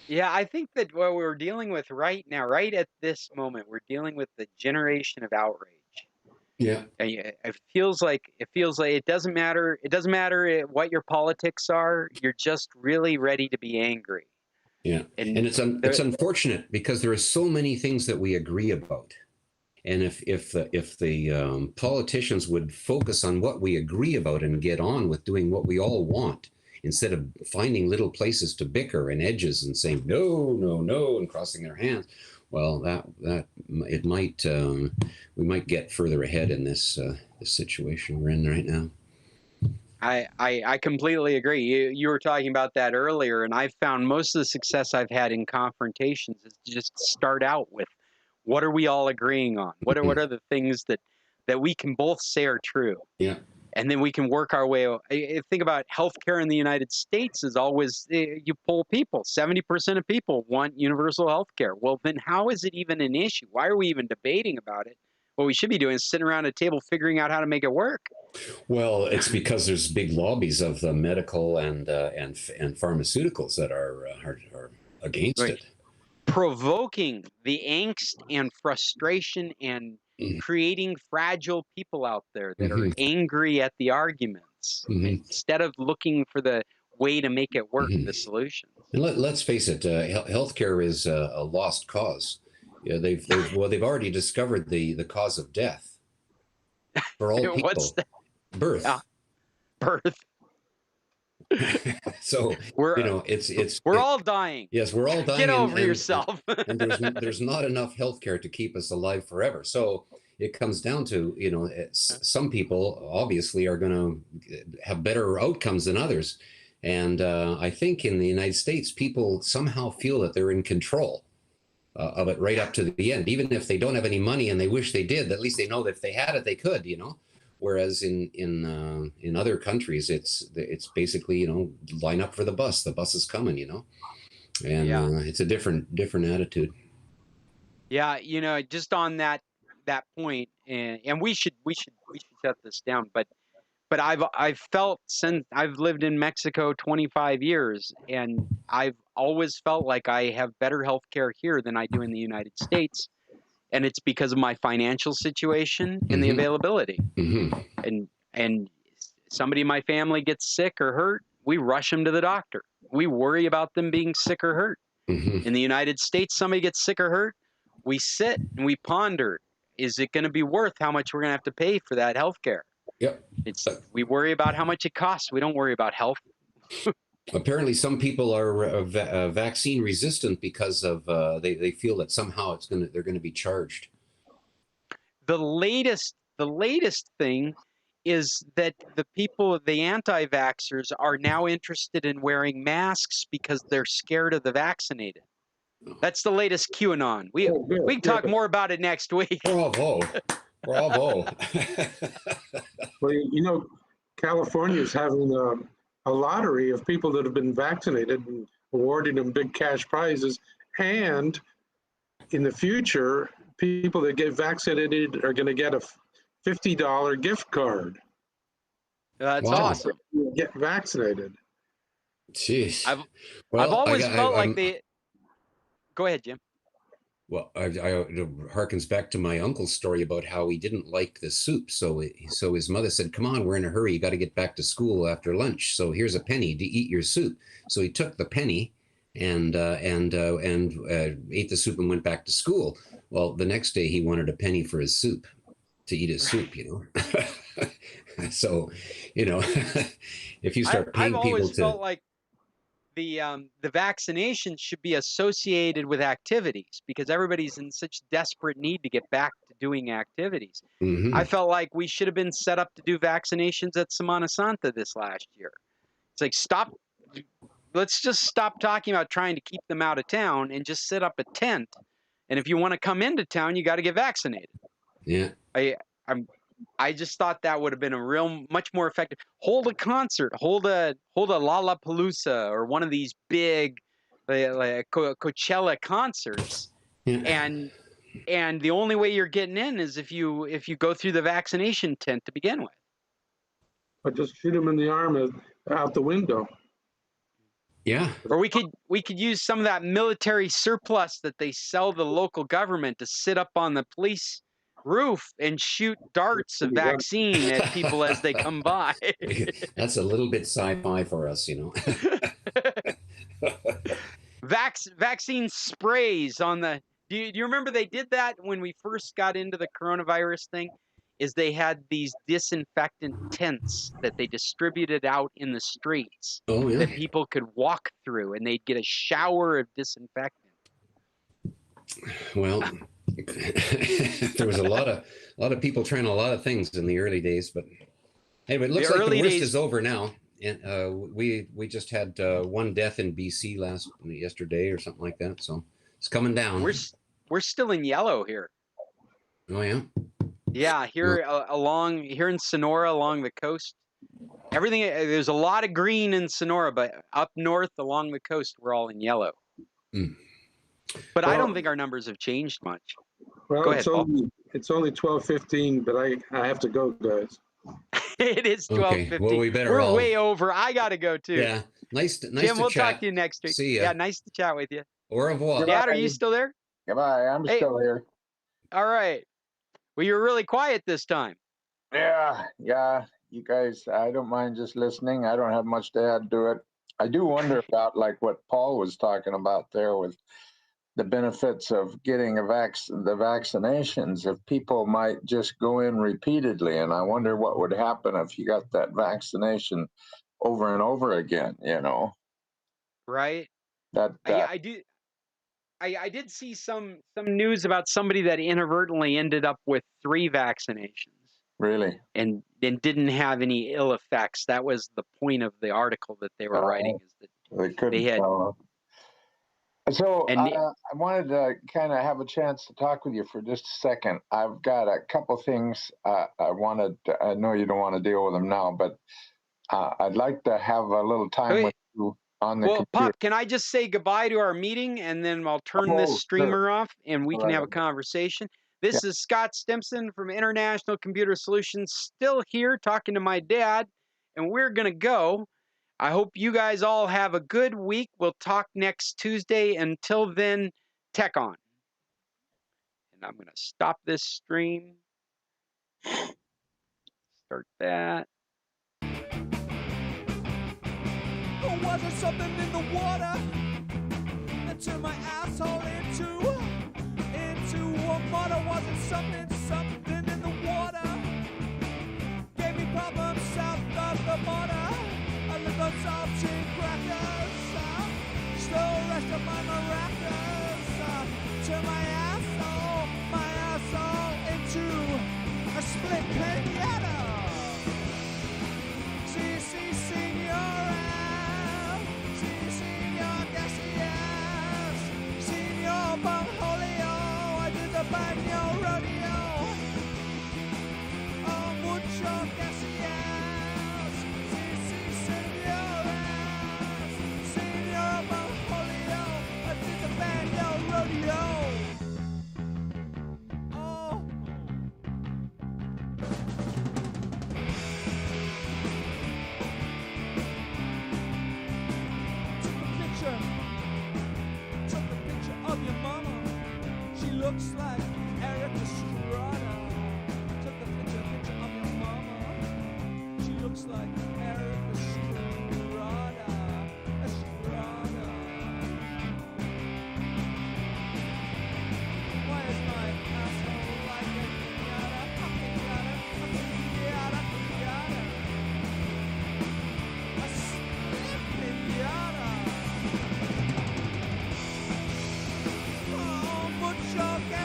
Yeah, I think that what we're dealing with right now, right at this moment, we're dealing with the generation of outrage. Yeah. It feels like it doesn't matter. It doesn't matter what your politics are. You're just really ready to be angry. Yeah. And it's unfortunate because there are so many things that we agree about. And if the politicians would focus on what we agree about and get on with doing what we all want, instead of finding little places to bicker and edges and saying no and crossing their hands, well, we might get further ahead in this situation we're in right now. I completely agree. You were talking about that earlier, and I've found most of the success I've had in confrontations is to just start out with, what are we all agreeing on? What are the things that we can both say are true? Yeah. And then we can work our way. I think about healthcare in the United States is always, you poll people, 70% of people want universal healthcare. Well, then how is it even an issue? Why are we even debating about it? What we should be doing is sitting around a table figuring out how to make it work. Well, it's because there's big lobbies of the medical and pharmaceuticals that are against it. Provoking the angst and frustration and creating fragile people out there that are angry at the arguments instead of looking for the way to make it work, the solution. And let's face it, healthcare is a lost cause. Yeah, they've already discovered the cause of death for all people. What's that? Birth. Birth. So We're it's we're all dying. yes, we're all dying. Get over yourself. And there's not enough healthcare to keep us alive forever. So it comes down to, some people obviously are going to have better outcomes than others. And I think in the United States, people somehow feel that they're in control of it right up to the end. Even if they don't have any money and they wish they did, at least they know that if they had it, they could, Whereas in other countries, it's basically, line up for the bus. The bus is coming, and it's a different attitude. Yeah, just on that point, and we should shut this down. But I've felt, since I've lived in Mexico 25 years, and I've always felt like I have better health care here than I do in the United States. And it's because of my financial situation and the availability. And somebody in my family gets sick or hurt, we rush them to the doctor. We worry about them being sick or hurt. In the United States, somebody gets sick or hurt, we sit and we ponder, is it going to be worth how much we're going to have to pay for that health care? Yep. We worry about how much it costs. We don't worry about health. Apparently, some people are vaccine resistant because of they feel that somehow they're going to be charged. The latest thing is that the anti-vaxxers are now interested in wearing masks because they're scared of the vaccinated. That's the latest QAnon. We can talk more about it next week. Bravo. Bravo. Well, California's having a lottery of people that have been vaccinated and awarding them big cash prizes. And in the future, people that get vaccinated are going to get a $50 gift card. That's Wow. awesome. Get vaccinated. Jeez. I've always felt like they. Go ahead, Jim. Well, it harkens back to my uncle's story about how he didn't like the soup. So his mother said, "Come on, we're in a hurry. You got to get back to school after lunch. So here's a penny to eat your soup." So he took the penny and ate the soup and went back to school. Well, the next day he wanted a penny for his soup, to eat his soup, So, if you start paying I've people always felt like the vaccination should be associated with activities, because everybody's in such desperate need to get back to doing activities. I felt like we should have been set up to do vaccinations at Semana Santa this last year. It's like, let's just stop talking about trying to keep them out of town and just set up a tent. And if you want to come into town, you got to get vaccinated. Yeah. I just thought that would have been much more effective. Hold a concert, hold a Lollapalooza, or one of these big like Coachella concerts. Yeah. And the only way you're getting in is if you go through the vaccination tent to begin with. Or just shoot them in the arm out the window. Yeah. Or we could use some of that military surplus that they sell the local government to sit up on the police roof and shoot darts of vaccine at people as they come by. That's a little bit sci-fi for us, Vaccine sprays on the. Do you remember they did that when we first got into the coronavirus thing? Is they had these disinfectant tents that they distributed out in the streets that people could walk through, and they'd get a shower of disinfectant. Well, there was a lot of people trying a lot of things in the early days, but anyway, it looks like the worst is over now. And we just had one death in BC yesterday or something like that, so it's coming down. We're still in yellow here. Oh yeah. Yeah, here here in Sonora along the coast, everything. There's a lot of green in Sonora, but up north along the coast, we're all in yellow. But I don't think our numbers have changed much. Well, go ahead, it's only 12:15, but I have to go, guys. It is 12:15. Well, we're way over. I got to go too. Yeah, nice Jim, to we'll chat. talk to you next week. See ya. Yeah, nice to chat with you. Au revoir. Dad, are you still there? Goodbye. I'm still here. All right. Well, you were really quiet this time. Yeah. You guys, I don't mind just listening. I don't have much to add to it. I do wonder about like what Paul was talking about there with the benefits of getting the vaccinations. If people might just go in repeatedly, and I wonder what would happen if you got that vaccination over and over again, Right. that I did see some news about somebody that inadvertently ended up with 3 vaccinations really. and didn't have any ill effects. That was the point of the article that they were writing, is that They couldn't had- tell. So And I wanted to kind of have a chance to talk with you for just a second. I've got a couple things I know you don't want to deal with them now, but I'd like to have a little time Wait. with you on the well, computer. Pop, can I just say goodbye to our meeting, and then I'll turn Oh, this sure. streamer off and we Go can right have a ahead. conversation? This is Scott Stimson from International Computer Solutions, still here talking to my dad, and we're going to go. I hope you guys all have a good week. We'll talk next Tuesday. Until then, tech on. And I'm going to stop this stream. Start that. Or was it something in the water that turned my asshole into a mother? Was it something in the water? Gave me problems south of the border. I lived on saltine crackers, slow rest of my maracas. Turned my asshole into a split pinata. Si, senora. Si, senor Garcias. Senor Bonholio. I did the baño rodeo. Oh, mucho gracias. Si, senora. Senor Bonholio. I did the baño rodeo. Oh. Took the picture of your mama. She looks like Eric Estrada. Took the picture of your mama. She looks like Eric Estrada. Estrada. Why is my asshole like a pinata? A pinata, a pinata, pinata. A split pinata. Oh, mucho que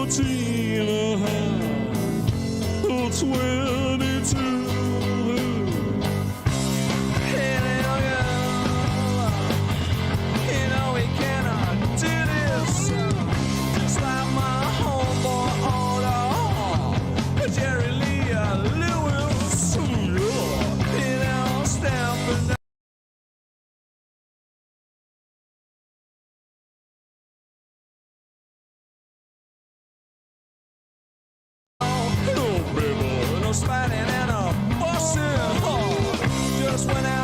14, 22. Hey, little girl, you know we cannot do this. Just like my homeboy order, Jerry Lee Lewis. You know, stamping down. Oh, baby, no spiding and a busting. Just when I